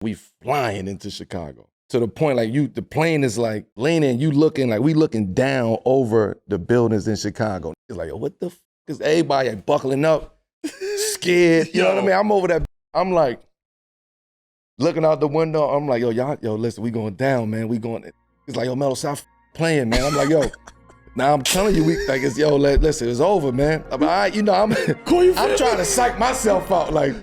We flying into Chicago. To the point like the plane is like landing, you looking like we looking down over the buildings in Chicago. It's like, what the f is everybody like buckling up, scared, you know what I mean? I'm over that, I'm like, looking out the window, I'm like, yo, listen, we going down, man, we going. It's like, yo, Melo, stop playing, man. I'm like, yo, now I'm telling you, listen, it's over, man. I'm I'm trying to psych myself out, like.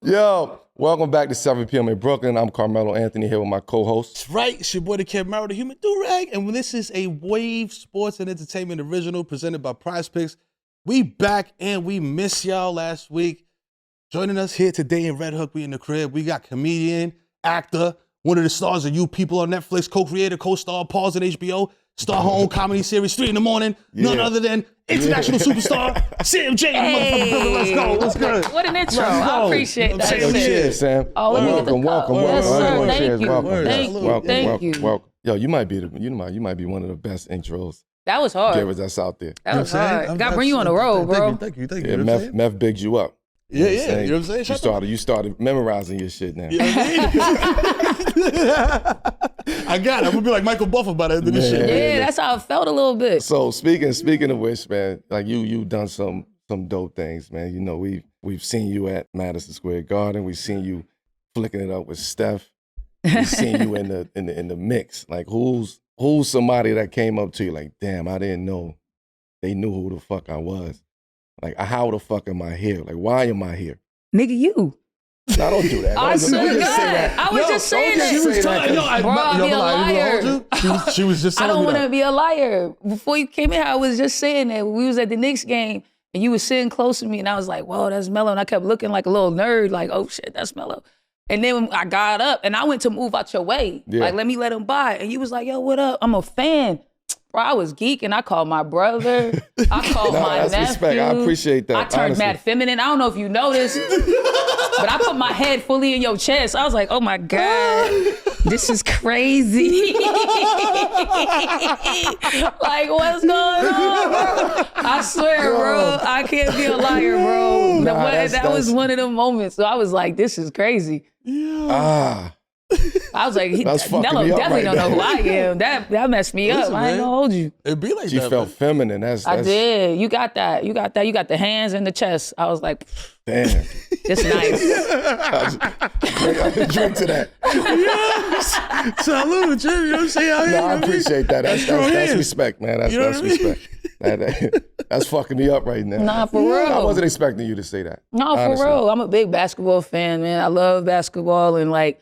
Yo, welcome back to 7 p.m. in Brooklyn. I'm Carmelo Anthony here with my co-host. That's right, it's your boy the kid Mero, the human do-rag, and this is a Wave Sports and Entertainment original presented by Prize Picks. We back and we missed y'all last week. Joining us here today in Red Hook, we in the crib. We got comedian, actor, one of the stars of You People on Netflix, co-creator, co-star, Pause on HBO, star her own comedy series, 3 in the morning, none other than international superstar, Sam J. Motherfucker, let's go, what's good? What an intro, I appreciate that. Cheers, Sam. Oh, let me get the cup. Yes, sir, thank you. Welcome. Yo, you might be one of the best intros. That was hard. Givers that's out there. That was hard. Got to bring you on the road, bro. Thank you. Yeah, Meth bigged you up. You know what I'm saying? You started memorizing your shit now. You know what I mean? I got it. I'm gonna be like Michael Buffer by the end of this shit. Yeah, that's how it felt a little bit. So speaking of which, man, like you've done some dope things, man. You know, we've seen you at Madison Square Garden. We've seen you flicking it up with Steph. We've seen you in the mix. Like who's somebody that came up to you like, damn, I didn't know they knew who the fuck I was. Like, how the fuck am I here? Like, why am I here? Nigga, you. No, don't do that. I was just saying that. She was telling Bro, I'll be a liar. She was just I telling don't me want that. to be a liar. Before you came in, I was just saying that we was at the Knicks game and you was sitting close to me and I was like, whoa, that's Melo. And I kept looking like a little nerd, like, oh shit, that's Melo. And then when I got up and I went to move out your way, like, let me let him by. And you was like, yo, what up? I'm a fan. Bro, I was geeking. I called my brother. I called my that's nephew. Respect. I appreciate that. I turned mad feminine. I don't know if you noticed, but I put my head fully in your chest. I was like, oh my God, this is crazy. Like, what's going on, bro? I swear, bro, I can't be a liar, bro. That was one of the moments. So I was like, this is crazy. Yeah. I was like, Melo definitely don't know who I am. That messed me up. I ain't gonna hold you. It'd be like she that. She felt feminine. I did. You got that. You got the hands and the chest. I was like, damn. It's nice. I drink to that. Yes. Salute, Jim. You know what I'm saying? No, I appreciate that. That's respect, man. That's respect. That's fucking me up right now. Nah, for real. I wasn't expecting you to say that. No, honestly. For real. I'm a big basketball fan, man. I love basketball and like,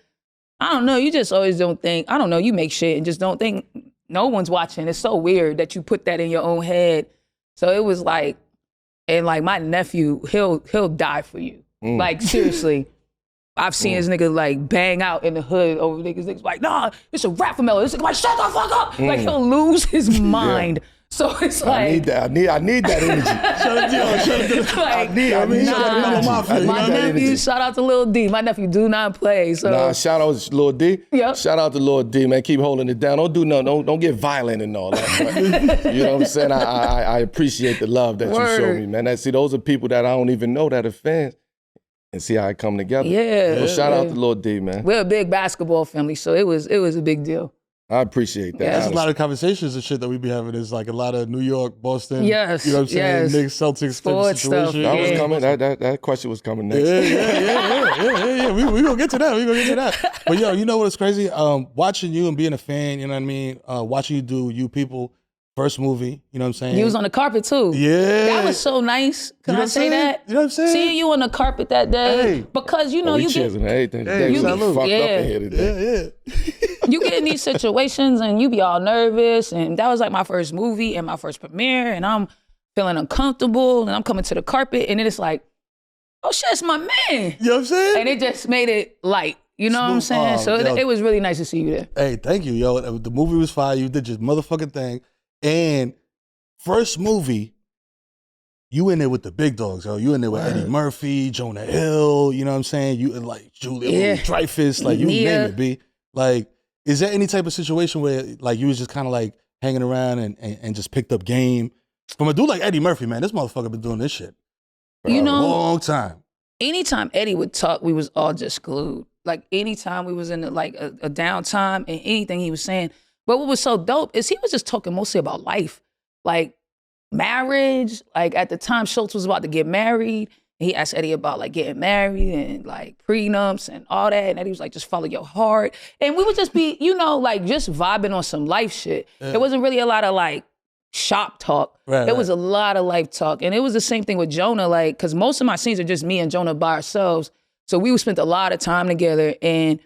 I don't know, you just always don't think, I don't know, you make shit and just don't think no one's watching. It's so weird that you put that in your own head. So it was like, and like my nephew, he'll die for you. Like seriously. I've seen his nigga like bang out in the hood over niggas. Niggas like, nah, it's a rap for Melo. This nigga like, shut the fuck up. Like he'll lose his mind. Yeah. So it's like I need that energy. My nephew, shout out to Lil D. My nephew do not play. So shout out to Lil D. Yep. Shout out to Lil D, man. Keep holding it down. Don't do nothing. Don't get violent and all that. But, you know what I'm saying? I appreciate the love that you show me, man. Those are people that I don't even know that are fans. And see how it come together. Yeah. So shout out to Lil D, man. We're a big basketball family, so it was a big deal. I appreciate that. Yeah. There's a lot of conversations and shit that we be having. There's like a lot of New York, Boston. Yes. You know what I'm saying? Yes. Knicks, Celtics sports type of situation. Stuff. That was coming. That question was coming next. Yeah. We gonna get to that. But yo, you know what's crazy? Watching you and being a fan, you know what I mean? Watching you do You People, first movie, you know what I'm saying? You was on the carpet too. Yeah. That was so nice. Can I say that? You know what I'm saying? Seeing you on the carpet that day. Because you know we you get everything. You get fucked up in here today. Yeah. You get in these situations and you be all nervous, and that was like my first movie and my first premiere, and I'm feeling uncomfortable, and I'm coming to the carpet, and then it's like, oh shit, it's my man. You know what I'm saying? And it just made it light. You know what I'm saying? So it was really nice to see you there. Hey, thank you, yo. The movie was fire. You did your motherfucking thing. And first movie, you in there with the big dogs, yo. You in there with Eddie Murphy, Jonah Hill, you know what I'm saying? You like Julia Dreyfus, like you name it, B. Like, Is there any type of situation where like you was just kind of like hanging around and just picked up game from a dude like Eddie Murphy, man? This motherfucker been doing this shit for a long time. Anytime Eddie would talk, we was all just glued. Like anytime we was in a downtime and anything he was saying. But what was so dope is he was just talking mostly about life, like marriage. Like at the time, Schultz was about to get married. He asked Eddie about like getting married and like prenups and all that. And Eddie was like, just follow your heart. And we would just be, like just vibing on some life shit. Yeah. It wasn't really a lot of like shop talk. It was a lot of life talk. And it was the same thing with Jonah, like, cause most of my scenes are just me and Jonah by ourselves. So we spent a lot of time together. And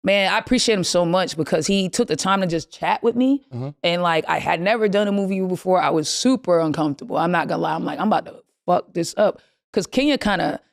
man, I appreciate him so much because he took the time to just chat with me. And like, I had never done a movie before. I was super uncomfortable. I'm not gonna lie. I'm like, I'm about to fuck this up. Cause Kenya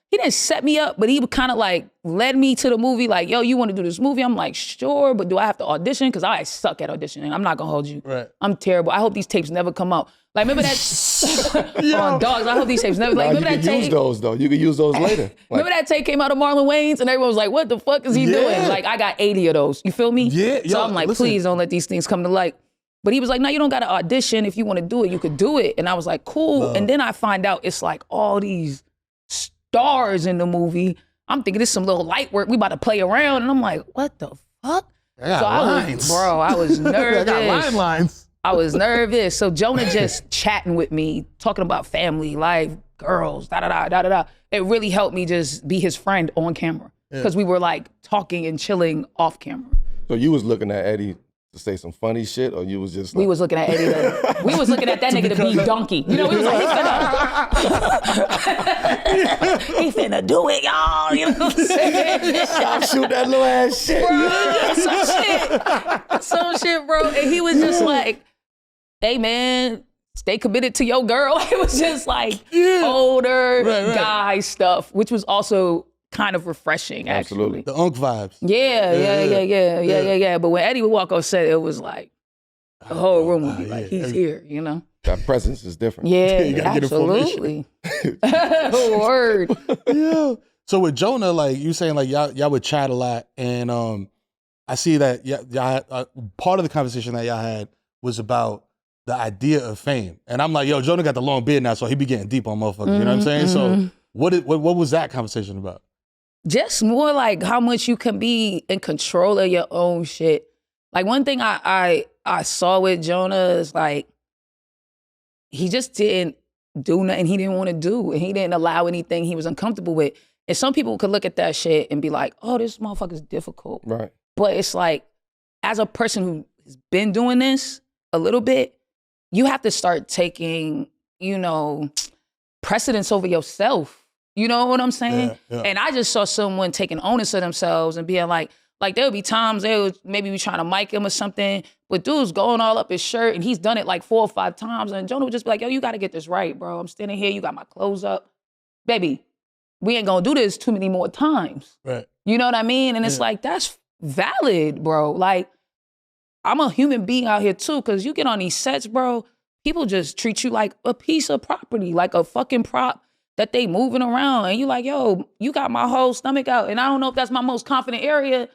he didn't set me up, but he kind of like led me to the movie. Like, yo, you want to do this movie? I'm like, sure, but do I have to audition? Cause I suck at auditioning. I'm not gonna hold you. Right. I'm terrible. I hope these tapes never come out. Like, remember that on Dogs? I hope these tapes never. Like, remember that tape? You can use those though. You can use those later. Like, remember that tape came out of Marlon Wayans, and everyone was like, "What the fuck is he doing?" Like, I got 80 of those. You feel me? Yeah. So I'm like, please don't let these things come to light. But he was like, no, you don't got to audition. If you want to do it, you could do it. And I was like, cool. And then I find out it's like all these stars in the movie. I'm thinking this is some little light work. We about to play around. And I'm like, what the fuck? I was nervous. I got lines. I was nervous. So Jonah just chatting with me, talking about family, life, girls, da-da-da. It really helped me just be his friend on camera. Because we were like talking and chilling off camera. So you was looking at Eddie to say some funny shit, or you was just like... We was looking at Eddie. We was looking at that nigga to be donkey. You know, we was like, he finna do it, y'all. You know what I'm saying? Stop shooting that little ass shit. Bro, some shit, bro. And he was just like, hey, man, stay committed to your girl. It was just like older guy stuff, which was also kind of refreshing, actually. The Unk vibes. Yeah. But when Eddie would walk on set, it was like, the whole room would be like, he's here, you know? That presence is different. Yeah, absolutely. Word. Yeah. So with Jonah, like you saying, like y'all would chat a lot, and I see that y'all part of the conversation that y'all had was about the idea of fame, and I'm like, yo, Jonah got the long beard now, so he be getting deep on motherfuckers. You know what I'm saying? So what was that conversation about? Just more like how much you can be in control of your own shit. Like one thing I saw with Jonah is like, he just didn't do nothing he didn't want to do. And he didn't allow anything he was uncomfortable with. And some people could look at that shit and be like, oh, this motherfucker's difficult. Right. But it's like, as a person who has been doing this a little bit, you have to start taking, precedence over yourself. You know what I'm saying? Yeah. And I just saw someone taking onus of themselves and being like there'll be times they would maybe be trying to mic him or something, but dude's going all up his shirt and he's done it like 4 or 5 times. And Jonah would just be like, yo, you got to get this right, bro. I'm standing here. You got my clothes up. Baby, we ain't going to do this too many more times. Right. You know what I mean? And it's like, that's valid, bro. Like, I'm a human being out here too, because you get on these sets, bro, people just treat you like a piece of property, like a fucking prop that they moving around. And you like, yo, you got my whole stomach out. And I don't know if that's my most confident area.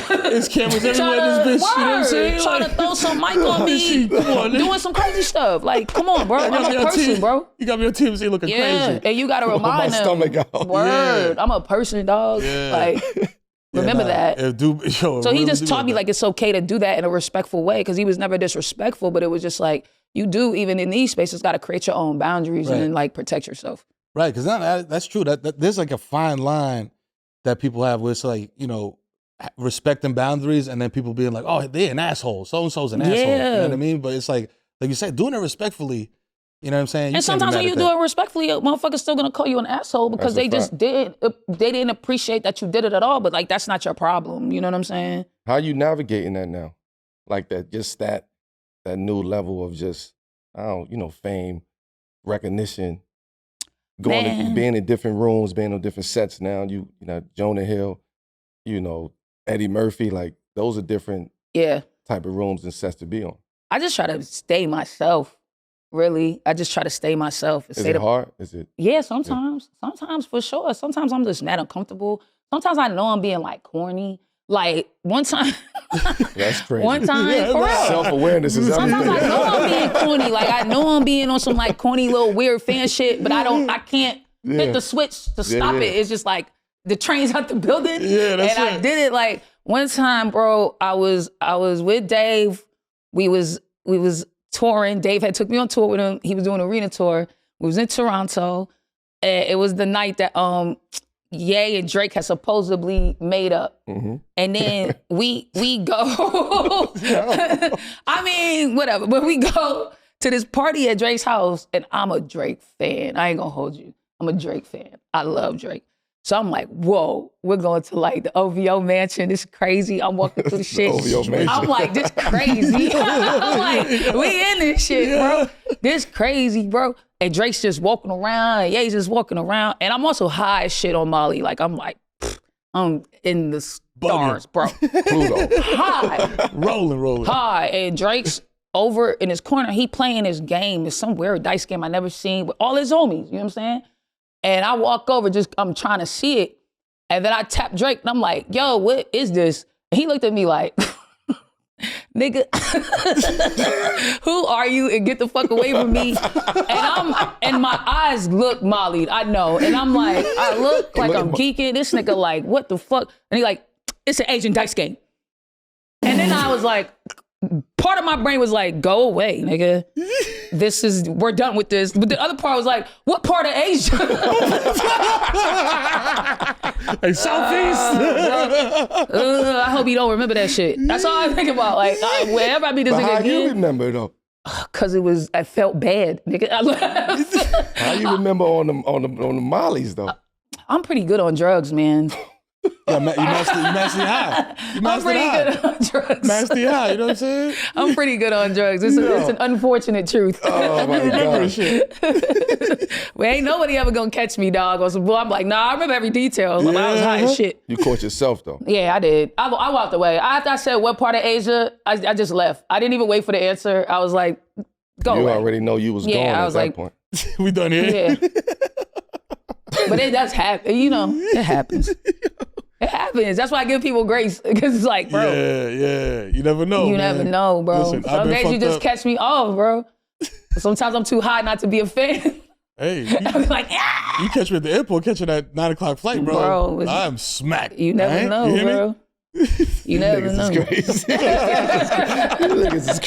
There's cameras everywhere in this bitch. You know what I'm saying? Trying to throw some mic on me, doing some crazy stuff. Like, come on, bro. I'm a person, bro. You got me on TMZ looking crazy. And you got to remind them. My stomach out. Word. I'm a person, dog. Yeah. Like, remember that. So he just taught me like it's okay to do that in a respectful way, because he was never disrespectful, but it was just like, you do, even in these spaces, got to create your own boundaries and like protect yourself. Right, because that's true. That there's like a fine line that people have where it's like, respecting boundaries, and then people being like, oh, they're an asshole. So-and-so's an asshole. You know what I mean? But it's like you said, doing it respectfully, you know what I'm saying? And sometimes when you do it respectfully, a motherfucker's still going to call you an asshole because they didn't appreciate that you did it at all. But like, that's not your problem. You know what I'm saying? How are you navigating that now? Like that new level of just, fame, recognition, being in different rooms, being on different sets now. Jonah Hill, Eddie Murphy, like those are different type of rooms and sets to be on. I just try to stay myself, really. I just try to stay myself. Is it hard? Is it? Yeah, sometimes. Yeah. Sometimes for sure. Sometimes I'm just mad uncomfortable. Sometimes I know I'm being like corny. Like one time, That's crazy. one time, for real. Self-awareness is Sometimes everything. I know I'm being corny. Like I know I'm being on some like corny little weird fan shit, but I can't hit the switch to stop it. It's just like the train's out the building. Yeah, that's and I did it like one time, bro. I was with Dave. We was touring. Dave had took me on tour with him. He was doing an arena tour. We was in Toronto. And it was the night that Ye and Drake had supposedly made up. Mm-hmm. And then we go, I mean, whatever. But we go to this party at Drake's house, and I'm a Drake fan. I ain't gonna hold you. I'm a Drake fan. I love Drake. So I'm like, whoa, we're going to like the OVO mansion. This is crazy. I'm walking through the shit. OVO mansion. I'm like, this crazy. I'm like, we in this shit, bro. This crazy, bro. And Drake's just walking around, and Ye's just walking around. And I'm also high as shit on Molly. Like, I'm like, I'm in the stars, bro. Pluto. High. Rolling. High. And Drake's over in his corner. He playing his game. It's some weird dice game I never seen with all his homies. You know what I'm saying? And I walk over, I'm trying to see it. And then I tap Drake, and I'm like, yo, what is this? And he looked at me like, nigga, who are you? And get the fuck away from me. And my eyes look mollied, I know. And I'm like, I look like I'm geeking. This nigga like, what the fuck? And he like, it's an Asian dice game. And then I was like, part of my brain was like, go away, nigga. We're done with this. But the other part was like, what part of Asia? Hey, Southeast. I hope you don't remember that shit. That's all I think about. Like, wherever I meet this But nigga how you again. remember though? Cause I felt bad, nigga. How you remember on the mollies though? I'm pretty good on drugs, man. Yeah, you master high. I'm pretty good on drugs. Master high, you know what I'm saying? I'm pretty good on drugs. It's an unfortunate truth. Oh my Remember God. shit. Well, ain't nobody ever gonna catch me, dog. Or some bull. I'm like, nah, I remember every detail. Like, I was high as shit. You caught yourself though. Yeah, I did. I walked away. After I said what part of Asia, I just left. I didn't even wait for the answer. I was like, go You away. already know you was Yeah, going I at was that like- point. We done here. Yeah. But it does happen, you know, it happens. It happens. That's why I give people grace. Because it's like, bro, Yeah. You never know. you man. never know, bro. Listen, I've Some been days you fucked just up. catch me off, bro. Sometimes I'm too high not to be a fan. Hey, I'm like, ah! you catch me at the airport, catching that 9 o'clock flight, bro. Bro, it's- I'm smacked. You never right? know, You hear me? bro. You never Niggas know. is crazy. Niggas is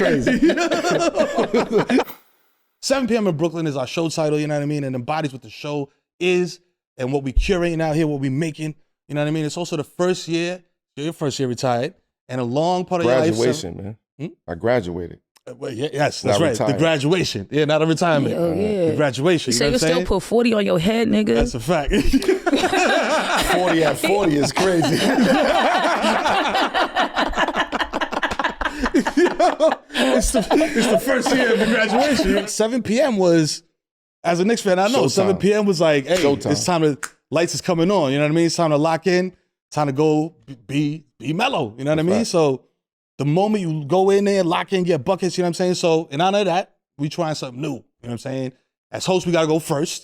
crazy. 7 p.m. in Brooklyn is our show title, you know what I mean? And embodies what the show is and what we curating out here, what we making, you know what I mean? It's also the first year, your first year retired, and a long part of your life. Graduation, man. I graduated. Well, yes, that's Not right. The retired. graduation. Yeah, not a retirement. Oh, yeah. The graduation. So You know you what I'm still saying? put 40 on your head, nigga? That's a fact. 40 at 40 is crazy. It's the first year of the graduation. 7 p.m. was, as a Knicks fan, I know, Showtime. 7 p.m. was like, hey, Showtime. it's time to, lights is coming on, you know what I mean? It's time to lock in, time to go be Melo, you know what I mean? right. So the moment you go in there, lock in, get buckets, you know what I'm saying? So in honor of that, we trying something new, you know what I'm saying? As hosts, we got to go first,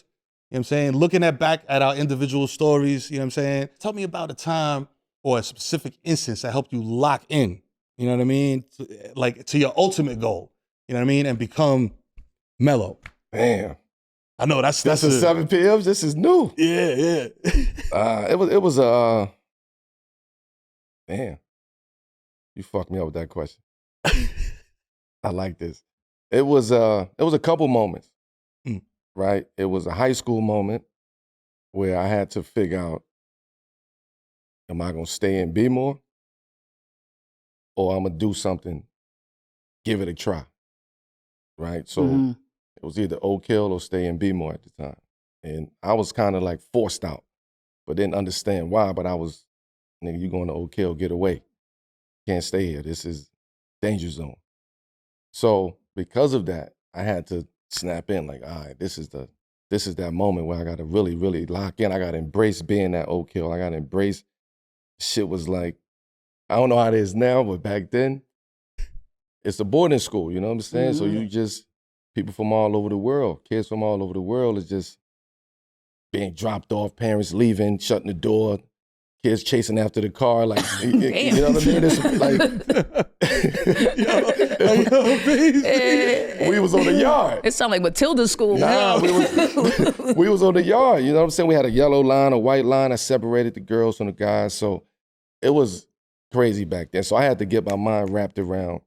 you know what I'm saying? Looking back at our individual stories, you know what I'm saying? Tell me about a time or a specific instance that helped you lock in, you know what I mean? To your ultimate goal, you know what I mean? And become Melo. Damn. I know that's That's a 7 p.m. This is new. Yeah. It was damn. You fucked me up with that question. I like this. It was a couple moments, right? It was a high school moment where I had to figure out, am I gonna stay and be more? Or I'm gonna do something, give it a try. Right? So Mhm. it was either Oak Hill or stay and be more at the time. And I was kind of like forced out, but didn't understand why. But I was, nigga, you going to Oak Hill, get away. Can't stay here. This is danger zone. So because of that, I had to snap in like, all right, this is that moment where I got to really, really lock in. I got to embrace being at Oak Hill. I got to embrace, shit was like, I don't know how it is now, but back then, it's a boarding school, you know what I'm saying? So you just, people from all over the world, kids from all over the world is just being dropped off, parents leaving, shutting the door, kids chasing after the car, like you know what I mean? It's like we was on the yard. It sounded like Matilda school. Nah, we was on the yard. You know what I'm saying? We had a yellow line, a white line that separated the girls from the guys. So it was crazy back then. So I had to get my mind wrapped around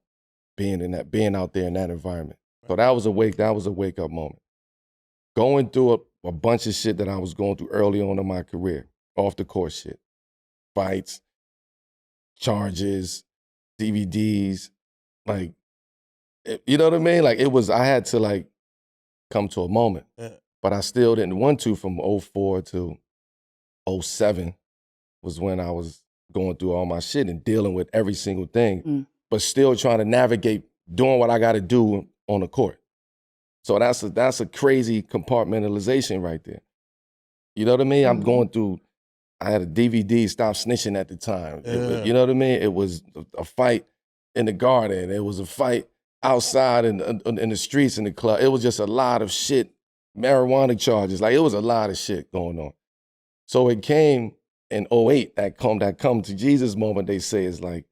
being out there in that environment. So that was a wake up moment. Going through a bunch of shit that I was going through early on in my career, off the court shit. Fights, charges, DVDs, like, you know what I mean? Like I had to like come to a moment, but I still didn't want to. From 04 to 07 was when I was going through all my shit and dealing with every single thing, but still trying to navigate doing what I got to do on the court. So that's a crazy compartmentalization right there. You know what I mean? I'm going through. I had a DVD, Stop Snitching at the time. You know what I mean? It was a fight in the garden. It was a fight outside in the streets, in the club. It was just a lot of shit, marijuana charges. Like, it was a lot of shit going on. So it came in 08, that come to Jesus moment, they say, is like,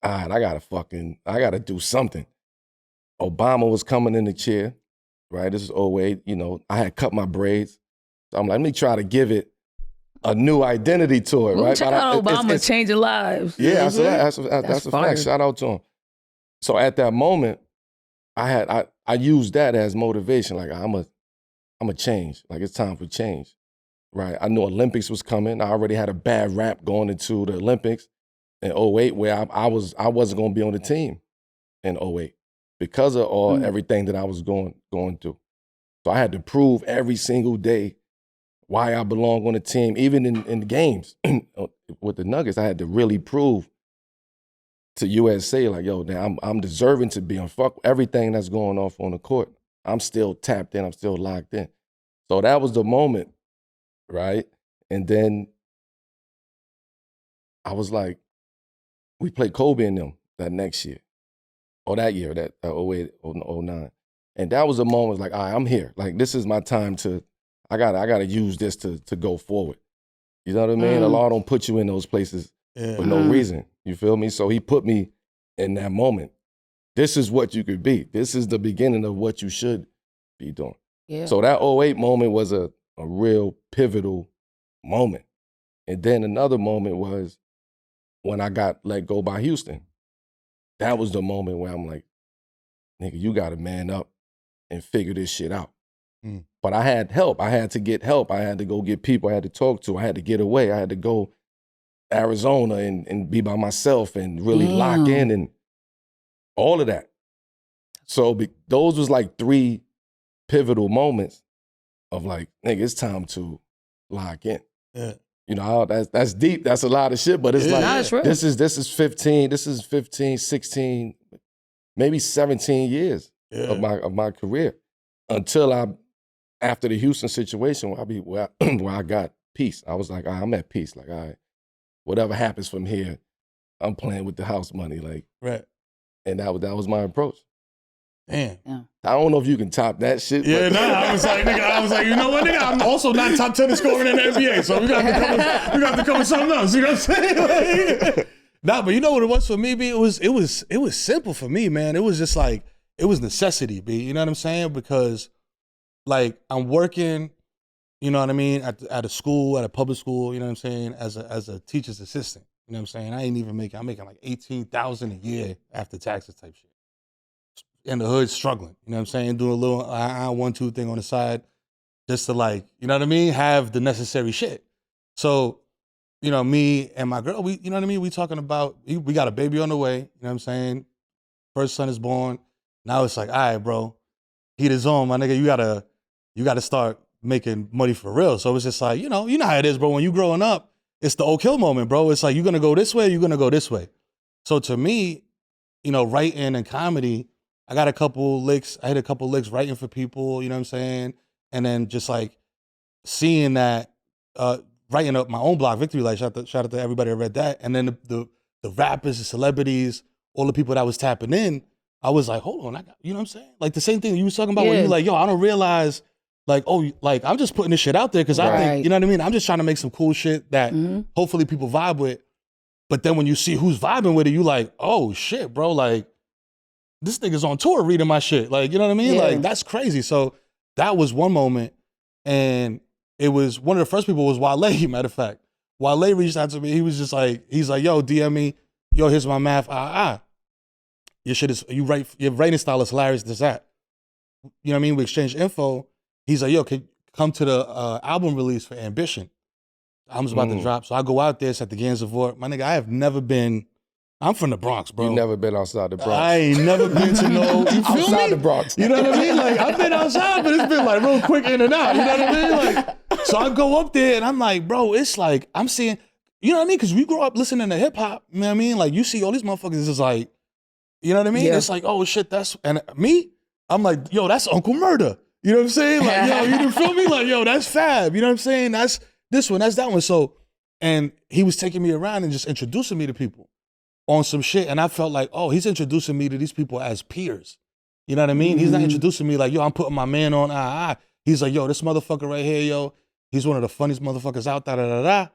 all right, I gotta do something. Obama was coming in the chair, right? This is 08, you know, I had cut my braids. So I'm like, let me try to give it a new identity to it, right? Check out Obama changing lives. Yeah, that's a fact. Shout out to him. So at that moment, I used that as motivation. Like, I'm a change. Like, it's time for change, right? I knew Olympics was coming. I already had a bad rap going into the Olympics in 08, where I wasn't going to be on the team in 08 because of everything that I was going through. So I had to prove every single day why I belong on the team. Even in the games with the Nuggets, I had to really prove to USA, like, yo, I'm deserving to be on. Fuck everything that's going off on the court. I'm still tapped in. I'm still locked in. So that was the moment, right? And then I was like, we played Kobe and them that next year, or that year, that 08, 09. And that was a moment like, all right, I'm here. Like, this is my time to, I gotta use this to go forward. You know what I mean? The law don't put you in those places for no reason. You feel me? So he put me in that moment. This is what you could be. This is the beginning of what you should be doing. Yeah. So that 08 moment was a real pivotal moment. And then another moment was when I got let go by Houston. That was the moment where I'm like, nigga, you gotta man up and figure this shit out. But I had help. I had to get help. I had to go get people I had to talk to. I had to get away. I had to go Arizona and be by myself and really lock in and all of that. So those was like 3 pivotal moments of like, nigga, it's time to lock in. Yeah. You know, that's deep. That's a lot of shit, but it's like, this is 15, 16, maybe 17 years of my career until after the Houston situation where I got peace. I was like, I'm at peace. Like, all right, whatever happens from here, I'm playing with the house money. Like, right. And that was my approach. Damn. Yeah. I don't know if you can top that shit. Yeah, I was like, you know what, nigga? I'm also not top 10 scoring in the NBA, so we got to come with something else. You know what I'm saying? Like, but you know what it was for me, B? It was simple for me, man. It was just like, it was necessity, B. You know what I'm saying? Because like, I'm working, you know what I mean, at a school, at a public school, you know what I'm saying, as a teacher's assistant. You know what I'm saying? I'm making like $18,000 a year after taxes type shit. In the hood, struggling, you know what I'm saying? Doing a little 1-2 thing on the side just to, like, you know what I mean, have the necessary shit. So, you know, me and my girl, you know what I mean? We talking about, we got a baby on the way, you know what I'm saying? First son is born. Now it's like, all right, bro, heat is on, my nigga. You gotta start making money for real. So it's just like, you know how it is, bro. When you growing up, it's the Oak Hill moment, bro. It's like, you're gonna go this way, you're gonna go this way. So to me, you know, writing and comedy, I got a couple licks. I hit a couple licks writing for people, you know what I'm saying? And then just like seeing that, writing up my own blog, Victory Light, shout out to everybody that read that. And then the rappers, the celebrities, all the people that was tapping in, I was like, hold on, you know what I'm saying? Like the same thing you was talking about when you were like, yo, I don't realize Like, oh, like I'm just putting this shit out there because I Right. think, you know what I mean? I'm just trying to make some cool shit that hopefully people vibe with. But then when you see who's vibing with it, you like, oh shit, bro, like this nigga's on tour reading my shit. Like, you know what I mean? Yeah. Like that's crazy. So that was one moment. And it was one of the first people was Wale, matter of fact. Wale reached out to me. He was just like, he's like, yo, DM me. Yo, here's my math. Your shit is, your writing style is hilarious, this, that. You know what I mean? We exchanged info. He's like, yo, can you come to the album release for Ambition? Album's about to drop. So I go out there, it's at the Gansevoort. My nigga, I have never been, I'm from the Bronx, bro. You've never been outside the Bronx. I ain't never been to no, you feel Outside me? the Bronx. You know what I mean? Like, I've been outside, but it's been like real quick in and out. You know what I mean? Like, so I go up there and I'm like, bro, it's like, I'm seeing, you know what I mean? Because we grew up listening to hip hop, you know what I mean? Like, you see all these motherfuckers is like, you know what I mean? Yeah. It's like, oh shit, that's, and me, I'm like, yo, that's Uncle Murder. You know what I'm saying? Like, yo, you feel me? Like, yo, that's Fab. You know what I'm saying? That's this one, that's that one. So, and he was taking me around and just introducing me to people on some shit. And I felt like, oh, he's introducing me to these people as peers. You know what I mean? He's not introducing me like, yo, I'm putting my man on. He's like, yo, this motherfucker right here, yo, he's one of the funniest motherfuckers out there.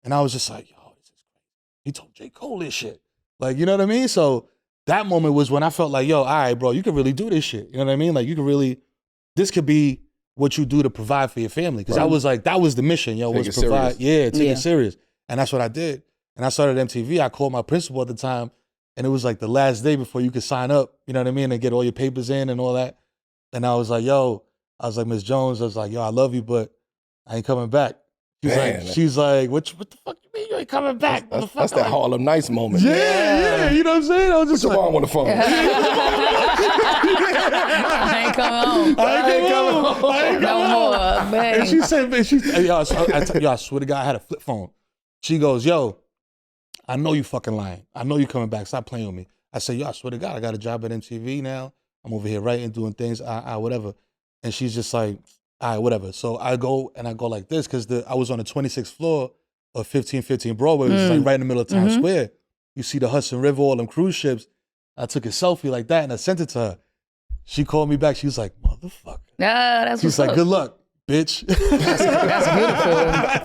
And I was just like, yo, this is crazy. He told J. Cole this shit. Like, you know what I mean? So that moment was when I felt like, yo, all right, bro, you can really do this shit. You know what I mean? Like, you can really, this could be what you do to provide for your family. Because I was like, that was the mission, yo, Take was it to provide. serious. Yeah, take it serious. And that's what I did. And I started MTV. I called my principal at the time, and it was like the last day before you could sign up, you know what I mean, and get all your papers in and all that. And I was like, yo, I was like, Miss Jones, I was like, yo, I love you, but I ain't coming back. She's like, what the fuck you mean you ain't coming back? That's that Harlem Nights moment. Yeah, you know what I'm saying? I was just Put your like, arm on the phone. I ain't coming home. I ain't No more, man. And she said, yo, I swear to God, I had a flip phone. She goes, yo, I know you fucking lying. I know you coming back. Stop playing with me. I said, yo, I swear to God, I got a job at MTV now. I'm over here writing, doing things, whatever. And she's just like, all right, whatever. So I go like this because I was on the 26th floor of 1515 Broadway, which is like right in the middle of Times Square. You see the Hudson River, all them cruise ships. I took a selfie like that and I sent it to her. She called me back. She was like, motherfucker. Nah, that's She's what's like, up. good luck, bitch. That's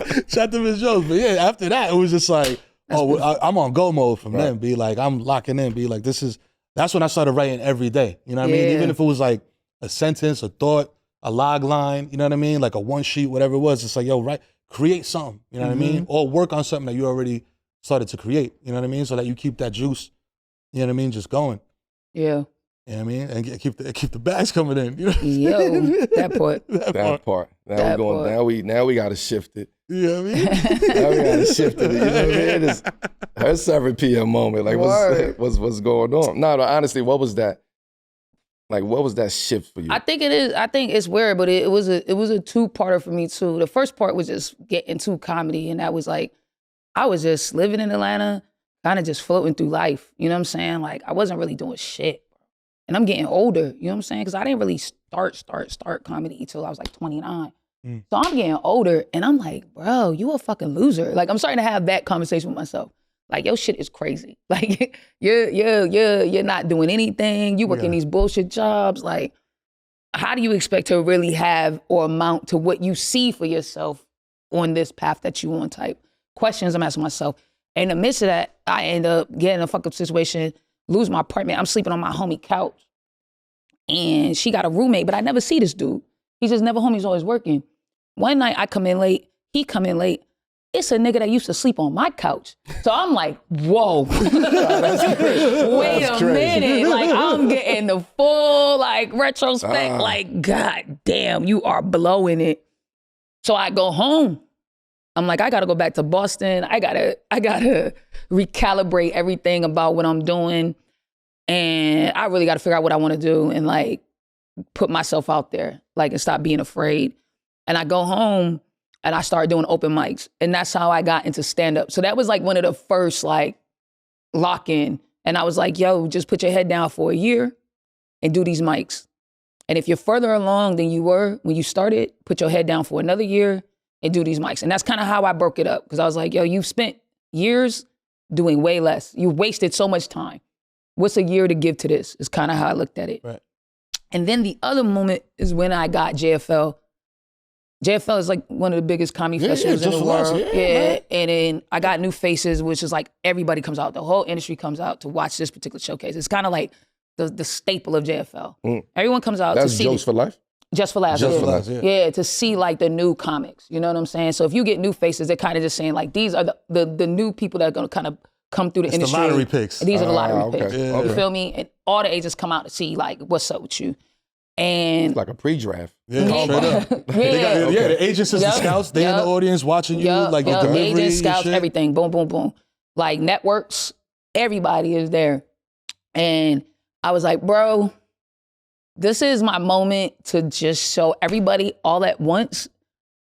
beautiful. Shout out to Miss Jones. But yeah, after that, it was just like, I'm on go mode from then. Be like, I'm locking in. Be like, that's when I started writing every day. You know what I mean? Yeah. Even if it was like a sentence, a thought, a log line, you know what I mean? Like a one sheet, whatever it was. It's like, yo, create something, you know what I mean? Or work on something that you already started to create, you know what I mean? So that you keep that juice, you know what I mean, just going. Yeah. You know what I mean? And keep the bags coming in. You know what Yo, that part. That part. That part. Now we gotta shift it. You know what I mean? Now we gotta shift it. You know what I mean? It's her 7 p.m. moment. Like what's going on? No, honestly, what was that? Like, what was that shift for you? I think it is. I think it's weird, but it was a two-parter for me too. The first part was just getting to comedy, and that was like, I was just living in Atlanta, kind of just floating through life. You know what I'm saying? Like, I wasn't really doing shit. And I'm getting older, you know what I'm saying? Because I didn't really start comedy until I was like 29. So I'm getting older, and I'm like, bro, you a fucking loser. Like, I'm starting to have that conversation with myself. Like, your shit is crazy. Like, you're not doing anything. You working these bullshit jobs. Like, how do you expect to really have or amount to what you see for yourself on this path that you on type questions I'm asking myself. In the midst of that, I end up getting in a fuck up situation, lose my apartment. I'm sleeping on my homie couch. And she got a roommate, but I never see this dude. He's just never home. He's always working. One night I come in late. He come in late. It's a nigga that used to sleep on my couch. So I'm like, whoa. Wait a minute. Like, I'm getting the full, like, retrospect. Like, God damn, you are blowing it. So I go home. I'm like, I gotta go back to Boston. I gotta recalibrate everything about what I'm doing. And I really gotta figure out what I wanna do and, like, put myself out there, like, and stop being afraid. And I go home and I started doing open mics. And that's how I got into stand-up. So that was like one of the first, like, lock-in. And I was like, yo, just put your head down for a year and do these mics. And if you're further along than you were when you started, put your head down for another year and do these mics. And that's kind of how I broke it up. Because I was like, yo, you've spent years doing way less. You wasted so much time. What's a year to give to this? Is kind of how I looked at it. Right. And then the other moment is when I got JFL. JFL is like one of the biggest comedy festivals in the world. Yeah, and then I got New Faces, which is like everybody comes out. The whole industry comes out to watch this particular showcase. It's kind of like the staple of JFL. Everyone comes out to see. Jokes for Life? Just for Laughs. Just for Laughs, yeah. Yeah, to see like the new comics. You know what I'm saying? So if you get New Faces, they're kind of just saying like, these are the new people that are going to kind of come through the industry. The lottery picks. These are the lottery picks. Yeah. You feel me? And all the agents come out to see like, what's up with you? And It's like a pre-draft. Yeah, straight up. The agents is the scouts. They in the audience watching you, like your delivery, agents, scouts, shit. everything. Boom, boom, boom. Like networks, everybody is there. And I was like, bro, this is my moment to just show everybody all at once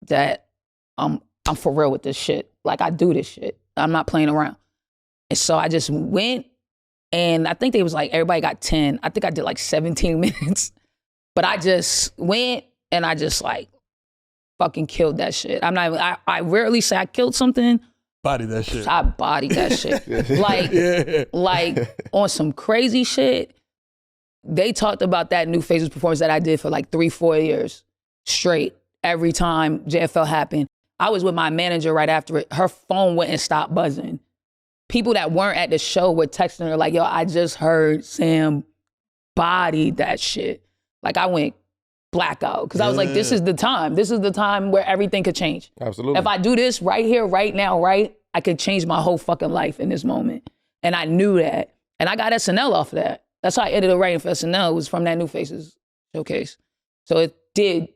that I'm for real with this shit. Like I do this shit. I'm not playing around. And so I just went, and I think they was like, everybody got 10. I think I did like 17 minutes. But I just went and I just like fucking killed that shit. I'm not even, I rarely say I killed something. Body that shit. I bodied that shit. Like on some crazy shit. They talked about that New Faces performance that I did for like 3-4 years straight. Every time JFL happened, I was with my manager right after it. Her phone wouldn't stop buzzing. People that weren't at the show were texting her like, yo, I just heard Sam bodied that shit. Like I went blackout because I was like, this is the time. This is the time where everything could change. Absolutely. If I do this right here, right now, right, I could change my whole fucking life in this moment. And I knew that. And I got SNL off of that. That's how I ended up writing for SNL, was from that New Faces showcase. So it did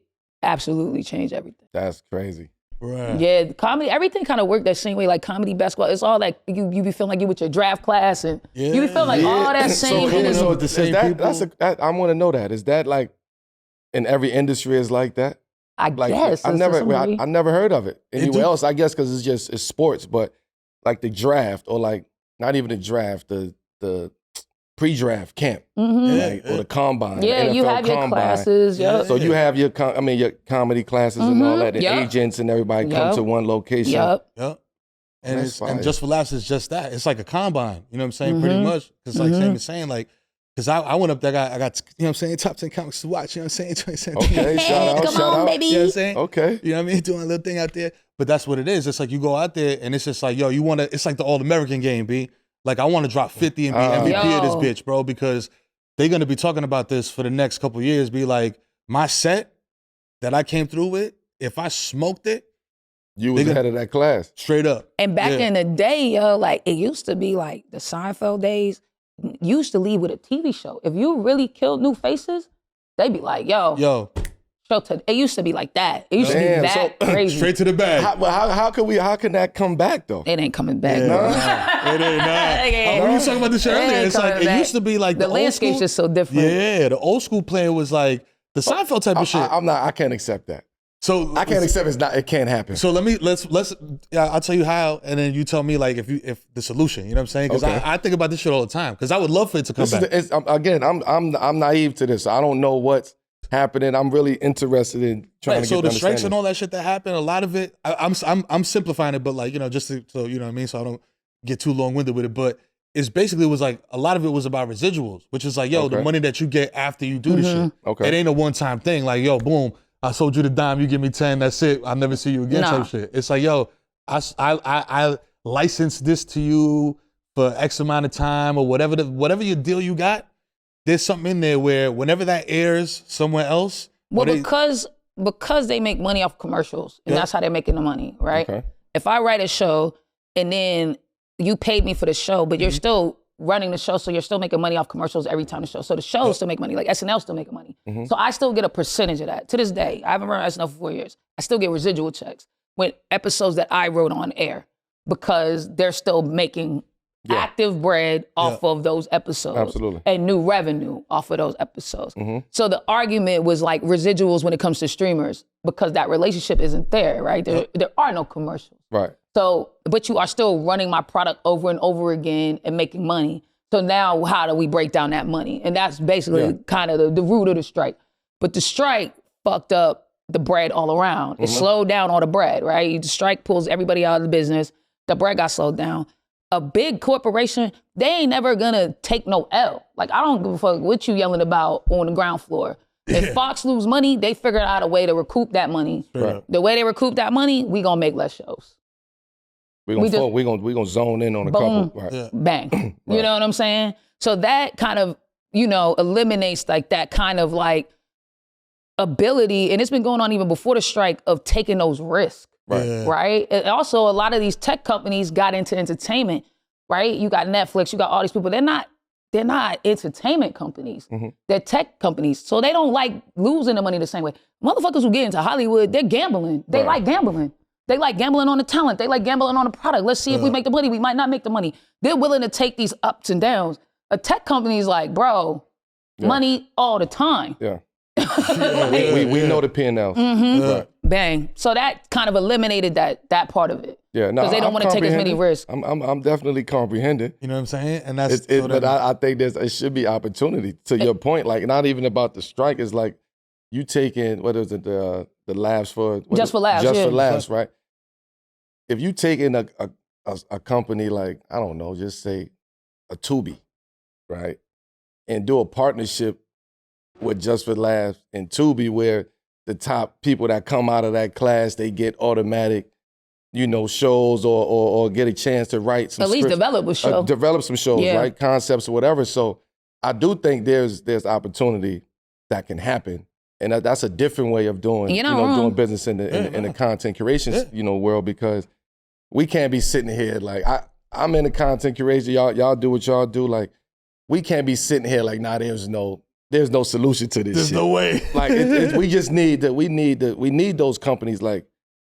absolutely change everything. That's crazy. Right. Yeah, comedy, everything kind of worked that same way, like comedy, basketball. It's all like, you be feeling like you with your draft class and you be feeling like all that same So with the same people. I want to know that. Is that like in every industry is like that? I Like, guess. I never heard of it anywhere else. I guess because it's sports, but like the draft or like not even the draft, the pre-draft camp, like, or the combine. Yeah, the you NFL have your combine. classes. Yep. So you have your comedy classes and all that, and Yep. agents and everybody come to one location. Yep. Yep. And That's it's, fire. and Just for Laughs is just that. It's like a combine. You know what I'm saying? Pretty much. Because like Sam is saying, like, because I went up there, I got, you know what I'm saying, top 10 comics to watch. You know what I'm saying? 2017. Okay, shout out, Come shout on, out. baby. You know what I'm saying? Okay. You know what I mean? Doing a little thing out there. But that's what it is. It's like you go out there and it's just like, yo, you want to, it's like the All-American game, B. Like, I want to drop 50 and be MVP of this bitch, bro, because they're going to be talking about this for the next couple of years. Be like, my set that I came through with, if I smoked it, You was ahead of that class. straight up. And back in the day, yo, like it used to be like the Seinfeld days. You used to leave with a TV show. If you really killed New Faces, they'd be like, yo, show to. It used to be like that. It used to be Damn, that so- crazy. Straight to the bag. How can that come back though? It ain't coming back. It bro. ain't not. Yeah. We were talking about this shit It earlier. ain't It's like, coming it used to be like The old landscape's school- just so different. Yeah, the old school plan was like the Seinfeld type of shit. I can't accept that. So I can't accept it can't happen. So let's I'll tell you how, and then you tell me like if the solution. You know what I'm saying? Because Okay. I think about this shit all the time. Because I would love for it to come back. I'm naive to this. I don't know what's happening. I'm really interested in trying to So get the strikes and all that shit that happened, a lot of it, I'm simplifying it, but like, you know, just so you know what I mean, so I don't get too long winded with it. But it's basically was like a lot of it was about residuals, which is like, yo, the money that you get after you do the shit. Okay. It ain't a one time thing. Like, yo, boom, I sold you the dime, you give me 10, that's it. I'll never see you again. Type shit. It's like, yo, I licensed this to you for X amount of time or whatever your deal you got. There's something in there where whenever that airs somewhere else. Well, because they make money off commercials, and that's how they're making the money, right? Okay. If I write a show and then you paid me for the show, but you're still running the show, so you're still making money off commercials every time the show. So the shows still make money, like SNL still making money. So I still get a percentage of that. To this day, I haven't run SNL for 4 years. I still get residual checks with episodes that I wrote on air because they're still making active bread off of those episodes. Absolutely. And new revenue off of those episodes. So the argument was like residuals when it comes to streamers because that relationship isn't there, right? There are no commercials. Right. So, but you are still running my product over and over again and making money. So now how do we break down that money? And that's basically kind of the root of the strike. But the strike fucked up the bread all around. It slowed down all the bread, right? The strike pulls everybody out of the business. The bread got slowed down. A big corporation, they ain't never gonna take no L. Like, I don't give a fuck what you yelling about on the ground floor. If Fox lose money, they figure out a way to recoup that money. Right. The way they recoup that money, we gonna make less shows. We gonna zone in on a Boom. couple. Right. Yeah. Bang. Right. You know what I'm saying? So that kind of, eliminates like that kind of like ability, and it's been going on even before the strike, of taking those risks. Right. Yeah. Right? And also, a lot of these tech companies got into entertainment, right? You got Netflix, you got all these people. They're not entertainment companies. Mm-hmm. They're tech companies. So they don't like losing the money the same way. Motherfuckers who get into Hollywood, they're gambling. They like gambling. They like gambling on the talent. They like gambling on the product. Let's see if we make the money. We might not make the money. They're willing to take these ups and downs. A tech company is like, bro, money all the time. Yeah. We know the P&Ls. Right. Bang. So that kind of eliminated that part of it. Yeah, no, Because they don't want to take as many risks. I'm definitely comprehending. You know what I'm saying? And that's But I think it should be opportunity. To your point, like not even about the strike. It's like you taking what is it the laughs for Just for laughs, just yeah. for laughs, right? If you taking a company like, I don't know, just say a Tubi, right, and do a partnership with Just for Laughs and Tubi, where the top people that come out of that class, they get automatic, shows or get a chance to write some At least scripts, develop a show. develop some shows, Yeah. right? Concepts or whatever. So I do think there's opportunity that can happen. And that's a different way of doing, You're not wrong. doing business in the content curation, world, because we can't be sitting here like, I'm in the content curation, y'all do what y'all do. Like, we can't be sitting here like, nah, there's no solution to this There's shit. no way. Like, we just need we need those companies like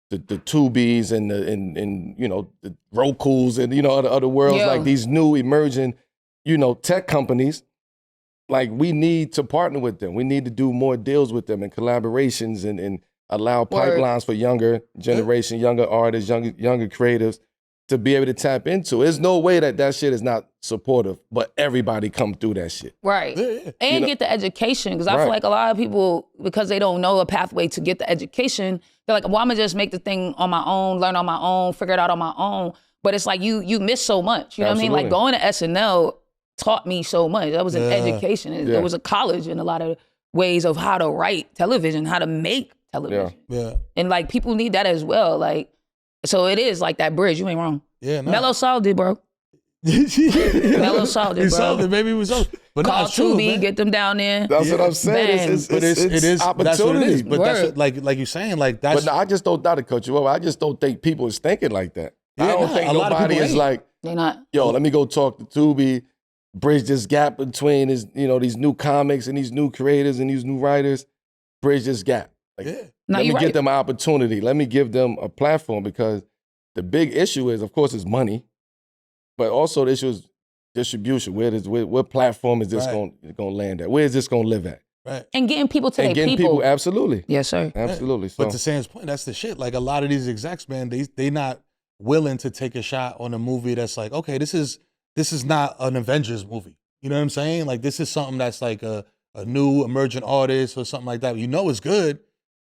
the Tubis and the Rokus and other worlds, Yeah. like these new emerging tech companies. Like, we need to partner with them. We need to do more deals with them and collaborations and allow pipelines for younger generation, younger artists, younger creatives to be able to tap into. There's no way that shit is not supportive, but everybody come through that shit. Right. Yeah. And get the education. Because I feel Right. like a lot of people, because they don't know a pathway to get the education, they're like, well, I'm going to just make the thing on my own, learn on my own, figure it out on my own. But it's like you miss so much. You know what I mean? Like Absolutely. going to SNL taught me so much. That was an education. Yeah. It was a college in a lot of ways of how to write television, how to make television. Yeah. And like people need that as well. Like, so it is like that bridge. You ain't wrong. Yeah. No. Melo solved it, bro. Melo solved it, He bro. solved it. Maybe it was so. But Call no, it's true, Tubi, man. get them down there. That's what I'm saying. Bang. It's But it is opportunity. That's what it is. But that's Word. like you're saying, like that's But no, I just don't doubt to cut you off. I just don't think people is thinking like that. I Yeah, don't nah, think a lot of nobody people is ain't. like, They not. yo, let me go talk to Tubi, bridge this gap between these new comics and these new creators and these new writers, bridge this gap. Like, yeah. No, let me you're get right. them an opportunity. Let me give them a platform, because the big issue is, of course, is money, but also the issue is distribution. What platform is this Right. going to land at? Where is this going to live at? Right. And getting people to their And getting people, absolutely. Yes, sir. Absolutely. So, But to Sam's point, that's the shit. Like a lot of these execs, man, they not willing to take a shot on a movie that's like, okay, this is not an Avengers movie. You know what I'm saying? Like this is something that's like a new emerging artist or something like that. You know it's good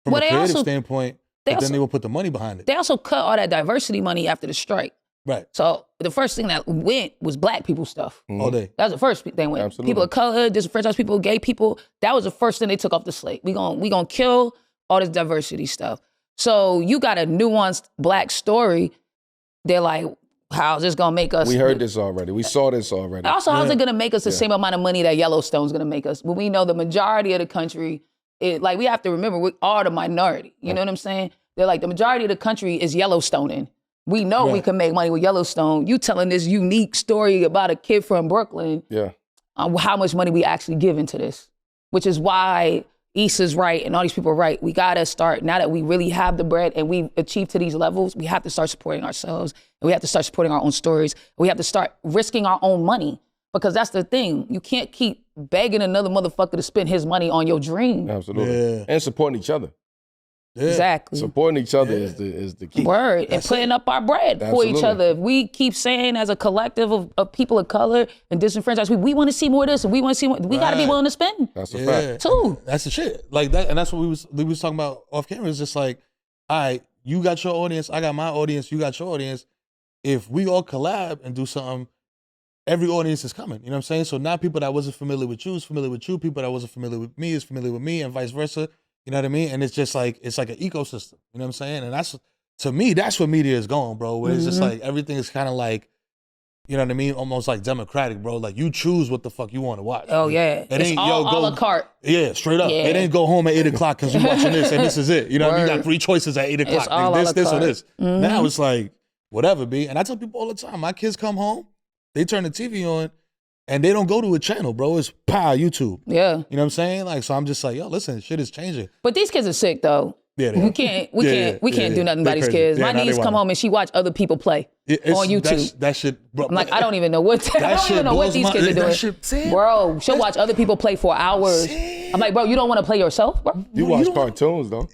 from Well, a they creative also- standpoint, they but also- then they will put the money behind it. They also cut all that diversity money after the strike. Right. So the first thing that went was black people stuff. All day. That was the first thing went. Absolutely. People of color, disenfranchised people, gay people. That was the first thing they took off the slate. We gonna kill all this diversity stuff. So you got a nuanced black story. They're like, how's this gonna make us? we heard this already. We saw this already. Also, how's it gonna make us the same amount of money that Yellowstone's gonna make us? When we know the majority of the country, we have to remember we are the minority. You know what I'm saying? They're like, the majority of the country is Yellowstoning. We know we can make money with Yellowstone. You telling this unique story about a kid from Brooklyn, Yeah. how much money we actually give into this, which is why Issa's right and all these people are right. We gotta start, now that we really have the bread and we've achieved to these levels, we have to start supporting ourselves and we have to start supporting our own stories. We have to start risking our own money, because that's the thing. You can't keep begging another motherfucker to spend his money on your dream. Absolutely. Yeah. And supporting each other. Yeah. Exactly. Supporting each other is the key. Word. And putting up our bread for each Absolutely. other. If we keep saying as a collective of people of color and disenfranchised people, we want to see more of this and we want to see more, we got to be Right. willing to spend That's a Yeah. fact. too. That's the shit. Like that, and that's what we was talking about off camera. It's just like, all right, you got your audience, I got my audience, you got your audience. If we all collab and do something, every audience is coming. You know what I'm saying? So now people that wasn't familiar with you is familiar with you. People that wasn't familiar with me is familiar with me, and vice versa. You know what I mean? And it's just like, it's like an ecosystem. You know what I'm saying? And that's, to me, that's where media is going, bro. Where it's just like, everything is kind of like, you know what I mean? Almost like democratic, bro. Like, you choose what the fuck you want to watch. Oh, yeah. It's all a la carte. Yeah, straight up. Yeah. It ain't go home at 8 o'clock because you're watching this and this is it. You know what I mean? You got 3 choices at 8 o'clock. It's all Like, a this la or carte. this. Now it's like, whatever, B. And I tell people all the time, my kids come home, they turn the TV on, and they don't go to a channel, bro. It's YouTube. Yeah. You know what I'm saying? Like, so I'm just like, yo, listen, shit is changing. But these kids are sick, though. Yeah, they We are. can't Yeah, do nothing by They're these crazy. kids. Yeah, My now they niece come wild. home and she watch other people play on YouTube. That shit, bro. I'm like, I don't even know what these kids are doing. Bro, she'll watch other people play for hours. I'm like, bro, you don't want to play yourself, bro? You watch cartoons, though.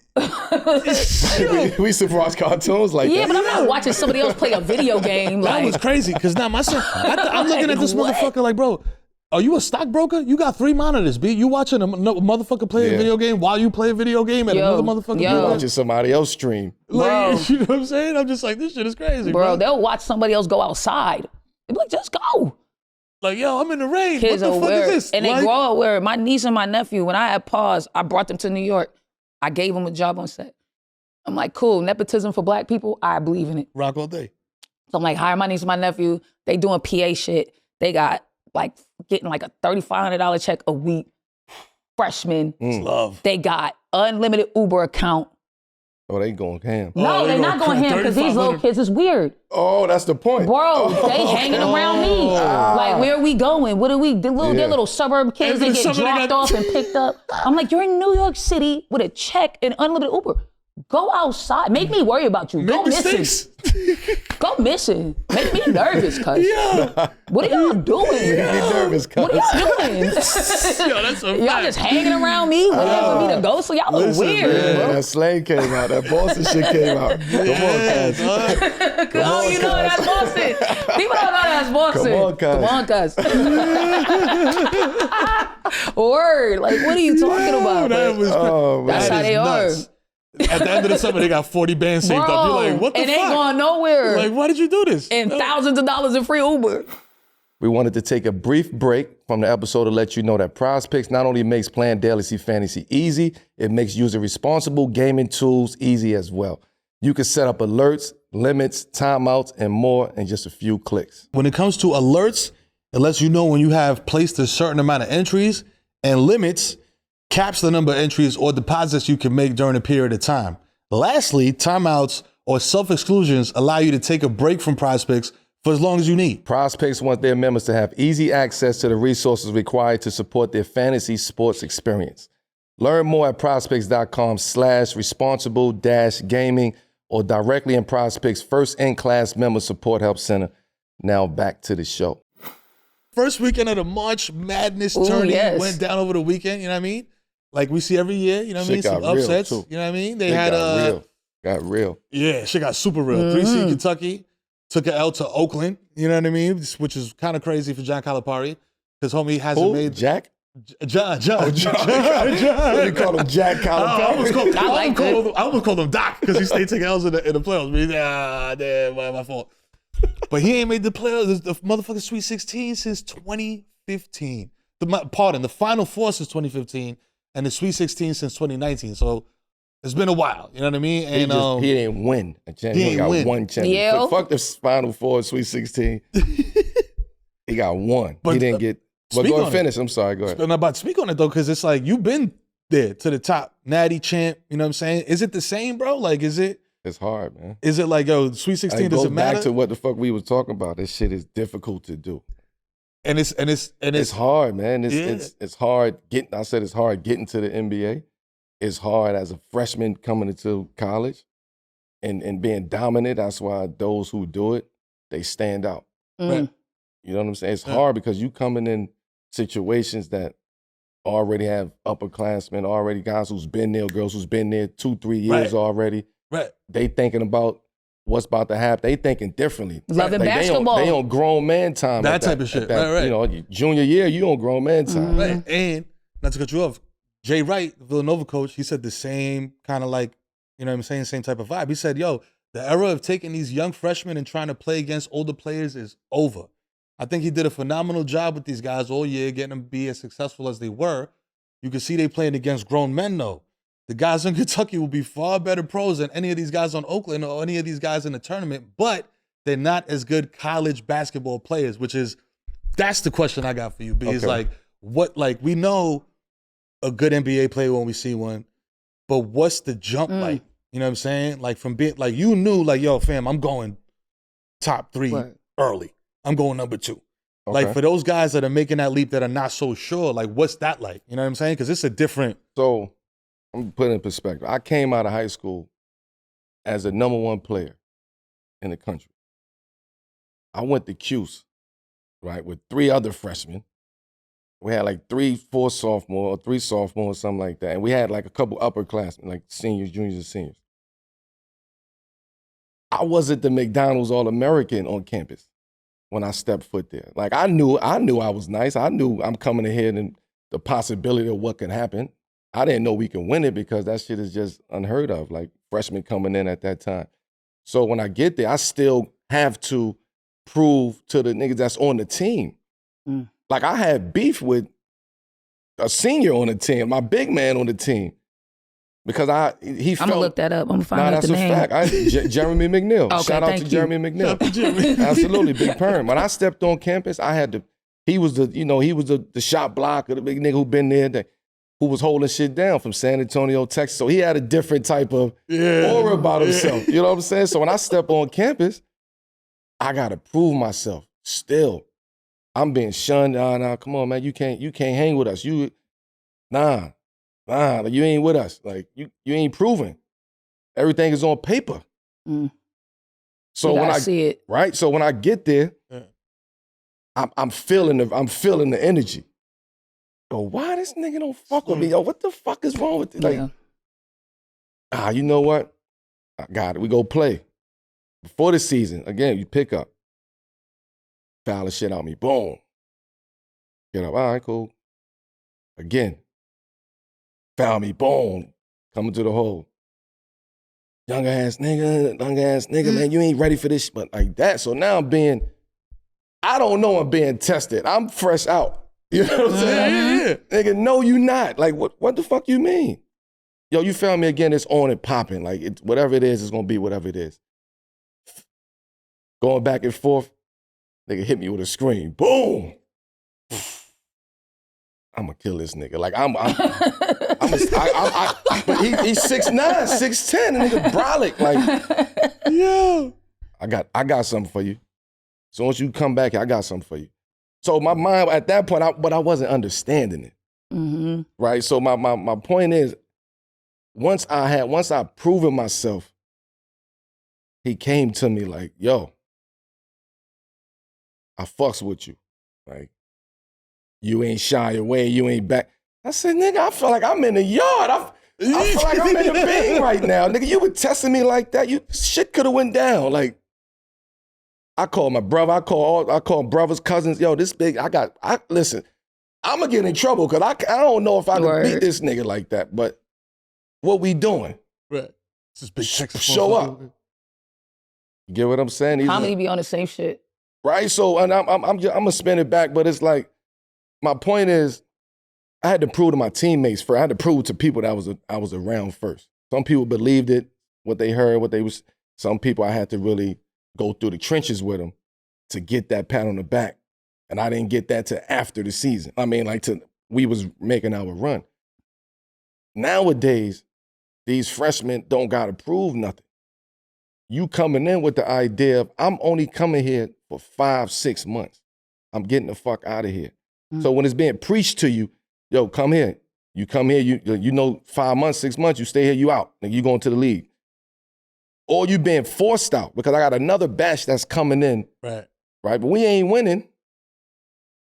we used to watch cartoons like Yeah, that. but I'm not watching somebody else play a video game. That Like, was crazy, because now my son, I'm looking at this What? motherfucker like, bro, are you a stockbroker? You got 3 monitors, B. You watching a motherfucker play a Yeah. video game while you play a video game and Yo, another motherfucker yo. do it? Watching somebody else stream. Like, Bro. you know what I'm saying? I'm just like, this shit is crazy, bro, they'll watch somebody else go outside. They'll be like, just go. Like, yo, I'm in the rain. Kids What the are fuck weird. is this? And they Like, grow up weird. My niece and my nephew, when I had pause, I brought them to New York. I gave them a job on set. I'm like, cool, nepotism for black people, I believe in it. rock all day. So I'm like, hire my niece and my nephew. They doing PA shit. They got like getting like a $3,500 check a week. Freshmen. Love. They got unlimited Uber account. Oh, they going ham. No, they they're not gonna going ham because these little 3,500. kids is weird. Oh, that's the point. Bro, Oh, they hanging around me. Like, where are we going? What are we? They're little suburb kids, And they then get somebody dropped got- off and picked up. I'm like, you're in New York City with a check and unlimited Uber. Go outside. Make me worry about you. Go Make missing. mistakes. Go missing. Make me nervous, cuz. Yeah. What are y'all doing? Be nervous, What cuz. are y'all doing? Yo, that's a Y'all fact. just hanging around me waiting for me to go. So y'all look Listen, weird, man. Yeah, bro. that slang came out. That Boston shit came out. Come on, Yeah, cuz. dog. Oh, you know that's Boston. People don't know that's Boston. Come on, cuz. Word. Like, what are you talking about? That was Oh, man. That's how that they is are. nuts. At the end of the summer, they got 40 bands saved up. You're like, what the and fuck? ain't going nowhere. Like, why did you do this? and thousands of dollars in free Uber. We wanted to take a brief break from the episode to let you know that Prize Picks not only makes playing Daily C Fantasy easy, it makes using responsible gaming tools easy as well. You can set up alerts, limits, timeouts, and more in just a few clicks. When it comes to alerts, it lets you know when you have placed a certain amount of entries, and limits caps the number of entries or deposits you can make during a period of time. Lastly, timeouts or self-exclusions allow you to take a break from Prize Picks for as long as you need. Prize Picks want their members to have easy access to the resources required to support their fantasy sports experience. Learn more at prizepicks.com/responsible-gaming or directly in Prize Picks' first in-class member support help center. Now back to the show. First weekend of the March Madness Ooh, tourney yes. went down over the weekend, you know what I mean? Like we see every year, you know what I mean? Shit Some got real, upsets, too. you know what I mean? It They got real. Yeah, shit got super real. 3-seed Kentucky took an L to Oakland, you know what I mean? Which is kind of crazy for John Calipari because homie hasn't Who? made Jack? John. What you call him, Jack I almost Calipari? called him Doc because he stayed taking L's in the playoffs. But damn, my fault. But he ain't made the playoffs, the motherfucking Sweet 16 since 2015. The Final Four since 2015, and the Sweet 16 since 2019. So it's been a while. You know what I mean? And He didn't win a championship. he He ain't got win. one championship. Yeah. Fuck the Final Four, Sweet 16. He got one. But, he didn't get. But speak go on ahead, finish. I'm sorry. Go ahead. I'm about to speak on it though, because it's like you've been there to the top, Natty champ. You know what I'm saying? Is it the same, bro? Like, is it It's hard, man. like yo, Sweet 16 It goes doesn't back matter? to what the fuck we was talking about. This shit is difficult to do. and it's It's hard, man. Yeah. It's hard getting. I said it's hard getting to the NBA. It's hard as a freshman coming into college and being dominant. That's why those who do it, they stand out. Mm. You know what I'm saying? It's Yeah. hard because you coming in situations that already have upperclassmen, already guys who's been there, girls who's been there 2-3 years Right. already. right. They thinking about what's about to happen. They thinking differently. Loving Like, basketball. They on grown man time. That at type of shit. at that, Right, right. You know, junior year, you on grown man time. Right. And not to cut you off, Jay Wright, the Villanova coach, he said the same kind of like, you know what I'm saying, same type of vibe. He said, yo, the era of taking these young freshmen and trying to play against older players is over. I think he did a phenomenal job with these guys all year, getting them to be as successful as they were. You can see they playing against grown men, though. The guys in Kentucky will be far better pros than any of these guys on Oakland or any of these guys in the tournament, but they're not as good college basketball players, that's the question I got for you. Because we know a good NBA player when we see one, but what's the jump like? You know what I'm saying? Like from being, like you knew, like, yo, fam, I'm going top 3 early. I'm going number 2. Okay. Like for those guys that are making that leap that are not so sure, like what's that like? You know what I'm saying? Because it's a different. So I'm putting it in perspective. I came out of high school as the number 1 player in the country. I went to Cuse, right, with 3 other freshmen. We had like 3 sophomores, something like that. And we had like a couple upperclassmen, like seniors, juniors, and seniors. I wasn't the McDonald's All-American on campus when I stepped foot there. Like I knew I was nice. I knew I'm coming ahead and the possibility of what can happen. I didn't know we can win it because that shit is just unheard of, like freshmen coming in at that time. So when I get there, I still have to prove to the niggas that's on the team. Like I had beef with a senior on the team, my big man on the team. Because he felt. I'm gonna look that up. I'm gonna find out the name. That's a fact. Jeremy McNeil. Okay, Shout out to Jeremy McNeil. Absolutely, big perm. When I stepped on campus, I had to. He was the shot blocker, the big nigga who been there, who was holding shit down from San Antonio, Texas. So he had a different type of aura about himself. You know what I'm saying? So when I step on campus, I gotta prove myself. Still, I'm being shunned. Nah, come on, man. You can't hang with us. Like you ain't with us. Like you ain't proven. Everything is on paper. So when I see it, right. So when I get there, I'm feeling the energy. Yo, why this nigga don't fuck with me? Yo, what the fuck is wrong with it? Like, you know what? I got it. We go play. Before the season, again, you pick up. Foul the shit out me. Boom. Get up. All right, cool. Again. Foul me. Boom. Coming to the hole. Young ass nigga, man, you ain't ready for this, but like that. So now I don't know I'm being tested. I'm fresh out. You know what I'm saying? Yeah. Nigga, no, you not. Like, what the fuck you mean? Yo, you found me again, it's on and popping. Like, whatever it is, it's gonna be whatever it is. Going back and forth, nigga hit me with a screen. Boom. I'm gonna kill this nigga. Like, but he's 6'9", 6'10", and nigga brolic. Like, yo. I got something for you. So once you come back here, I got something for you. So my mind at that point, I wasn't understanding it. Right? So my point is, once I proven myself, he came to me like, yo, I fucks with you. Like, you ain't shy away, you ain't back. I said, nigga, I feel like I'm in the yard. I feel like I'm in the bing right now. Nigga, you were testing me like that. Shit could have went down. Like, I call my brother, I call brothers, cousins. Yo, this big, listen, I'm gonna get in trouble because I don't know if I can beat this nigga like that, but what we doing? Right. This is big show up. You get what I'm saying? Comedy be on the same shit. Right? So, and I'm gonna spin it back, but it's like, my point is, I had to prove to my teammates first. I had to prove to people that I was around first. Some people believed it, what they heard, some people I had to really go through the trenches with them to get that pat on the back. And I didn't get that till after the season. I mean, we was making our run. Nowadays, these freshmen don't gotta prove nothing. You coming in with the idea of, I'm only coming here for 5-6 months. I'm getting the fuck out of here. So when it's being preached to you, yo, come here. You come here, you know 5 months, 6 months, you stay here, you out. Like, you going to the league. Or you being forced out because I got another batch that's coming in. Right. But we ain't winning.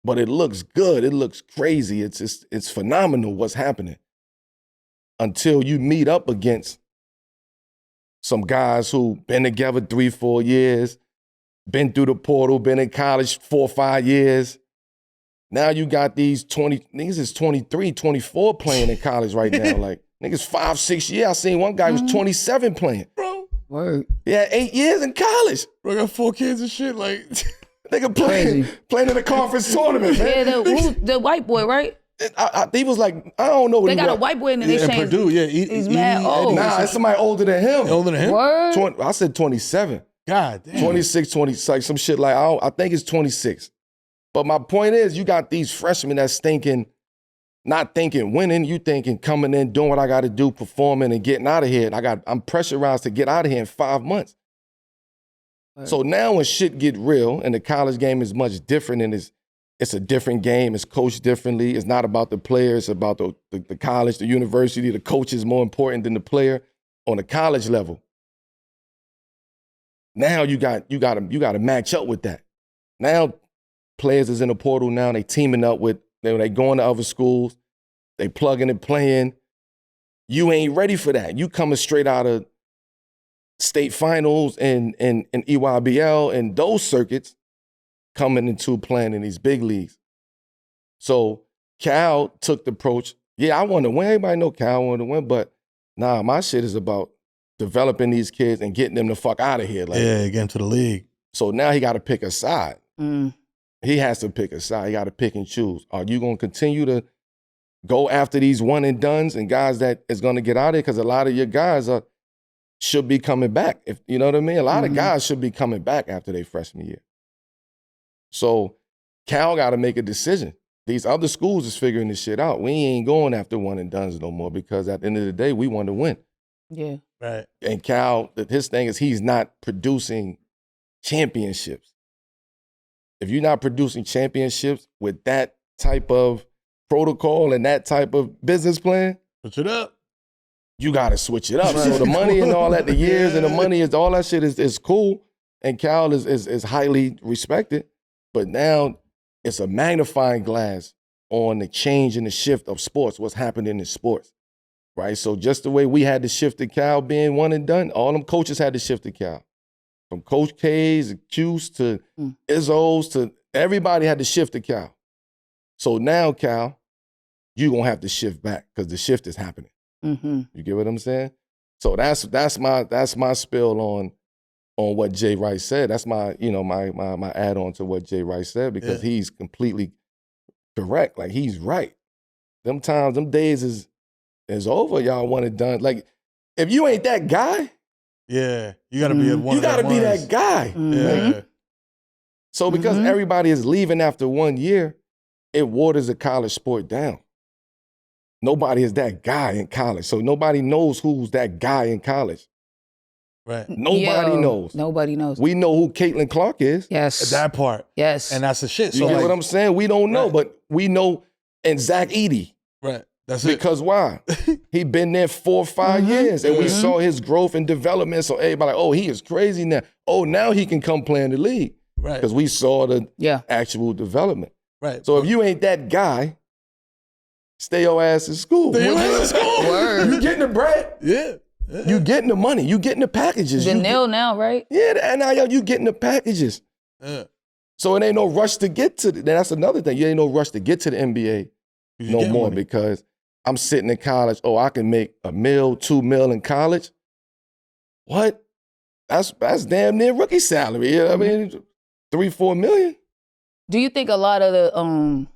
But it looks good. It looks crazy. It's phenomenal what's happening. Until you meet up against some guys who been together 3-4 years, been through the portal, been in college 4 or 5 years. Now you got these niggas is 23, 24 playing in college right now. Like, niggas 5-6 years. I seen one guy who was 27 playing. Bro. Word. He had 8 years in college. Bro, I got 4 kids and shit. Like, Nigga playing in a conference tournament, man. Yeah, the white boy, right? He was like, I don't know what they got a white boy in the in changed. Purdue, yeah. He's mad old. Nah, it's somebody older than him. Older than him? Word? I said 27. God damn. 26, 20, like some shit like, I think it's 26. But my point is, you got these freshmen that's not thinking winning, you thinking coming in, doing what I got to do, performing and getting out of here. And I'm pressurized to get out of here in 5 months. Right. So now when shit get real and the college game is much different and it's a different game, it's coached differently. It's not about the players, it's about the college, the university, the coach is more important than the player on the college level. Now you got to match up with that. Now players is in the portal now, they teaming up with, they going to other schools, they plugging and playing. You ain't ready for that. You coming straight out of state finals and EYBL and those circuits coming into playing in these big leagues. So Cal took the approach, yeah, I want to win. Everybody know Cal want to win, but nah, my shit is about developing these kids and getting them the fuck out of here. Like, yeah, get into the league. So now he got to pick a side. He has to pick a side. He got to pick and choose. Are you going to continue to go after these one and dones and guys that is going to get out of here? Because a lot of your guys should be coming back. If you know what I mean? A lot of guys should be coming back after their freshman year. So Cal got to make a decision. These other schools is figuring this shit out. We ain't going after one and dones no more because at the end of the day, we want to win. Yeah. Right. And Cal, his thing is he's not producing championships. If you're not producing championships with that type of protocol and that type of business plan, switch it up. You got to switch it up. So the money and all that, the years and the money is all that shit is cool. And Cal is highly respected. But now it's a magnifying glass on the change and the shift of sports, what's happening in sports, right? So just the way we had to shift to Cal being one and done, all them coaches had to shift to Cal. From Coach K's, Cuse to Izzo's to everybody had to shift to Cal. So now, Cal, you're going to have to shift back because the shift is happening. You get what I'm saying? So that's my spill on what Jay Rice said. That's my my add-on to what Jay Rice said because he's completely correct. Like he's right. Them days is over. Y'all want it done. Like if you ain't that guy, yeah, you got to be one. You got to be that guy. Yeah. So because everybody is leaving after 1 year, it waters the college sport down. Nobody is that guy in college. So nobody knows who's that guy in college. Right. Nobody knows. Nobody knows. We know who Caitlin Clark is. Yes. That part. Yes. And that's the shit. You So get what I'm saying? We don't know, but we know, and Zach Edey. Right. That's because why? He been there 4 or 5 years, and we saw his growth and development. So everybody like, oh, he is crazy now. Oh, now he can come play in the league. Right. Because we saw the actual development. Right. So if you ain't that guy, stay your ass in school. Stay your ass in school. Word. You getting the bread. Yeah. You getting the money. You getting the packages. Vanilla now, right? Yeah, the NIL, you getting the packages. Yeah. So it ain't no rush to get to that's another thing. You ain't no rush to get to the NBA no more money. Because I'm sitting in college. Oh, I can make $1 million, $2 million in college. What? That's damn near rookie salary. You know what I mean? 3, 4 million. Do you think a lot of the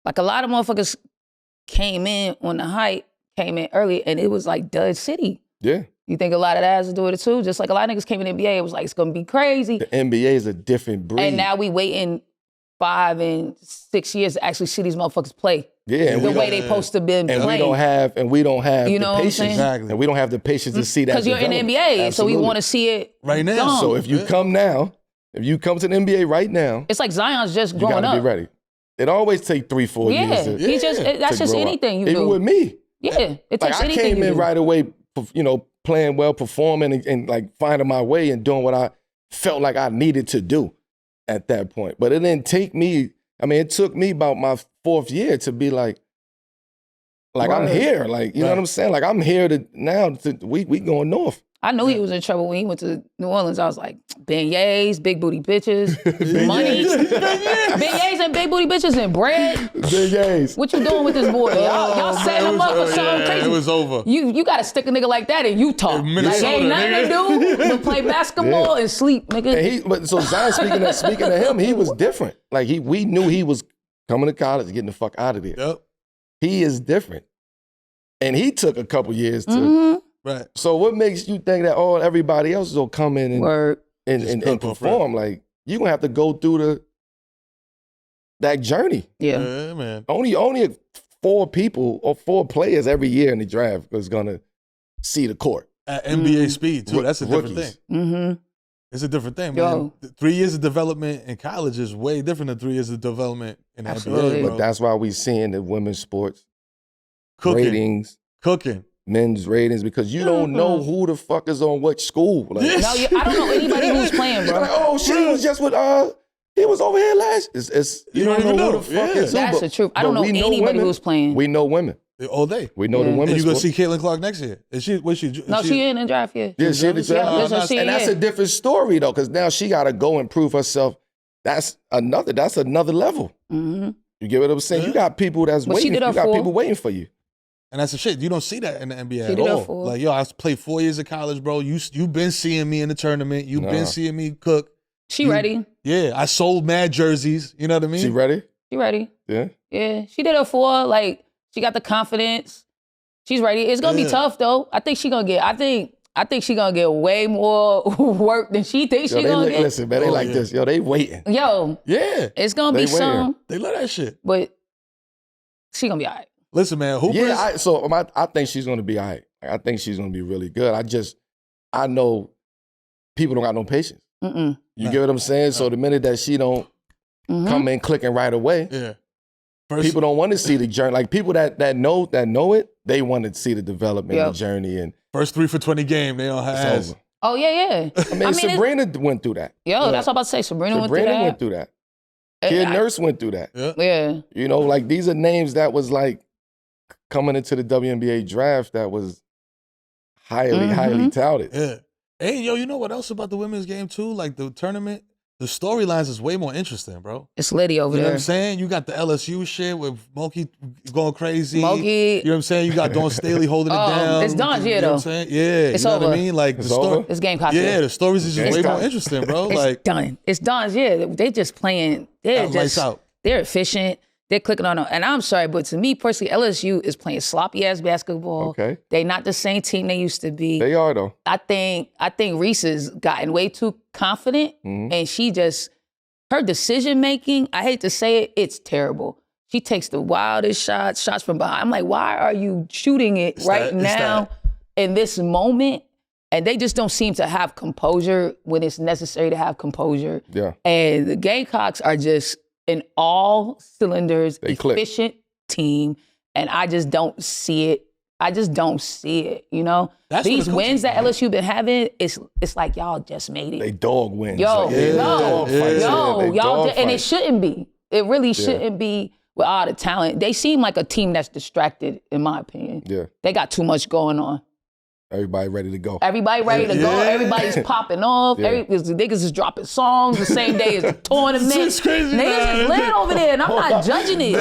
a lot of motherfuckers came in on the hype, came in early, and it was like Dud City? Yeah. You think a lot of that has to do with it too? Just like a lot of niggas came in the NBA, it was like, it's gonna be crazy. The NBA is a different breed. And now we waiting 5 and 6 years to actually see these motherfuckers play. Yeah, and the way they supposed to been playing. And we don't have you know the patience. Exactly. And we don't have the patience to see that. Because you're in the NBA, Absolutely. so we want to see it right now. done. So if you come now, if you come to the NBA right now, it's like Zion's just you growing gotta up. be ready. It always take 3, 4 years. That's just anything you do. Even with me. Yeah, it takes anything I came you in do. right away, playing well, performing, and like finding my way and doing what I felt like I needed to do at that point. But it didn't take me. I mean, it took me about my 4th year to be like I'm here. Like, you know what I'm saying? Like I'm here we going north. I knew he was in trouble when he went to New Orleans. I was like, beignets, big booty bitches, money. Beignets and big booty bitches and bread. Beignets. What you doing with this boy? Y'all set him up or something crazy. It was over. You got to stick a nigga like that in Utah. In Minnesota, like, ain't nothing to do but play basketball and sleep, nigga. But so Zion, speaking of him, he was different. Like we knew he was coming to college and getting the fuck out of there. Yep. He is different. And he took a couple years to. Mm-hmm. Right. So what makes you think that everybody else will come in and perform? Like you gonna have to go through that journey. Yeah, man. Only 4 people or 4 players every year in the draft is gonna see the court at NBA speed too. That's a different thing. Mm-hmm. It's a different thing, man. 3 years of development in college is way different than 3 years of development in the NBA. Bro. But that's why we seeing the women's sports ratings, men's ratings, because you don't know who the fuck is on what school. Like, no, I don't know anybody who's playing, bro. Like, oh shit, he was just with he was over here last. It's you don't know who the fuck is who. That's the truth. I don't know anybody who's playing. We know women. All day. We know the women. And you gonna see Caitlin Clark next year? Is she? No, she in the draft. Yeah, she in the draft. And that's a different story though, because now she got to go and prove herself. That's another level. Mm-hmm. You get what I'm saying? You got people that's waiting. You got people waiting for you. And that's the shit. You don't see that in the NBA at all. Like, yo, I played 4 years of college, bro. You've been seeing me in the tournament. You've been seeing me cook. She ready. Yeah, I sold mad jerseys. You know what I mean? She ready? She ready. Yeah? Yeah, she did her 4. Like, she got the confidence. She's ready. It's going to be tough, though. I think she going to get, I think she going to get way more work than she thinks she going to get. Listen, man, they like this. Yo, they waiting. Yo. Yeah. It's going to be some. They love that shit. But she going to be all right. Listen, man, Hoopers. Yeah, I think she's going to be all right. I think she's going to be really good. I know people don't got no patience. You get what I'm saying? So the minute that she don't come in clicking right away, people don't want to see the journey. Like people that know it, they want to see the development, the journey. And first 3 for 20 game, they all have. It's over. Oh, yeah. I mean Sabrina went through that. Yo, that's what I'm about to say. Sabrina went through that. Kid Nurse went through that. Yeah. You know, like these are names that was like coming into the WNBA draft that was highly touted. Yeah. Hey, yo, you know what else about the women's game too? Like the tournament, the storylines is way more interesting, bro. It's litty over there. You know what I'm saying? You got the LSU shit with Moki going crazy. Moki. You know what I'm saying? You got Dawn Staley holding it down. It's Dawn's year, though. You know what I'm saying? Yeah. It's you know over. what I mean? Like it's over? It's Gamecock. Yeah, the stories is just way more interesting, bro. It's done. It's Dawn's year. They just playing. They're lights out. They're efficient. They're clicking on them. And I'm sorry, but to me personally, LSU is playing sloppy-ass basketball. Okay. They're not the same team they used to be. They are, though. I think Reese has gotten way too confident, and she just, her decision-making, I hate to say it, it's terrible. She takes the wildest shots from behind. I'm like, why are you shooting it now in this moment? And they just don't seem to have composure when it's necessary to have composure. Yeah. And the Gamecocks are just in all cylinders, efficient team, and I just don't see it. You know, these wins that LSU been having, it's like y'all just made it. They dog wins. Y'all, and it shouldn't be. It really shouldn't be with all the talent. They seem like a team that's distracted, in my opinion. Yeah, they got too much going on. Everybody ready to go. Everybody ready to go. Everybody's popping off. The niggas is dropping songs the same day as the tournament. It's crazy, niggas is lit over there, and I'm not judging it.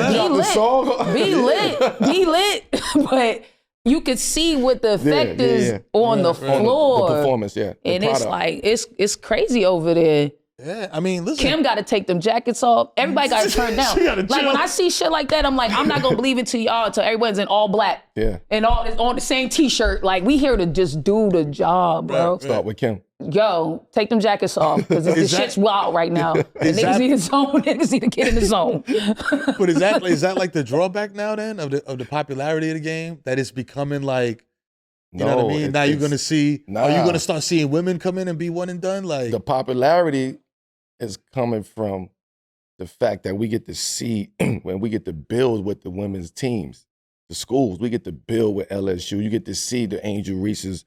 Be lit. But you could see what the effect is on the floor. The performance, and it's like, it's crazy over there. Yeah, I mean, listen. Kim got to take them jackets off. Everybody got to turn down. Like when I see shit like that, I'm like, I'm not gonna believe it to y'all until everyone's in all black. Yeah. And all on the same T-shirt. Like we here to just do the job, bro. Start with Kim. Yo, take them jackets off because the shit's wild right now. Niggas need a zone. Niggas need to get in the zone. But is that like the drawback now then of the popularity of the game, that it's becoming like? You know what I mean? Now you're gonna see. Are you gonna start seeing women come in and be one and done? Like the popularity is coming from the fact that we get to see when we get to build with the women's teams, the schools. We get to build with LSU. You get to see the Angel Reese's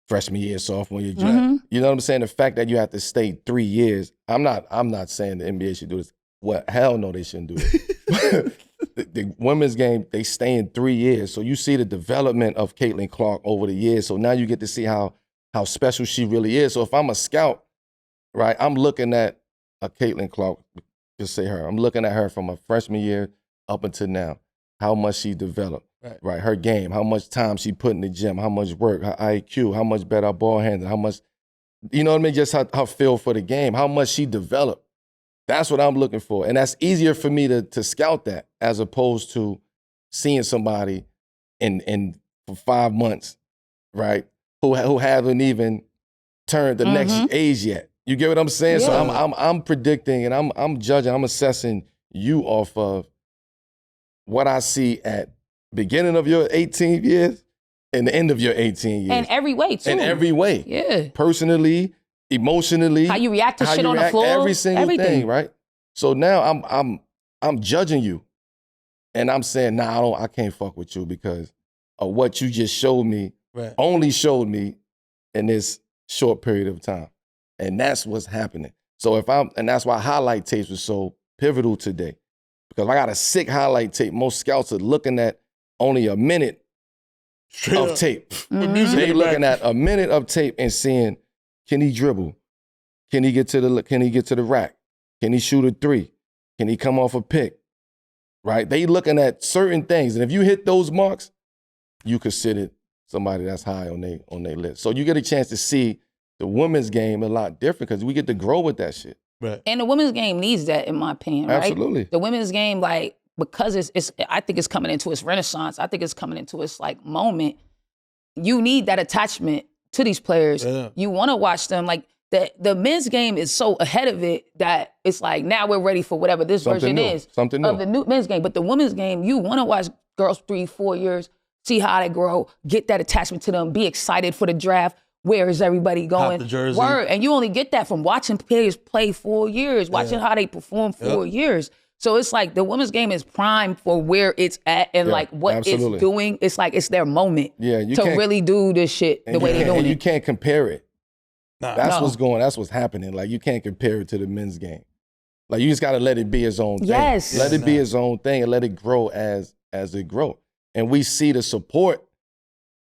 freshman year, sophomore year draft. You know what I'm saying? The fact that you have to stay 3 years. I'm not saying the NBA should do this. What? Hell no, they shouldn't do it. the women's game, they stay in 3 years. So you see the development of Caitlin Clark over the years. So now you get to see how special she really is. So if I'm a scout, right, I'm looking at a Caitlin Clark, just say her. I'm looking at her from a freshman year up until now, how much she developed. right? Her game, how much time she put in the gym, how much work, her IQ, how much better her ball handling, how much, you know what I mean? Just her feel for the game, how much she developed. That's what I'm looking for. And that's easier for me to scout that as opposed to seeing somebody in for 5 months, right? Who haven't even turned the next age yet. You get what I'm saying? Yeah. So I'm predicting and I'm judging, I'm assessing you off of what I see at beginning of your 18 years and the end of your 18 years. And every way, too. In every way. Yeah. Personally, emotionally. How you react to shit on the floor. Every single everything. thing, right? So now I'm judging you. And I'm saying, nah, I can't fuck with you because of what you just showed me, only showed me in this short period of time. And that's what's happening. So and that's why highlight tapes were so pivotal today. Because I got a sick highlight tape. Most scouts are looking at only a minute of tape. They looking at a minute of tape and seeing, can he dribble? Can he get to the rack? Can he shoot a three? Can he come off a pick? Right? They looking at certain things. And if you hit those marks, you consider somebody that's high on their list. So you get a chance to see the women's game a lot different because we get to grow with that shit. Right. And the women's game needs that, in my opinion, right? Absolutely. The women's game, like, because I think it's coming into its renaissance. I think it's coming into its, like, moment. You need that attachment to these players. Yeah. You want to watch them. Like, the men's game is so ahead of it that it's like, now we're ready for whatever this version is of the new men's game. But the women's game, you want to watch girls 3-4 years, see how they grow, get that attachment to them, be excited for the draft. Where is everybody going? Pop the jersey. Word. And you only get that from watching players play 4 years, watching how they perform 4 years. So it's like the women's game is primed for where it's at and like what it's doing. It's like it's their moment to really do this shit the way they're doing it. You can't compare it. Nah. That's what's happening. Like you can't compare it to the men's game. Like you just gotta let it be its own thing. Yes. Let it be its own thing and let it grow as it grow. And we see the support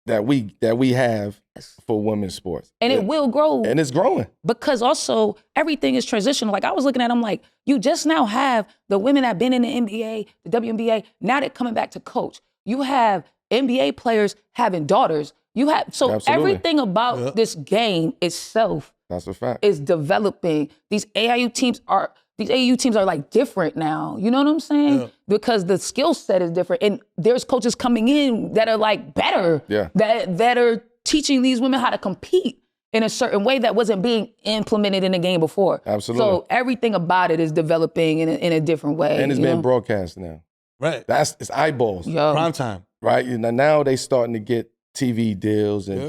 that we have for women's sports. And it will grow. And it's growing. Because also everything is transitional. Like I was looking at them like, you just now have the women that have been in the NBA, the WNBA, now they're coming back to coach. You have NBA players having daughters. You have, so Absolutely. everything about this game itself That's a fact. is developing. These AIU teams are like different now. You know what I'm saying? Yeah. Because the skill set is different. And there's coaches coming in that are like better. Yeah. That are teaching these women how to compete in a certain way that wasn't being implemented in the game before. Absolutely. So everything about it is developing in a different way. And it's being broadcast now. Right. It's eyeballs. Yo. Prime time. Right? Now they starting to get TV deals and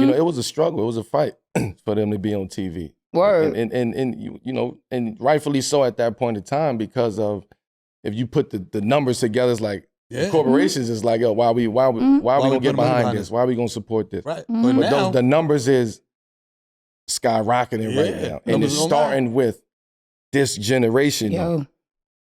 you know, it was a struggle. It was a fight for them to be on TV. Word. And you know, and rightfully so at that point in time because of if you put the numbers together, it's like the corporations is like, yo, why we gonna get behind this? Why are we gonna support this? Right. But now, the numbers is skyrocketing right now. And Numbers it's don't starting with this generation. Yo.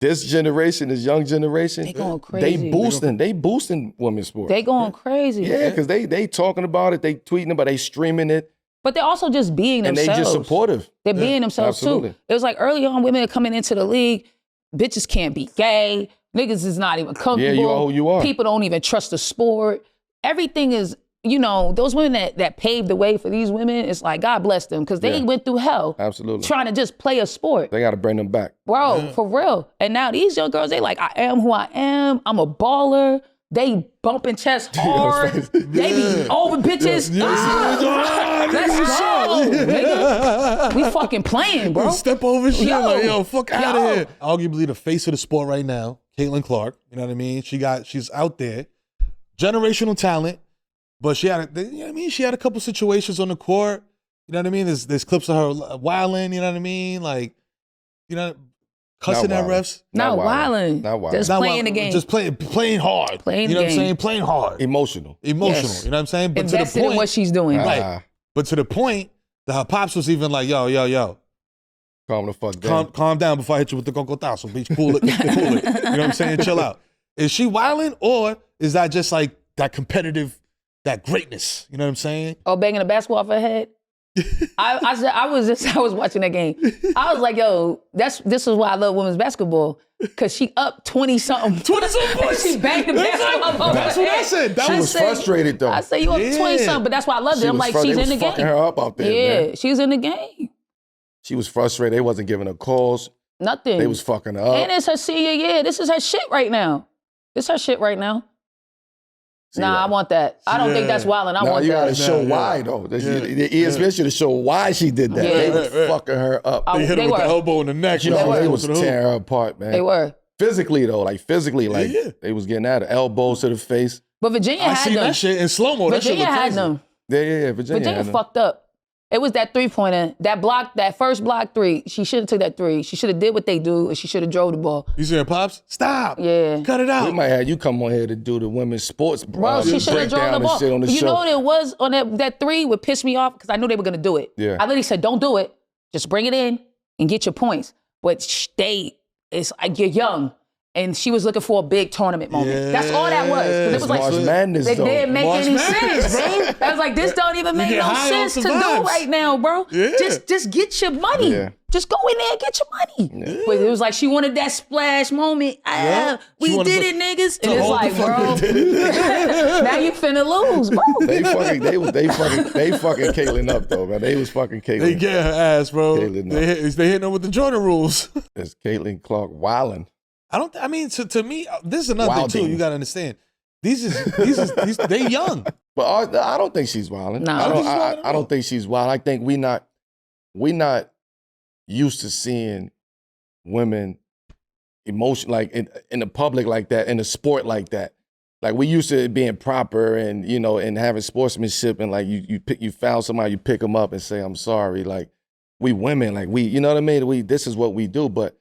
This generation, this young generation, They going crazy. They boosting women's sports. They going crazy. Yeah, because they talking about it, they tweeting about it, they streaming it. But they're also just being And themselves. they just supportive. They're being themselves Absolutely. too. It was like early on, women are coming into the league, bitches can't be gay, niggas is not even comfortable. Yeah, you are who you are. People don't even trust the sport. Everything is, you know, those women that paved the way for these women, it's like, God bless them, because they went through hell Absolutely. trying to just play a sport. They got to bring them back. Bro, for real. And now these young girls, they like, I am who I am. I'm a baller. They bumping chest hard. They be over bitches. Let's go, nigga. We fucking playing, bro. Step over shit. Yo. Like, yo, fuck out of Yo. here. Arguably the face of the sport right now, Caitlin Clark. You know what I mean? She's out there. Generational talent. But she had, you know what I mean? She had a couple situations on the court. You know what I mean? There's clips of her wilding, you know what I mean? Like, you know, cussing at refs. Not wilding. Not wilding. Just Not playing wild- the game. Just playing hard. Playing you know the what I'm game. saying? Playing hard. Emotional. Yes. You know what I'm saying? But Invested to the point, in what she's doing. Right. But to the point that her pops was even like, yo, Calm the fuck down. calm down before I hit you with the cocotazo, bitch. Cool it. You know what I'm saying? Chill out. Is she wilding or is that just like that competitive, that greatness? You know what I'm saying? Oh, banging a basketball off her head. I was watching that game. I was like, yo, this is why I love women's basketball. Cause she up 20-something. 20-something points. She banged the basketball ball. That's what I said. She was frustrated though. I say you up 20-something, but that's why I loved it. I'm like, she's in the game. They was fucking her up out there, man. She's in the game. She was frustrated. They wasn't giving her calls. Nothing. They was fucking her up. And it's her senior year. This is her shit right now. I want that. I don't think that's wild, and I want you that. gotta show why though. The ESPN should have shown why she did that. They was fucking her up. They hit her with the elbow in the neck. You know, they was tearing her apart, man. They were. Physically though, they was getting at her. Elbows to the face. But Virginia had them. I seen that shit in slow-mo. Virginia had them. Yeah. Virginia fucked up. It was that 3-pointer, that first block 3. She should have took that 3. She should have did what they do, and she should have drove the ball. You saying, Pops? Stop. Yeah. Cut it out. We might have you come on here to do the women's sports Bro, she should have drove the ball. On the you show. know what it was on that 3 would piss me off because I knew they were going to do it. Yeah. I literally said, don't do it. Just bring it in and get your points. But it's like, you're young. And she was looking for a big tournament moment. Yeah. That's all that was. 'Cause it was March like, Madness, it though. didn't make March any Madness. sense, bro. I was like, this don't even make get no high sense on to some do vibes. right now, bro. Yeah. Just get your money. Yeah. Just go in there and get your money. Yeah. But it was like she wanted that splash moment. We did it, niggas. And it's like, bro, now you finna lose, bro. They fucking Caitlyn up though, man. They was fucking Caitlyn. They get her ass, bro. Caitlyn They hitting her with the Jordan rules. It's Caitlyn Clark wilding. To me, this is another thing too. You gotta understand. These they young. But I don't think she's wilding. No. I don't think she's wild. I think we not used to seeing women emotion like in the public like that, in the sport like that. Like we used to it being proper and and having sportsmanship and like you found somebody, you pick them up and say I'm sorry. Like we women, like we, you know what I mean? This is what we do, but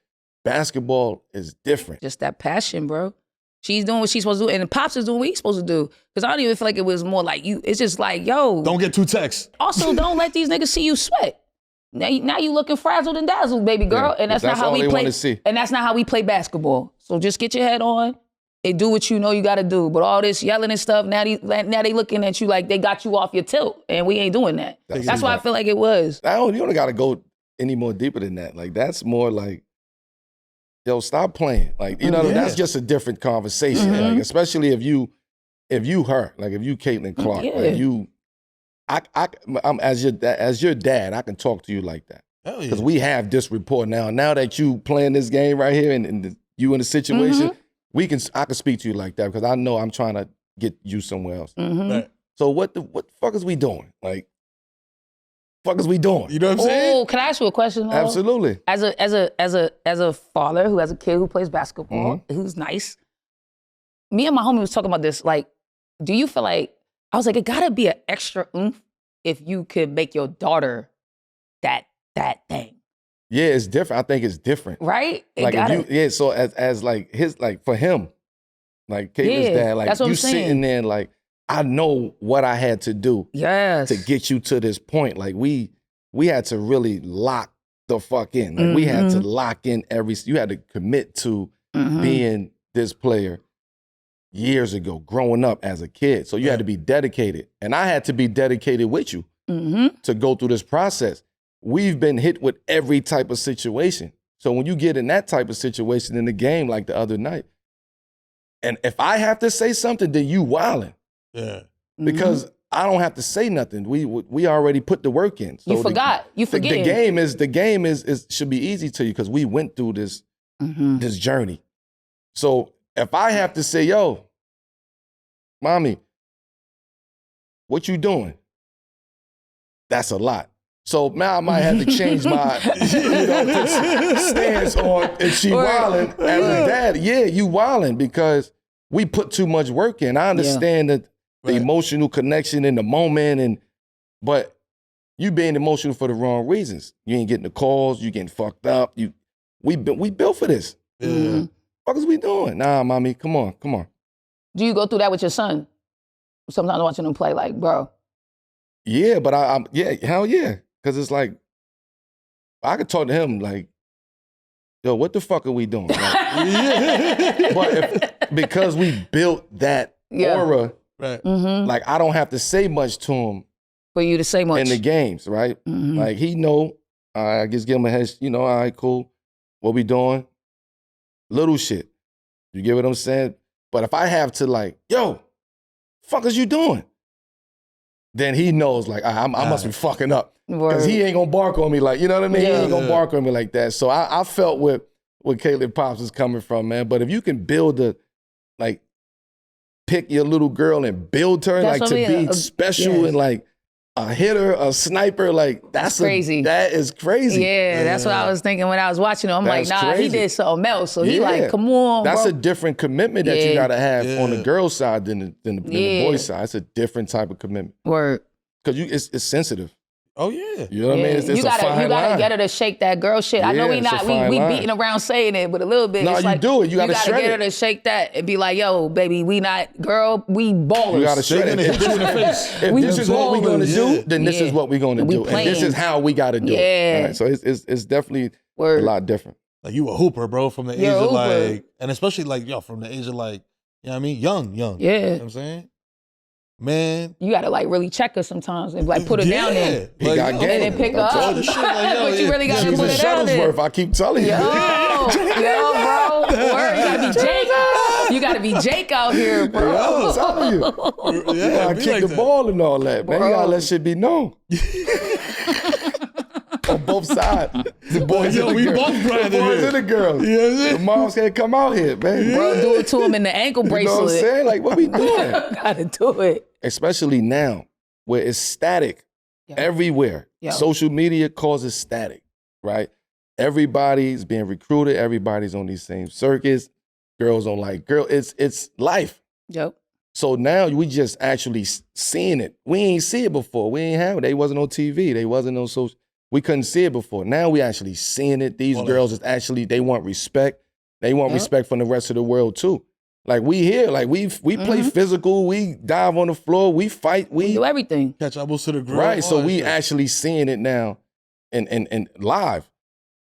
basketball is different. Just that passion, bro. She's doing what she's supposed to do, and the Pops is doing what he's supposed to do. Because I don't even feel like it was more like you. It's just like, yo. Don't get too text. Also, don't let these niggas see you sweat. Now you looking frazzled and dazzled, baby girl. Yeah, and that's not how we play. And that's not how we play basketball. So just get your head on and do what you know you got to do. But all this yelling and stuff, now they looking at you like they got you off your tilt, and we ain't doing that. That's why I feel like it was. You don't got to go any more deeper than that. Like that's more like, yo, stop playing. Like, you know, that's just a different conversation. Mm-hmm. Like, especially if you her, like if you Caitlyn Clark, like I'm as your dad, I can talk to you like that. Because we have this rapport now. Now that you playing this game right here and you in a situation, I can speak to you like that because I know I'm trying to get you somewhere else. Mm-hmm. Right. So what the fuck is we doing? Like, fuck is we doing? You know what I'm saying? Oh, can I ask you a question? Though? Absolutely. As a father who has a kid who plays basketball, who's nice, me and my homie was talking about this. Like, do you feel like I was like, it gotta be an extra oomph if you could make your daughter that thing. Yeah, it's different. I think it's different. Right? Like if you, so as like his like for him, like Caitlyn's dad, like that's what you I'm saying. sitting there like I know what I had to do to get you to this point. Like we had to really lock the fuck in. Like we had to lock in you had to commit to being this player years ago, growing up as a kid. So you had to be dedicated. And I had to be dedicated with you to go through this process. We've been hit with every type of situation. So when you get in that type of situation in the game like the other night, and if I have to say something, then you wildin'. Yeah. Because I don't have to say nothing. We already put the work in. So you forgot. You forget. The game is should be easy to you because we went through this this journey. So if I have to say, yo, mommy, what you doing? That's a lot. So now I might have to change my stance on if she wildin' as a dad. Yeah, you wildin' because we put too much work in. I understand that the emotional connection in the moment, but you being emotional for the wrong reasons. You ain't getting the calls. You getting fucked up. We built for this. What is we doing? Nah, mommy, come on. Do you go through that with your son? Sometimes watching him play, like, bro. Yeah, but I'm hell yeah. Because it's like, I could talk to him like, yo, what the fuck are we doing? Like, but because we built that aura, like I don't have to say much to him. For you to say much. In the games, right? Like he know, I just give him a head, all right, cool. What we doing? Little shit. You get what I'm saying? But if I have to like, yo, fuck is you doing? Then he knows like, I must be fucking up. Because he ain't gonna bark on me like, you know what I mean? Yeah. He ain't gonna bark on me like that. So I felt where Caleb Pops is coming from, man. But if you can build like, pick your little girl and build her That's like to be special and like a hitter, a sniper, like that's crazy. That is crazy. Yeah, that's what I was thinking when I was watching him. I'm That's like, nah, crazy. he did something else. So he like, come on, That's bro. a different commitment that you gotta have on the girl side than the boy side. It's a different type of commitment. Word. Because it's sensitive. Oh yeah. You know what I mean? It's you a fine gotta line. get her to shake that girl shit. I know we beating around saying it, but a little bit. No, it's you like, do it. You gotta shred get her it. to shake that and be like, yo, baby, we not girl, we ballers. You gotta shred it. Hit you in the face. If this is what we're gonna do, then this is what we're gonna do. And this is how we gotta do it. All right? So it's definitely a lot different. Like you a hooper, bro, from the age of like, and especially like, from the age of like, you know what I mean? Young. Yeah. You know what I'm saying? Man. You gotta like really check her sometimes and like put her down there. He got game. And then pick her up. But you really gotta put it down there. I keep telling you. Yo, bro. Word, you gotta be Jake. You gotta be Jake out here, bro. I'm telling you. You gotta kick the ball and all that, man. You gotta let shit be known. On both sides. The boys and the we girls. both grinding The boys here. and the girls. Yeah. The moms can't come out here, man. Bro, do it to him in the ankle You know bracelet. what I'm saying? Like, what we doing? Gotta do it. Especially now, where it's static everywhere. Social media causes static, right? Everybody's being recruited. Everybody's on these same circuits. Girls don't like girls. It's life. Yep. So now we just actually seeing it. We ain't see it before. We ain't have it. They wasn't on TV. They wasn't on social. We couldn't see it before. Now we actually seeing it. These girls is actually, they want respect. They want respect from the rest of the world too. Like we here, like we play physical, we dive on the floor, we fight, we do everything. Catch elbows to the grill. Right, so we actually seeing it now and live.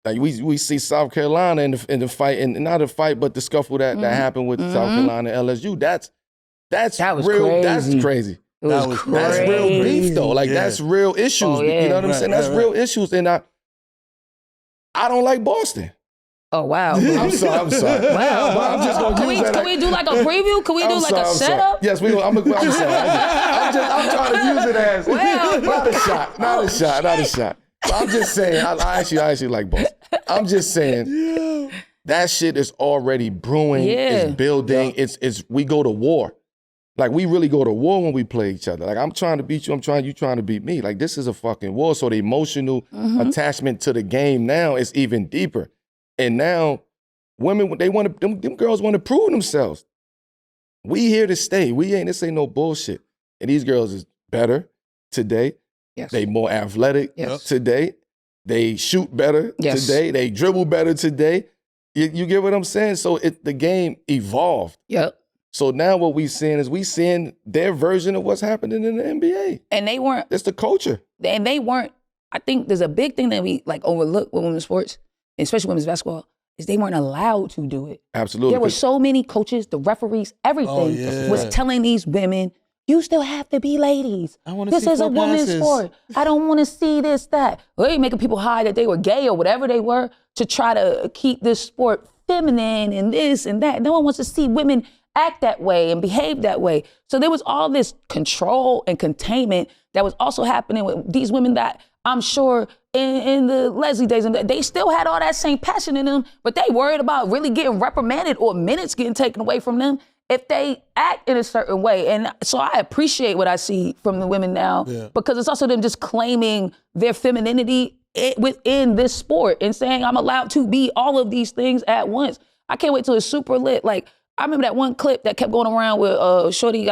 Like we see South Carolina in the fight, and not a fight, but the scuffle that happened with South Carolina and LSU. That was real. Crazy. That's crazy. That was crazy. That's real beef though. Like that's real issues. Oh, yeah. You know what I'm saying? That's real issues. And I don't like Boston. Oh wow. I'm sorry. Wow. But I'm just gonna use that. Can we do like a preview? Can we do like a setup? Yes, we will. I'm sorry. I'm trying to use it as not a shot. So I'm just saying, I actually like Boston. I'm just saying that shit is already brewing, it's building, it's we go to war. Like we really go to war when we play each other. Like I'm trying to beat you, you trying to beat me. Like this is a fucking war. So the emotional attachment to the game now is even deeper. And now women, they want to, them girls want to prove themselves. We here to stay. This ain't no bullshit. And these girls is better today. Yes. They more athletic today. They shoot better today. They dribble better today. You get what I'm saying? So the game evolved. Yep. So now what we seeing their version of what's happening in the NBA. And they weren't. It's the culture. And they weren't. I think there's a big thing that we like overlook with women's sports, especially women's basketball, is they weren't allowed to do it. Absolutely. There were so many coaches, the referees, everything was telling these women, you still have to be ladies. This is a women's sport. I don't want to see this, that. Well, they making people hide that they were gay or whatever they were to try to keep this sport feminine and this and that. No one wants to see women act that way and behave that way. So there was all this control and containment that was also happening with these women that I'm sure in the Leslie days, and they still had all that same passion in them, but they worried about really getting reprimanded or minutes getting taken away from them if they act in a certain way. And so I appreciate what I see from the women now because it's also them just claiming their femininity within this sport and saying I'm allowed to be all of these things at once. I can't wait till it's super lit. Like, I remember that one clip that kept going around where Shorty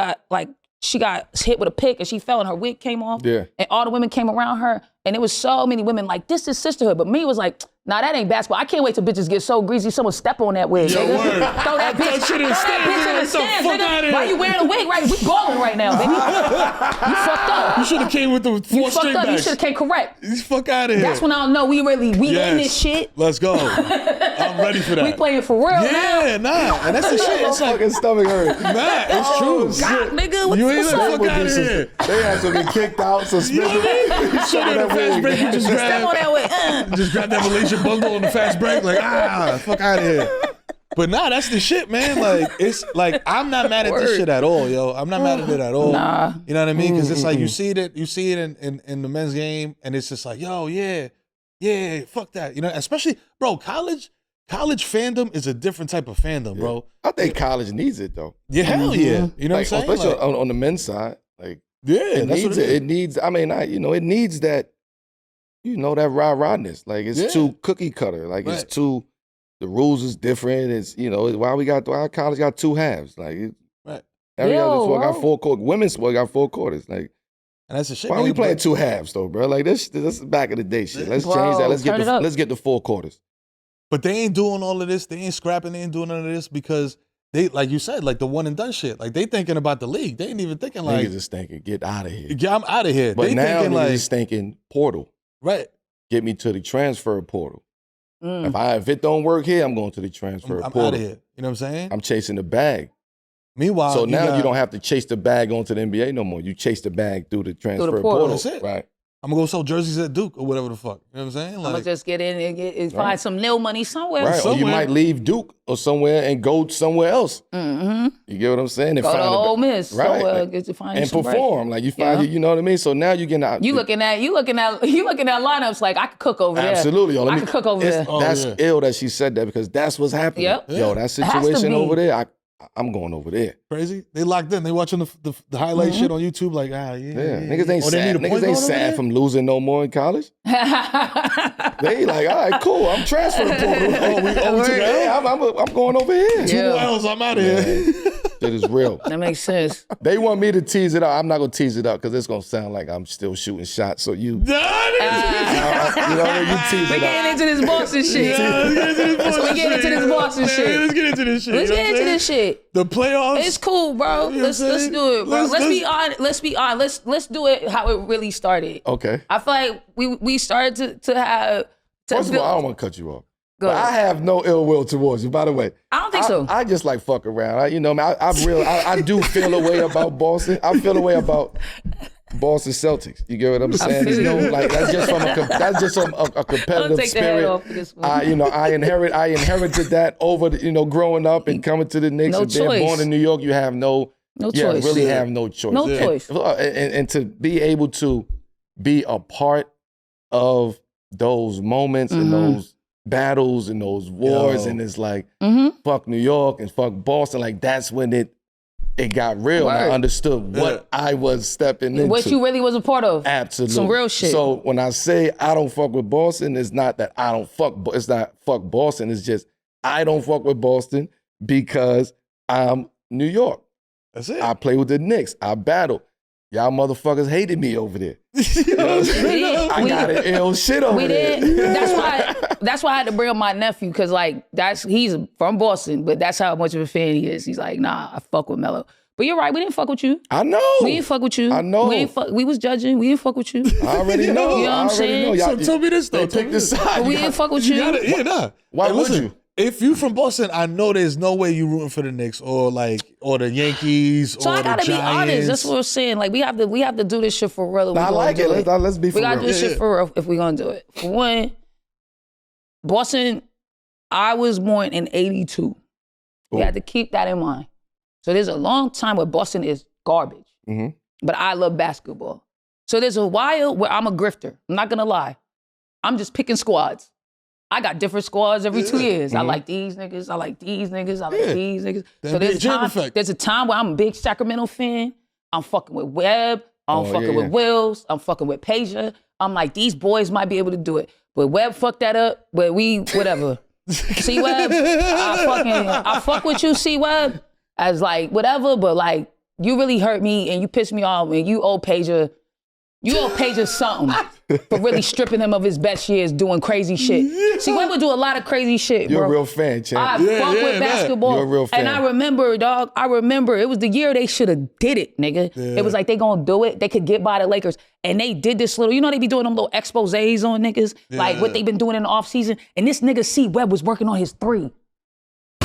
she got hit with a pick and she fell and her wig came off. Yeah. And all the women came around her and it was so many women like, this is sisterhood. But me was like, nah, that ain't basketball. I can't wait till bitches get so greasy someone step on that wig. Yo, nigga. word. Throw that bitch in the stands, nigga. Why you wearing a wig, right? We balling right now, baby. You fucked up. You should have came with the four string backs. You should have came correct. You fuck out of here. That's when I'll know we in this shit. Let's go. I'm ready for that. We playing for real now. Yeah, nah. And that's the shit. It's like, fucking stomach hurt. Nah, it's true. God, nigga, what's You ain't up? fuck out of here. They had to be kicked out, suspended. Shut up, fast break. You just Step on that way. just grab that Malaysian bungle on the fast break. Like, fuck out of here. But nah, that's the shit, man. Like, it's like, I'm not mad at this shit at all, yo. I'm not mad at it at all. Nah. You know what I mean? Because it's like, you see it in the men's game, and it's just like, yo, yeah, fuck that. You know, especially, bro, college fandom is a different type of fandom, bro. I think college needs it, though. Yeah, hell yeah. You know like, what I'm saying? especially Like, on the men's side. Like, yeah, it that's needs what it. It needs, I mean, it needs that, that rah-rahness. Like, it's too cookie cutter. Like, it's too, the rules is different. It's, why college got two halves. Like, every other sport got 4 quarters. Women's sport got 4 quarters. Like, and that's the shit. Why are we playing 2 halves, though, bro? Like, this is back in the day shit. Let's change that. Let's get the 4 quarters. But they ain't doing all of this. They ain't scrapping. They ain't doing none of this because they, like you said, like the one and done shit. Like, they thinking about the league. They ain't even thinking like. Niggas is thinking, get out of here. Yeah, I'm out of here. But they now thinking niggas is thinking portal. Right. Get me to the transfer portal. If it don't work here, I'm going to the transfer portal. I'm out of here. You know what I'm saying? I'm chasing the bag. Meanwhile, so now you don't have to chase the bag onto the NBA no more. You chase the bag through the transfer portal. That's it. Right. I'm gonna go sell jerseys at Duke or whatever the fuck. You know what I'm saying? Like, I'm gonna just get in and find some nil money somewhere. Right. Or you might leave Duke or somewhere and go somewhere else. You get what I'm saying? And go to Ole Miss. Right. Get to find and perform. Like you find you know what I mean? So now you getting out. You looking at lineups like I could cook over there. Absolutely. I could cook over there. That's ill that she said that because that's what's happening. Yep. Yo, that situation over there, I'm going over there. Crazy. They locked in. They watching the highlight shit on YouTube. Like, Niggas ain't sad. Niggas ain't sad from losing no more in college. They like, all right, cool. I'm transferring portal. I'm going over here. 2 L's. I'm out of here. That is real. That makes sense. They want me to tease it out. I'm not gonna tease it out because it's gonna sound like I'm still shooting shots. So you, you tease we getting into this Boston shit. Let's get into this Boston shit. Let's get into this shit. Let's get into this shit. The playoffs. It's cool, bro. Let's do it, bro. Let's be honest. Let's be honest. Let's do it how it really started. Okay. I feel like we started to have. First of all, I don't want to cut you off. But I have no ill will towards you. By the way, I don't think so. I just like fuck around. I do feel a way about Boston. I feel a way about Boston Celtics. You get what I'm saying? That's just from a competitive spirit. I inherited that over growing up and coming to the Knicks and being born in New York. You have no choice. Really have no choice. No choice. And to be able to be a part of those moments and those battles and those wars, and it's like fuck New York and fuck Boston. Like that's when it got real. And I understood what I was stepping into. What you really was a part of. Absolutely. Some real shit. So when I say I don't fuck with Boston, it's not that I don't fuck. It's not fuck Boston. It's just I don't fuck with Boston because I'm New York. That's it. I play with the Knicks. I battle. Y'all motherfuckers hated me over there. I got an ill shit over there. That's why I had to bring up my nephew because he's from Boston, but that's how much of a fan he is. He's like, nah, I fuck with Melo. But you're right, we didn't fuck with you. I know. We didn't fuck with you. I know. We was judging. We didn't fuck with you. I already know. You know what I'm saying? So tell me this though. Pick this side. We didn't fuck with you. Why would you? If you from Boston, I know there's no way you rooting for the Knicks or the Yankees so or the Giants. So I gotta be honest. That's what we're saying. Like we have to do this shit for real. I like it. Let's be for real. We gotta do this shit for real if we're gonna do it. For one, Boston, I was born in 82. We had to keep that in mind. So there's a long time where Boston is garbage. But I love basketball. So there's a while where I'm a grifter. I'm not gonna lie. I'm just picking squads. I got different squads every 2 years. I like these niggas. I like these niggas. I like these niggas. So there's a time where I'm a big Sacramento fan. I'm fucking with Webb. I'm fucking with Wills. I'm fucking with Peja. I'm like, these boys might be able to do it. But Webb fucked that up. But whatever. C-Webb, I fuck with you, C-Webb, as like, whatever. But like, you really hurt me and you pissed me off and you owe Peja something for really stripping him of his best years doing crazy shit. See, Webb would do a lot of crazy shit, bro. You're a real fan, champ. I fuck with basketball. You're a real fan. And I remember, it was the year they should have did it, nigga. Yeah. It was like they gonna do it. They could get by the Lakers. And they did this little, they be doing them little exposés on niggas, like what they been doing in the offseason. And this nigga C. Webb was working on his 3.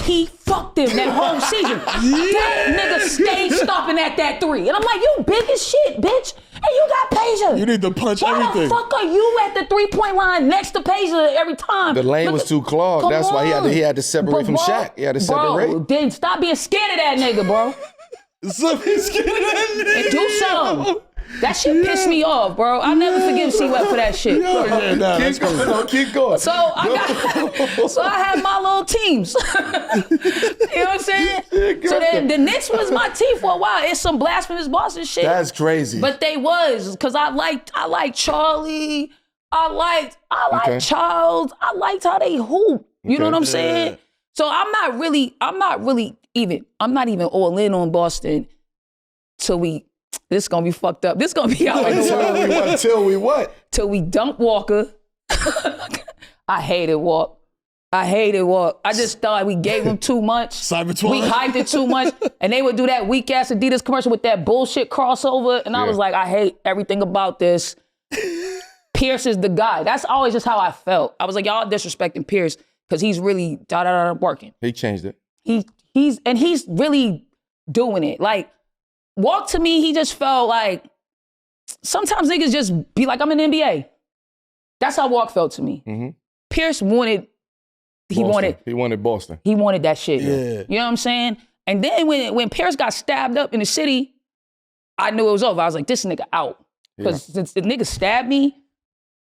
he fucked him that whole season. That nigga stayed stopping at that 3. And I'm like, you big as shit, bitch. And you got Peja. You need to punch Why everything. the fuck are you at the 3-point line next to Peja every time? The lane was too clogged. Come That's why he had to separate But from bro, Shaq. He had to separate. Bro, then stop being scared of that nigga, bro. Somebody's getting that And do something. That shit pissed me off, bro. I'll never forgive C-Web for that shit. Keep going. So I had my little teams. You know what I'm saying? So then the Knicks was my team for a while. It's some blasphemous Boston shit. That's crazy. But they was, cause I liked Charlie. I liked Charles. I liked how they hoop. You know what I'm saying? So I'm not even all in on Boston till this gonna be fucked up. This gonna be out in the world. Till we what? Till we dump Walker. I hated Walk. I just thought we gave him too much. Cybertron. We hyped it too much. And they would do that weak ass Adidas commercial with that bullshit crossover. And I was like, I hate everything about this. Pierce is the guy. That's always just how I felt. I was like, y'all disrespecting Pierce because he's really working. He changed it. He's really doing it. Like, Walk to me, he just felt like sometimes niggas just be like, I'm in the NBA. That's how Walk felt to me. Mm-hmm. Pierce wanted Boston. He wanted that shit. Yeah. You know what I'm saying? And then when Pierce got stabbed up in the city, I knew it was over. I was like, this nigga out. Because since the nigga stabbed me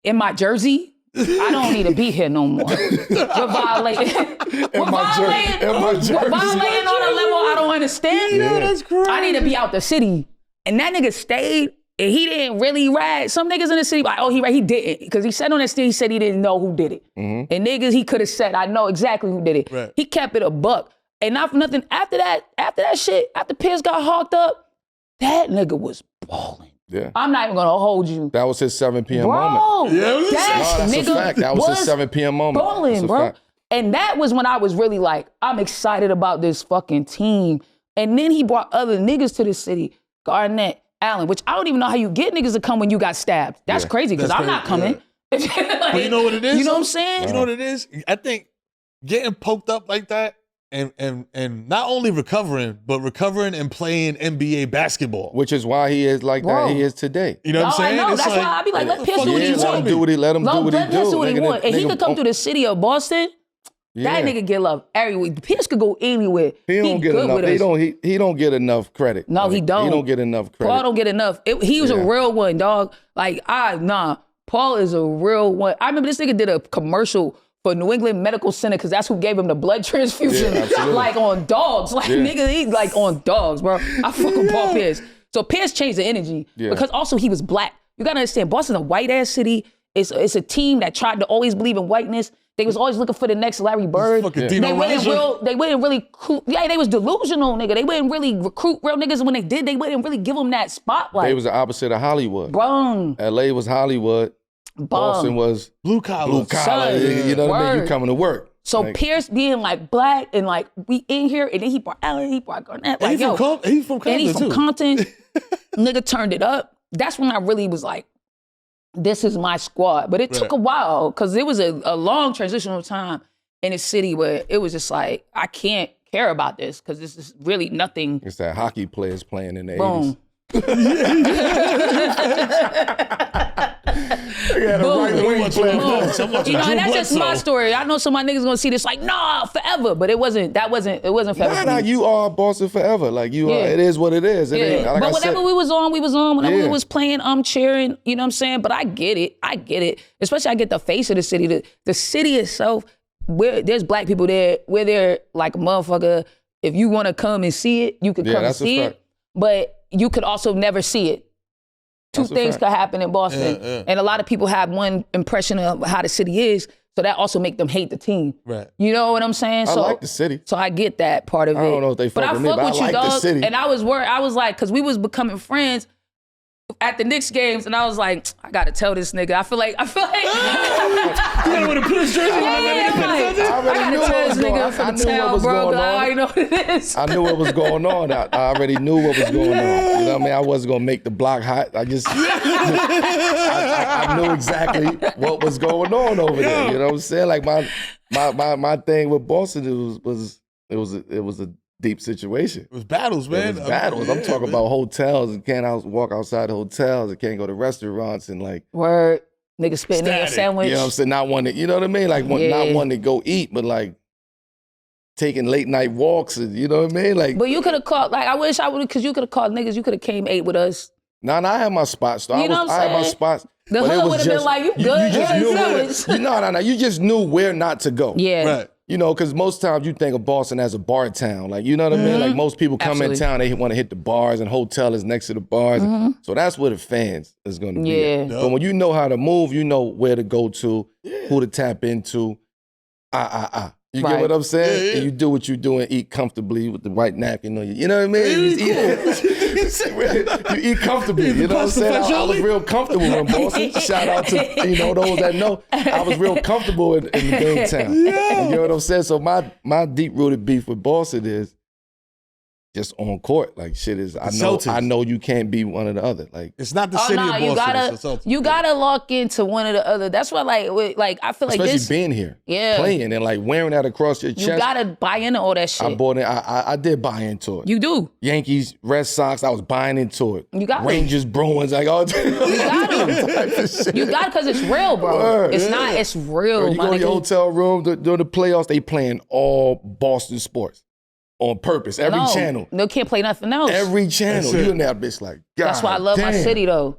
in my jersey, I don't need to be here no more. We're violating. We're violating on a level I don't understand. Yeah, that's crazy. I need to be out the city. And that nigga stayed and he didn't really rag. Some niggas in the city like, he didn't. Because he said on that stage, he said he didn't know who did it. Mm-hmm. And niggas, he could have said, I know exactly who did it. Right. He kept it a buck. And not for nothing, after that shit, after Pierce got hawked up, that nigga was balling. Yeah. I'm not even gonna hold you. That was his 7 p.m. Bro, moment. Yeah, that That's nigga a fact. That was his 7 p.m. moment. Balling, bro. Fact. And that was when I was really like, I'm excited about this fucking team. And then he brought other niggas to the city, Garnett, Allen, which I don't even know how you get niggas to come when you got stabbed. That's crazy, because I'm not coming. Like, but you know what it is? You know what I'm saying? You know what it is? I think getting poked up like that and not only recovering, but recovering and playing NBA basketball. Which is why he is like that he is today. You know what I'm saying? I know. It's That's like, why I be like, let Pierce do what he let him want. do what he let him do what he Let Pierce do. do what he want. And he could come to the city of Boston. That nigga get love everywhere. Pierce could go anywhere. He don't get enough. He don't get enough credit. No, he don't. He don't get enough credit. Paul don't get enough. He was a real one, dog. Like, Paul is a real one. I remember this nigga did a commercial for New England Medical Center because that's who gave him the blood transfusion. Like on dogs. Like, nigga, he like on dogs, bro. I fuck with Paul Pierce. So Pierce changed the energy because also he was black. You gotta understand, Boston's a white ass city. It's a team that tried to always believe in whiteness. They was always looking for the next Larry Bird. They wouldn't really, they was delusional, nigga. They wouldn't really recruit real niggas. When they did, they wouldn't really give them that spotlight. They was the opposite of Hollywood. Bro. LA was Hollywood. Boston was blue collar. You know what I mean? You coming to work. So like, Pierce being like black and like we in here, and then he brought Allen, he brought Garnett. Like, he's from Compton. And he's from Compton. Nigga turned it up. That's when I really was like, this is my squad. But it took a while because it was a long transitional time in the city where it was just like, I can't care about this because this is really nothing. It's that hockey players playing in the Boom. 80s. Yeah, the right wing playing. You know, and that's just my story. I know some of my niggas gonna see this like, nah, forever. But it wasn't forever. Nah, you are Boston forever. Like you are, it is what it is. It ain't, like but whatever we was on. Whenever we was playing, I'm cheering, you know what I'm saying? But I get it. Especially I get the face of the city. The city itself, there's black people there. We're there like a motherfucker. If you wanna come and see it, you could come and see it. But you could also never see it. Two things could happen in Boston. And a lot of people have one impression of how the city is, so that also make them hate the team. Right. You know what I'm saying? I like the city. So I get that part of it. I don't know if they fuck with me, but I like the city. And I was worried. I was like, because we was becoming friends at the Knicks games, and I was like, I gotta tell this nigga. I feel like you gotta wear the Pierce jersey. I gotta tell this nigga from the town, bro. I already know what it is. I knew what was going on. I already knew what was going on. You know what I mean? I wasn't gonna make the block hot. I just I knew exactly what was going on over there. You know what I'm saying? Like my thing with Boston was it was a deep situation. It was battles, man. It was battles. I'm talking about hotels and walk outside the hotels and can't go to restaurants and like Word. Niggas spitting in your sandwich. You know what I'm saying? Not one you know what I mean? Like not one to go eat, but like taking late night walks and you know what I mean? Like, but you could have called, like, I wish I would have, because you could have called niggas, you could have came ate with us. I had my spots. So You know what I'm I had my saying? spots. The hood would have been like, you good? You just Yeah, knew sandwich. no. You just knew where not to go. Yeah. Right. You know, because most times you think of Boston as a bar town. Like, you know what I mean? Like, most people come in town, they want to hit the bars, and hotel is next to the bars. So that's where the fans is going to be. Yeah. At. But when you know how to move, you know where to go to, who to tap into. You get what I'm saying? Yeah. And you do what you do and eat comfortably with the white napkin on you. You know what I mean? You eat comfortably. You know what I'm saying? I was real comfortable in Boston. Shout out to those that know. I was real comfortable in the game town. Yeah. You know what I'm saying? So my deep-rooted beef with Boston is just on court. Like shit is I know you can't be one or the other. Like it's not the city of Boston. It's the Celtics. You gotta lock into one or the other. That's why like I feel like especially this being here. Yeah. Playing and like wearing that across your chest. You gotta buy into all that shit. I bought it. I did buy into it. You do. Yankees, Red Sox, I was buying into it. You got it. Rangers, Bruins, like all You got it. You got it because it's real, bro. Word, it's yeah. not, it's real. Bro, you go to your hotel room during the playoffs, they playing all Boston sports on purpose. Every channel. No, can't play nothing else. Every channel. You in that bitch like, God That's why I love my damn. city though.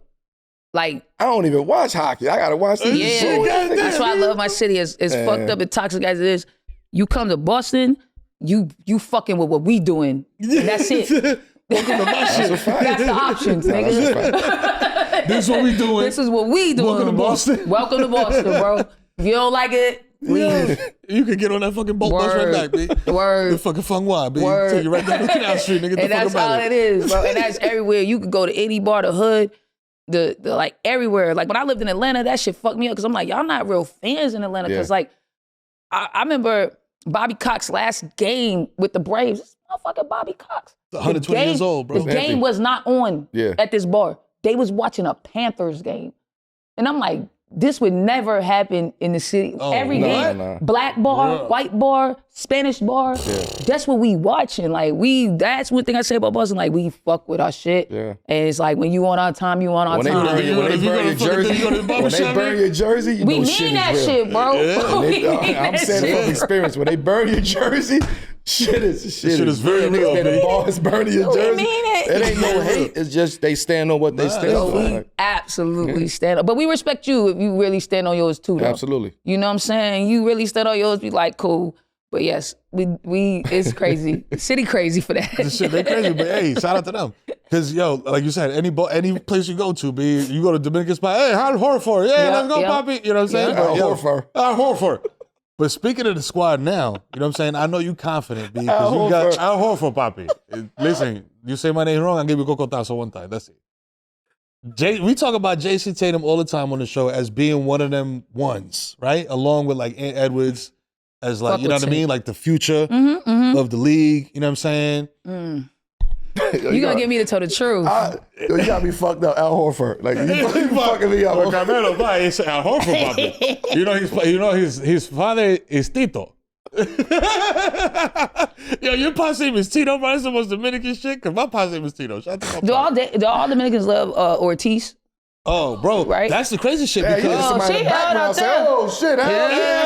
Like, I don't even watch hockey. I gotta watch these. yeah, that's why I love my city. As fucked up and toxic as it is, you come to Boston, you fucking with what we doing. And that's it. Welcome to my shit. That's the options, nigga. This is what we doing. This is what we doing. Welcome to Boston. Welcome to Boston, bro. If you don't like it, leave. You can get on that fucking boat bus right back, B. Word. The fucking Fung Wa, B. Word. Take you right down the Canal Street, nigga. And that's all it is, bro. And that's everywhere. You could go to any bar, the hood, the like everywhere. Like when I lived in Atlanta, that shit fucked me up because I'm like, y'all not real fans in Atlanta. Because like, I remember Bobby Cox's last game with the Braves. This motherfucking Bobby Cox. 120 years old, bro. The game was not on at this bar. They was watching a Panthers game. And I'm like, this would never happen in the city. Every day, black bar, white bar, Spanish bar. Yeah. That's what we watching. Like that's one thing I say about Boston. Like we fuck with our shit. Yeah. And it's like when you on our time, you on our time. When they burn your jersey, you we know mean shit that is real. shit, bro. I'm saying it from experience. When they burn your jersey, shit is very real. The bars burning your jersey. It ain't no hate. It's just they stand on what they stand on. We absolutely stand on. But we respect you if you really stand on yours too, though. Absolutely. You know what I'm saying? You really stand on yours, be like, cool. But yes, we it's crazy. City crazy for that. The shit, they crazy, but hey, shout out to them. Because, yo, like you said, any place you go to, B, you go to Dominican spot, hey, how HWIorFOH? Yeah, let's go, Poppy. You know what I'm saying? HWIorFOH. But speaking of the squad now, you know what I'm saying? I know you confident, B, because you got HWIorFOH, Poppy. Listen, you say my name wrong, I'll give you cocotazo one time. That's it. We talk about Jason Tatum all the time on the show as being one of them ones, right? Along with like Ant Edwards as like, you know what I mean? Like the future of the league, you know what I'm saying? You gonna get me to tell the truth. You got me fucked up, HWIorFOH. Like, you fucking me up. Carmelo, it's HWIorFOH, Poppy. You know his father is Tito. Yo, your posse name is Tito, bro. That's the most Dominican shit, because my posse name is Tito. Shout out to my do all Dominicans love Ortiz? Oh, bro, right? That's the crazy shit because that's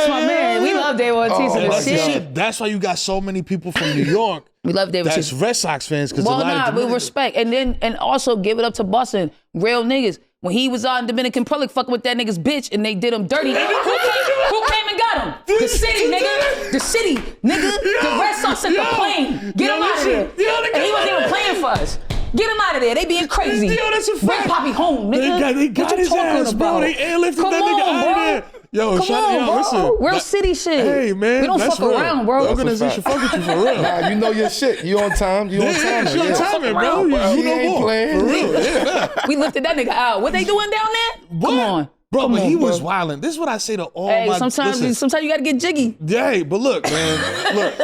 my man. We love Dave Ortiz and the shit. That's why you got so many people from New York. We love Dave Ortiz. That's Red Sox fans because we respect and also give it up to Boston, real niggas. When he was out in Dominican Republic fucking with that nigga's bitch and they did him dirty, who came and got him? The city, nigga. The city, nigga. The Red Sox sent the plane. Get him out of there. And he wasn't even playing for us. Get him out of there. They being crazy. Yo, that's a fact. Bring Poppy home, nigga. They got what you his talking ass, about? bro. They airlifted that nigga out of there. Yo, Listen. Real city shit. Hey, man. We don't fuck around, bro. The organization fuck with you for real. Nah, you know your shit. You on time. You on time. You on time, bro. You know ain't playing. For real. We lifted that nigga out. What they doing down there? What? Come on. Bro, but he was wilding. This is what I say to all my... Sometimes you gotta get jiggy. Yeah, but look, man. Look,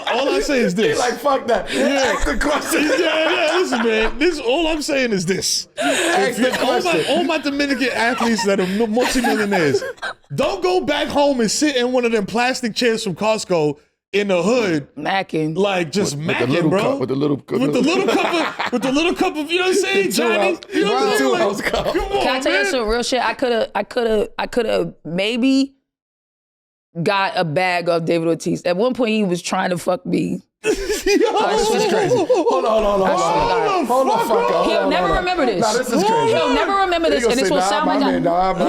all I say is this. Like, fuck that. Ask the question. Yeah, listen, man. All I'm saying is this. Ask the question. All my Dominican athletes that are multimillionaires, don't go back home and sit in one of them plastic chairs from Costco in the hood, Macking. like just macking, bro. With the little cup. With the little cup of, you know what I'm saying, Johnny? You know what I'm saying? Like, come on, Can I tell you man. some real shit? I could have maybe got a bag of David Ortiz. At one point, he was trying to fuck me. This is crazy. Hold on. He'll never remember this. Nah, this is crazy. He'll never remember this, and this will sound like he will never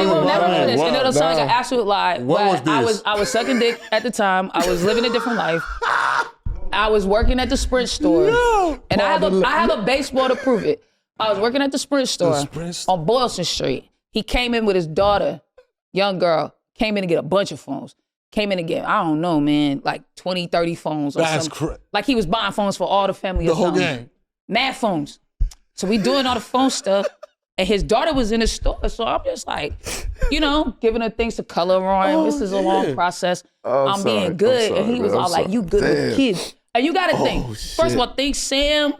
remember this, and it'll sound like an absolute lie. What was this? I was sucking dick at the time. I was living a different life. I was working at the Sprint store, and I have a baseball to prove it. I was working at the Sprint store on Boylston Street. He came in with his daughter, young girl, came in to get a bunch of phones. Came in to get, I don't know, man, like 20, 30 phones or something. Like he was buying phones for all the family or something. The whole gang. Mad phones. So we doing all the phone stuff, and his daughter was in the store, so I'm just like, you know, giving her things to color on. This is a long process. I'm being good, and he was all like, you good with kids. And you gotta think, first of all, think Sam,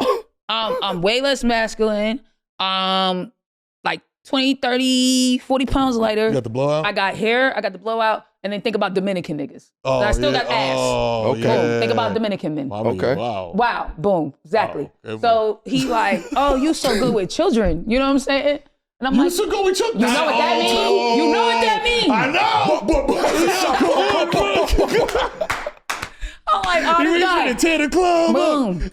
I'm way less masculine, like 20, 30, 40 pounds lighter. You got the blowout? I got hair, I got the blowout, and then think about Dominican niggas. Oh, I still got ass. Oh, Okay. Boom. Think about Dominican men. I mean, Okay. Wow, boom, exactly. Wow. So he like, oh, you so good with children. You know what I'm saying? And I'm like, so good with children. you know what that means? You know what that means? I know. I'm like, oh, You this guy. ready to tear the club up? Boom.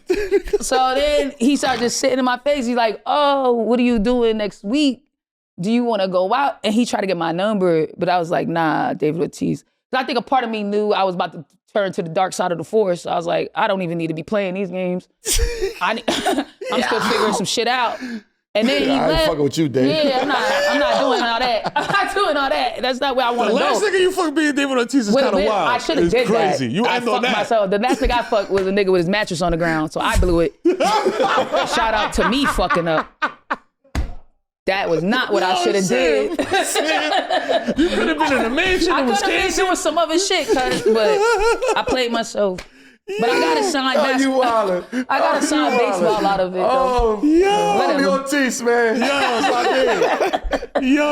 So then he started just sitting in my face. He's like, oh, what are you doing next week? Do you want to go out? And he tried to get my number, but I was like, nah, David Ortiz. 'Cause I think a part of me knew I was about to turn to the dark side of the force. So I was like, I don't even need to be playing these games. I'm still figuring some shit out. And then he I ain't left. fucking with you, Dave. Yeah, I'm not doing all that. I'm not doing all that. That's not where I want The to go. last nigga you fucked being David Ortiz is kind of wild. I should have It's did crazy. that. You I end on fucked that. myself. The last nigga I fucked was a nigga with his mattress on the ground, so I blew it. Shout out to me fucking up. That was not what I should have did. You could have been in a mansion I in could have been Wisconsin. doing some other shit, cuz, but I played myself. But I got to sign You wildin'. I got to sign baseball out of it, though. Oh, Whatever. Ortiz, man. Yo,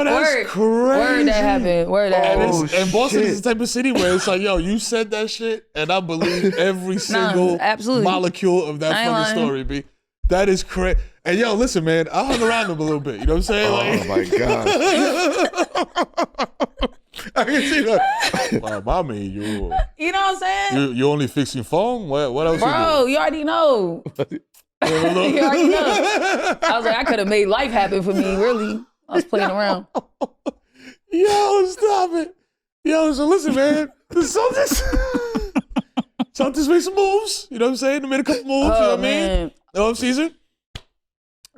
that's crazy. Word that happened. Word that happened. And Boston is the type of city where it's like, yo, you said that shit, and I believe every single absolutely. molecule of that I ain't fucking lying. story, B. That is crazy. And yo, listen, man, I hung around him a little bit. You know what I'm saying? Oh, my God. I can see that. Wow, mommy, you You know what I'm saying? you only fixing phone? What else Bro, you already know. you You doing? already know. I was like, I could have made life happen for me, really. I was playing around. Yo, stop it. Yo, so listen, man. The Celtics made some moves. You know what I'm saying? They made a couple moves. You know what I mean? Off season.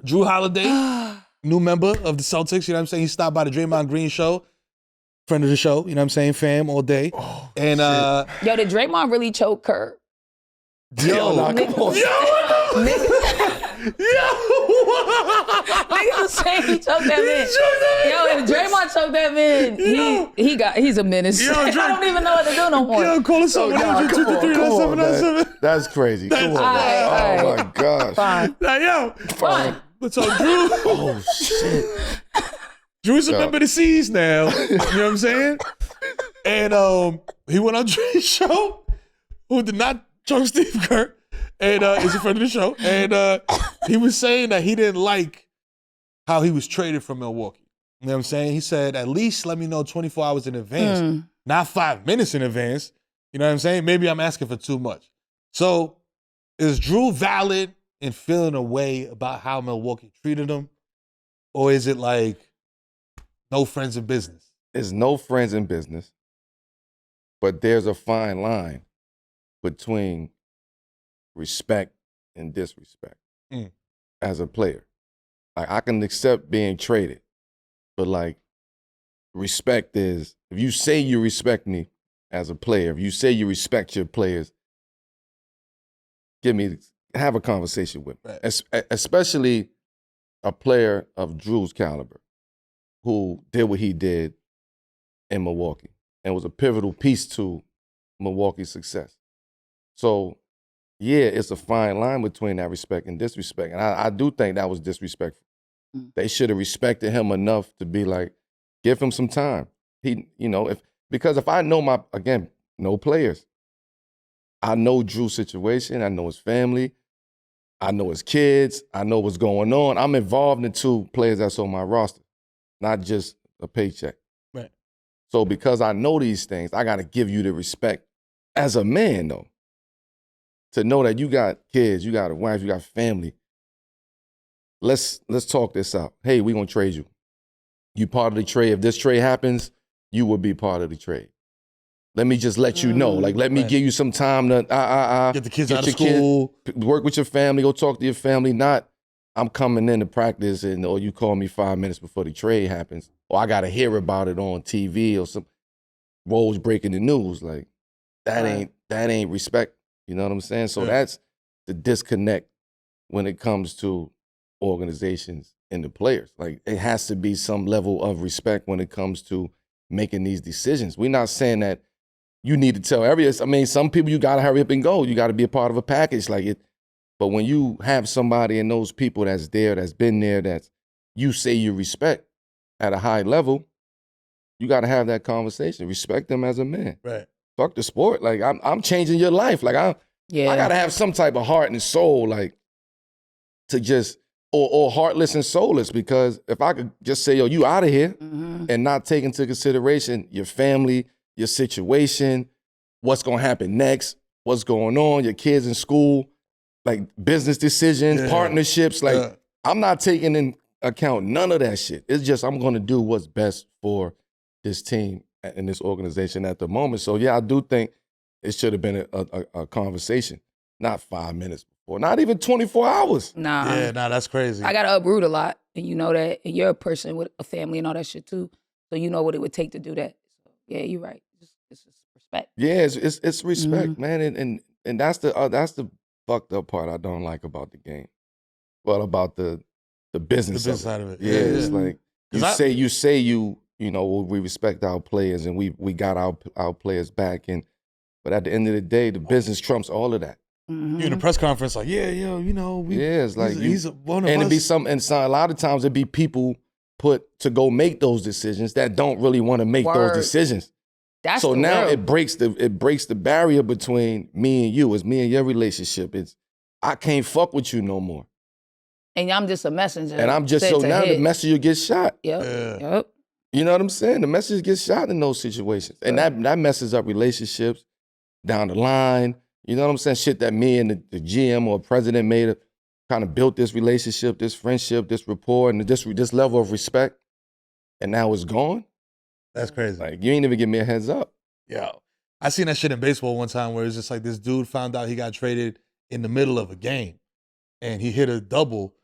Jrue Holiday, new member of the Celtics. You know what I'm saying? He stopped by the Draymond Green show. Friend of the show. You know what I'm saying? Fam all day. And Yo, did Draymond really choke Kurt? Yo, nah, come on. Niggas was saying he choked that man. Yo, if Draymond choked that man, he's a menace. Yo, I don't even know what to do no more. Yo, call us up. Nah, come on, man. That's crazy. Come on, man. All Oh, right. my gosh. Fine. Now, yo. Fine. So Jrue. Oh, shit. Drew's a member of the C's now. You know what I'm saying? And he went on Dre's show, who did not choke Steve Kerr, and is a friend of the show. And he was saying that he didn't like how he was traded from Milwaukee. You know what I'm saying? He said, at least let me know 24 hours in advance, not 5 minutes in advance. You know what I'm saying? Maybe I'm asking for too much. So is Jrue valid in feeling a way about how Milwaukee treated him? Or is it like no friends in business? There's no friends in business, but there's a fine line between respect and disrespect as a player. Like, I can accept being traded, but like, respect is, if you say you respect me as a player, if you say you respect your players, have a conversation with me. Especially a player of Jrue's caliber who did what he did in Milwaukee and was a pivotal piece to Milwaukee's success. So, yeah, it's a fine line between that respect and disrespect. And I do think that was disrespectful. They should have respected him enough to be like, give him some time. Because if I know no players, I know Jrue's situation. I know his family. I know his kids. I know what's going on. I'm involved in 2 players that's on my roster, not just a paycheck. Right. So because I know these things, I got to give you the respect as a man, though, to know that you got kids, you got a wife, you got family. Let's talk this out. Hey, we're going to trade you. You part of the trade. If this trade happens, you will be part of the trade. Let me just let you know. Like, let me give you some time to get the kids out of school. Work with your family. Go talk to your family. Not, I'm coming in to practice and or you call me 5 minutes before the trade happens. Or I got to hear about it on TV or some Woj breaking the news. Like, that ain't respect. You know what I'm saying? So that's the disconnect when it comes to organizations and the players. Like, it has to be some level of respect when it comes to making these decisions. We're not saying that you need to tell some people you got to hurry up and go. You got to be a part of a package like it. But when you have somebody and those people that's there, that's been there, that you say you respect at a high level, you got to have that conversation. Respect them as a man. Right. Fuck the sport. Like, I'm changing your life. Like, I got to have some type of heart and soul, like, to just, or heartless and soulless, because if I could just say, yo, you out of here and not take into consideration your family, your situation, what's going to happen next, what's going on, your kids in school, like business decisions, partnerships, like I'm not taking in account none of that shit. It's just I'm going to do what's best for this team and this organization at the moment. So yeah, I do think it should have been a conversation, not 5 minutes before, not even 24 hours. Nah. Yeah, that's crazy. I got to uproot a lot, and you know that, and you're a person with a family and all that shit too, so you know what it would take to do that. So, yeah, you're right. It's just respect. Yeah, it's respect, man, and that's the fucked up part I don't like about the game. Well, about the business side of it. Yeah, it's like you say we respect our players and we got our players back, but at the end of the day, the business trumps all of that. You in a press conference like, it's like he's one of and us. It be a lot of times it be people put to go make those decisions that don't really want to make those decisions. That's so now real. it breaks the barrier between me and you. It's me and your relationship. It's I can't fuck with you no more. And I'm just a messenger. And I'm just the messenger gets shot. Yep. You know what I'm saying? The messenger gets shot in those situations. And that messes up relationships down the line. You know what I'm saying? Shit that me and the GM or president made kind of built this relationship, this friendship, this rapport, and this level of respect. And now it's gone. That's crazy. Like, you ain't even give me a heads up. Yo, I seen that shit in baseball one time where it's just like this dude found out he got traded in the middle of a game and he hit a double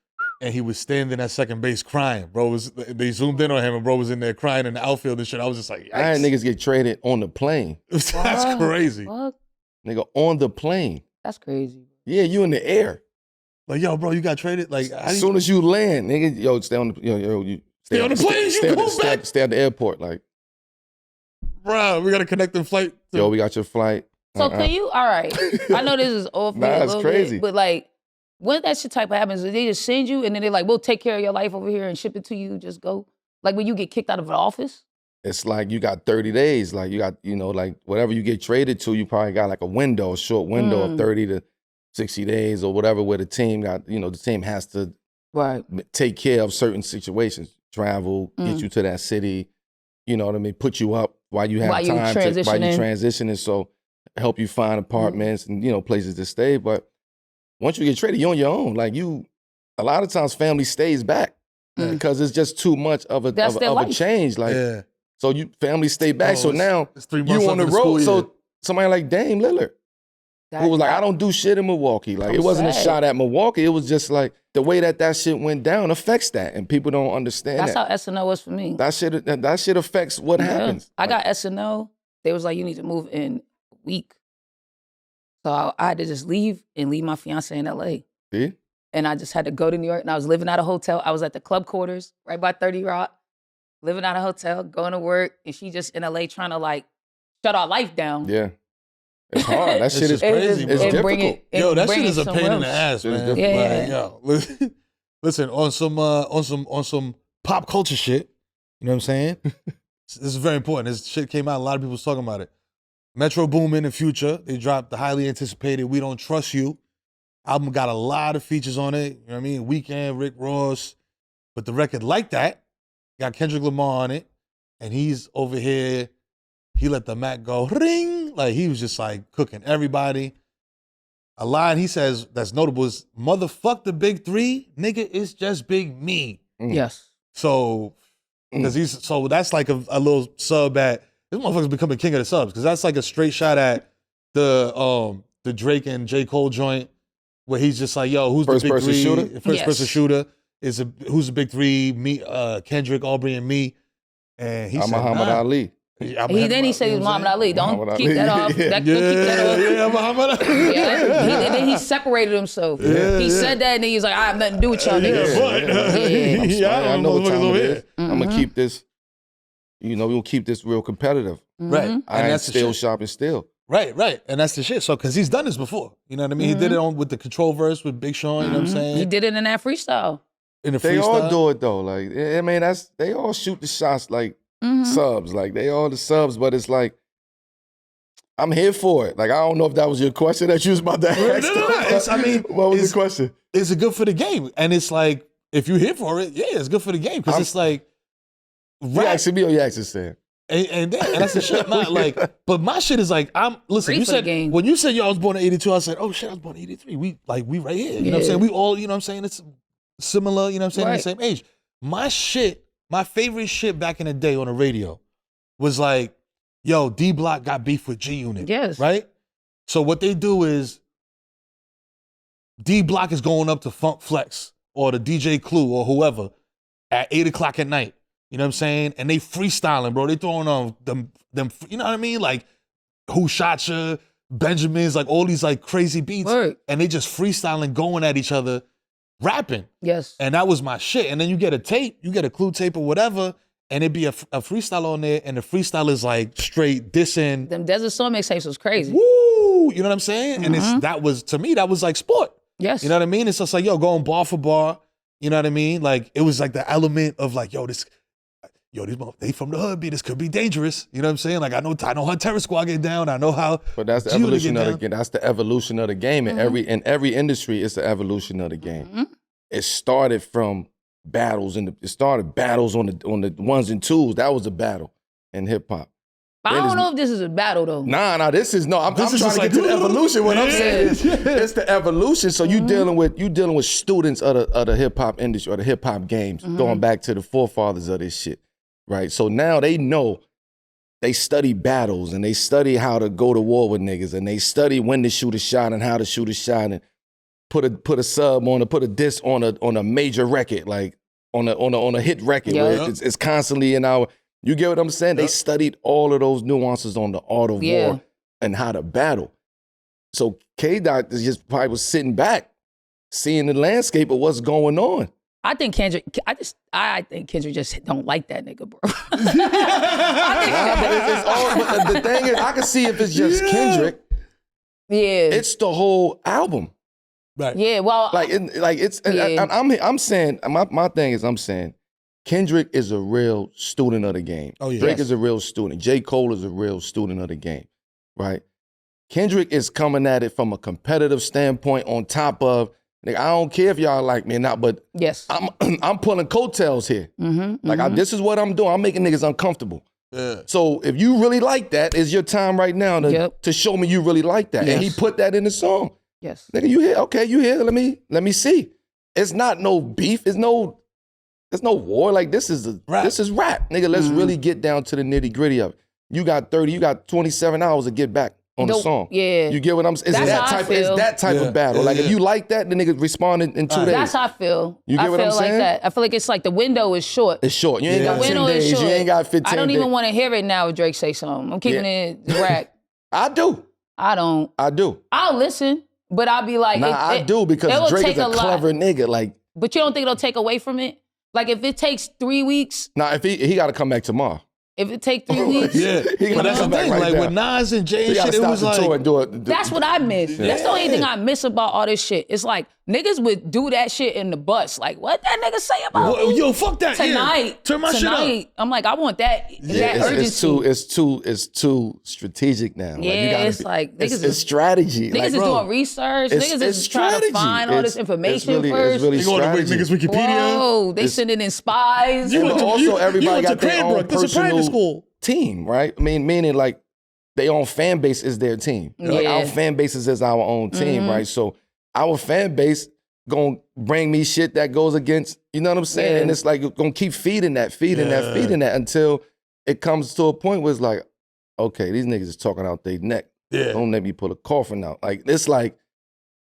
and he was standing at second base crying. They zoomed in on him and bro was in there crying in the outfield and shit. I was just like, yikes. I had niggas get traded on the plane. That's crazy. What? Nigga, on the plane. That's crazy. Yeah, you in the air. Like, yo, bro, you got traded? Like, as soon as you land, nigga, yo, stay on the, you stay on the plane, stay at the airport, like. Bro, we got a connecting flight. Yo, we got your flight. So can you, all right, I know this is off me a little crazy. bit, but like, when that shit type of happens, they just send you and then they're like, we'll take care of your life over here and ship it to you, just go? Like when you get kicked out of an office? It's like you got 30 days. Like you got, like whatever you get traded to, you probably got like a short window of 30 to 60 days or whatever where the team got, the team has to take care of certain situations, travel, get you to that city, you know what I mean, put you up while you have time while you transitioning, so help you find apartments and, places to stay. But once you get traded, you're on your own. Like a lot of times family stays back because it's just too much of a change. Like, so family stay back. So now you on the road. So somebody like Dame Lillard, who was like, I don't do shit in Milwaukee. Like it wasn't a shot at Milwaukee. It was just like the way that shit went down affects that, and people don't understand That's how SNL was for me. That shit affects what happens. I got SNL. They was like, you need to move in a week. So I had to just leave my fiance in LA. See? And I just had to go to New York, and I was living at a hotel. I was at the club quarters right by 30 Rock, living at a hotel, going to work, and she just in LA trying to like shut our life down. Yeah. It's hard. That shit is crazy. It's difficult. Yo, that shit is a pain in the ass, man. Yeah. Like, yo, listen, on some pop culture shit, you know what I'm saying? This is very important. This shit came out, a lot of people was talking about it. Metro Boomin and Future, they dropped the highly anticipated We Don't Trust You. Album got a lot of features on it. You know what I mean? Weeknd, Rick Ross. But the record like that got Kendrick Lamar on it. And he's over here, he let the Mac go ring. Like he was just like cooking everybody. A line he says that's notable is, motherfuck the big three, nigga, it's just big me. Yes. So, so that's like a little sub at, this motherfucker's becoming king of the subs, because that's like a straight shot at the Drake and J. Cole joint, where he's just like, yo, who's First the big person three? shooter? First person shooter who's the big three? Me, Kendrick, Aubrey, and me. And he said, Muhammad Ali. Then he said he was Muhammad Ali. Don't Muhammad keep Ali. that off. Yeah. Don't keep that off. Yeah, Muhammad Ali. Yeah. And then he separated himself. He said that and then he's like, I have nothing to do with y'all niggas. I know what time it is. Mm-hmm. I'm gonna keep this, we'll keep this real competitive. Right. I ain't still shopping still. Right. And that's the shit. So, because he's done this before. You know what I mean? He did it with the Control verse with Big Sean, you know what I'm saying? He did it in that freestyle. In the They freestyle. all do it though. Like, I mean, they all shoot the shots like subs. Like, they all the subs, but it's like, I'm here for it. Like, I don't know if that was your question that you was about to ask. What was the question? Is it good for the game? And it's like, if you're here for it, yeah, it's good for the game. Because it's like, You asking me or you asking Sam? And that's the shit. Not like, but my shit is like, listen, Great you for the said, game. when you said, yo, I was born in 82, I said, oh shit, I was born in 83. We right here. You know what I'm saying? We all, you know what I'm saying? It's similar, you know what I'm saying? Right. The same age. My favorite shit back in the day on the radio was like, yo, D Block got beef with G Unit. Yes. Right? So what they do is D Block is going up to Funk Flex or the DJ Clue or whoever at 8 o'clock at night. You know what I'm saying? And they freestyling, bro. They throwing on them, you know what I mean? Like Who Shot Ya, Benjamin's, like all these like crazy beats. Word. And they just freestyling, going at each other, rapping. Yes. And that was my shit. And then you get a tape, you get a Clue tape or whatever, and it'd be a freestyle on there, and the freestyle is like straight dissing. Them Desert Storm mixtapes was crazy. Woo! You know what I'm saying? And that was, to me, that was like sport. Yes. You know what I mean? It's just like, yo, going bar for bar. You know what I mean? Like, it was like the element of like, these they from the hood, this could be dangerous. You know what I'm saying? Like, I know how Terror Squad get down. I know how. But that's the evolution of the game. That's the evolution of the game. In every industry, it's the evolution of the game. It started from battles, it started battles on the ones and twos. That was a battle in hip hop. I don't know if this is a battle though. Nah, this is no. I'm trying to get to the evolution. What I'm saying is, it's the evolution. So you dealing with students of the hip hop industry or the hip hop games, going back to the forefathers of this shit, right? So now they know, they study battles and they study how to go to war with niggas and they study when to shoot a shot and how to shoot a shot and put a sub on, put a disc on a major record, like on a hit record where it's constantly in our. You get what I'm saying? They studied all of those nuances on the art of war and how to battle. So K-Dot just probably was sitting back, seeing the landscape of what's going on. I think Kendrick just don't like that nigga, bro. But the thing is, I can see if it's just Kendrick. Yeah. It's the whole album. Right. Yeah, well. I'm saying, my thing is, I'm saying, Kendrick is a real student of the game. Oh, yeah. Drake is a real student. J. Cole is a real student of the game, right? Kendrick is coming at it from a competitive standpoint on top of, I don't care if y'all like me or not, but yes, I'm pulling coattails here. This is what I'm doing. I'm making niggas uncomfortable. Yeah. So if you really like that, it's your time right now to show me you really like that. Yes. And he put that in the song. Yes. Nigga, you here? Okay, you here. Let me see. It's not no beef. There's no war. Like, this is rap. Nigga, let's really get down to the nitty gritty of it. You got 27 hours to get back on the song. Yeah. You get what I'm saying? It's that type of battle. Like, if you like that, the nigga respond in 2 days. That's how I feel. You get what I'm saying? Like that. I feel like it's like the window is short. It's short. You ain't got 10 days. You ain't got 15 days. I don't even want to hear it now if Drake say something. I'm keeping it rack. I do. I don't. I do. I'll listen, but I'll be like, I do, because Drake is a clever nigga. Like, but you don't think it'll take away from it? Like, if it takes 3 weeks. Nah, if he got to come back tomorrow. If it take 3 weeks. Yeah. But that's the thing. Like, with Nas and Jay and shit, it was like. That's what I miss. That's the only thing I miss about all this shit. It's like, niggas would do that shit in the bus. Like, what that nigga say about me? Yo, fuck that. Tonight. Yeah. Turn my shit up. I'm like, I want that, that urgency. It's too strategic now. Yeah, it's like niggas it's strategy. Niggas is doing research. Niggas is trying to find all this information first. It's really They going to niggas Wikipedia. Whoa, they sending in spies. Also, everybody got their own This is a private personal school. team, right? I mean, meaning like their own fan base is their team. Like our fan bases is our own team, right? So our fan base gonna bring me shit that goes against, you know what I'm saying? Yeah. And it's like gonna keep feeding that until it comes to a point where it's like, okay, these niggas is talking out their neck. Yeah. Don't let me pull a coffin out. Like it's like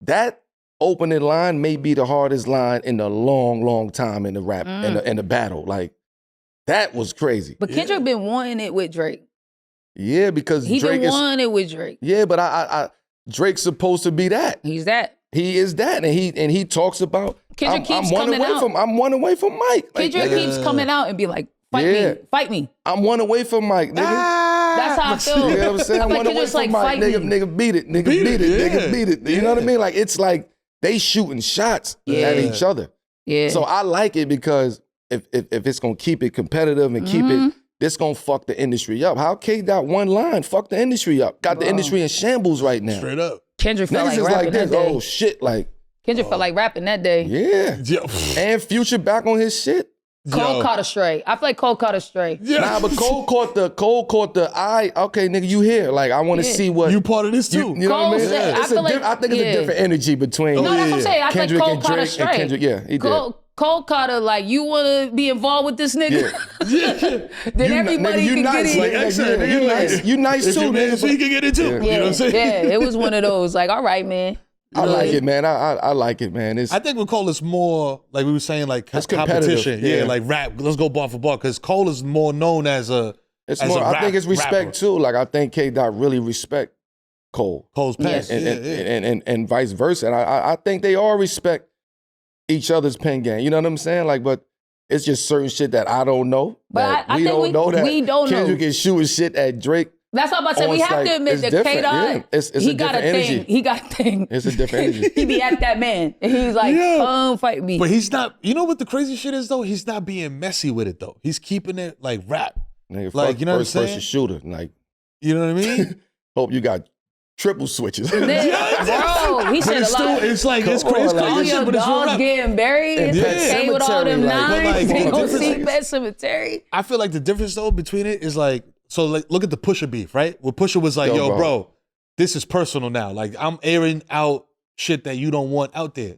that opening line may be the hardest line in a long time in the rap in the battle. Like that was crazy. But Kendrick been wanting it with Drake. Yeah, because He Drake been wanting it with Drake. Yeah, but I Drake's supposed to be that. He's that. He is that, and he talks about. Kendrick keeps coming out. I'm one away from Mike. Kendrick keeps coming out and be like, fight me. I'm one away from Mike, nigga. That's how I feel. You know what I'm saying? I'm one away from Mike, nigga. Beat it, nigga. Beat it. You know what I mean? Like it's like they shooting shots at each other. Yeah. So I like it because if it's gonna keep it competitive and keep it. This gonna fuck the industry up. How K got one line? Fuck the industry up. Got the industry in shambles right now. Straight up. Kendrick felt Niggas like is rapping like this. that day. Oh shit, like Kendrick felt like rapping that day. yeah. And Future back on his shit. Cole caught a stray. I feel like Cole caught a stray. Yeah. Nah, but Cole caught the eye. Okay, nigga, you here? Like I want to see what You part of this too. You know what I mean? Said, I think it's a different energy between. No, that's what I'm saying. I think Kendrick Cole and caught a Drake stray. and Kendrick. Yeah, he did. Cole caught her like, you want to be involved with this nigga? Then everybody you can nice, get in. Like, you nice too, man, nigga. so you can get it too. Yeah, You know what I'm saying? yeah, it was one of those. Like, all right, man. I like it, man. I like it, man. I think with Cole, it's more like we were saying, like It's competition. competitive, yeah. Like rap. Let's go bar for bar because Cole is more known as a. It's as more. a I think it's respect rapper. too. Like I think K. Dot really respect Cole. Cole's past. And vice versa. And I think they all respect each other's pen game. You know what I'm saying? Like, but it's just certain shit that I don't know. But I we think don't know that we don't know. Kendrick is shooting shit at Drake. That's what I'm about to say. We have to admit that K-Dot, It's he a got a different thing. energy. He got a thing. It's a different energy. He be at that man. And he's like, fight me. But he's not. You know what the crazy shit is though? He's not being messy with it though. He's keeping it like rap. Nigga, Like, you know what I'm first person saying? shooter. Like, You know what I mean? hope you got triple switches. Bro, he But said it's a lot. still, it's like it's Come crazy. on, like, All Crazy your shit, but it's real dogs rap. getting buried. In It's Pet okay with all them Sematary, like, nines. but They like, gonna the see difference Pet Cemetery. I feel like the difference though between it is like, so like look at the Pusha beef, right? Where Pusha was like, yo, bro, this is personal now. Like I'm airing out shit that you don't want out there.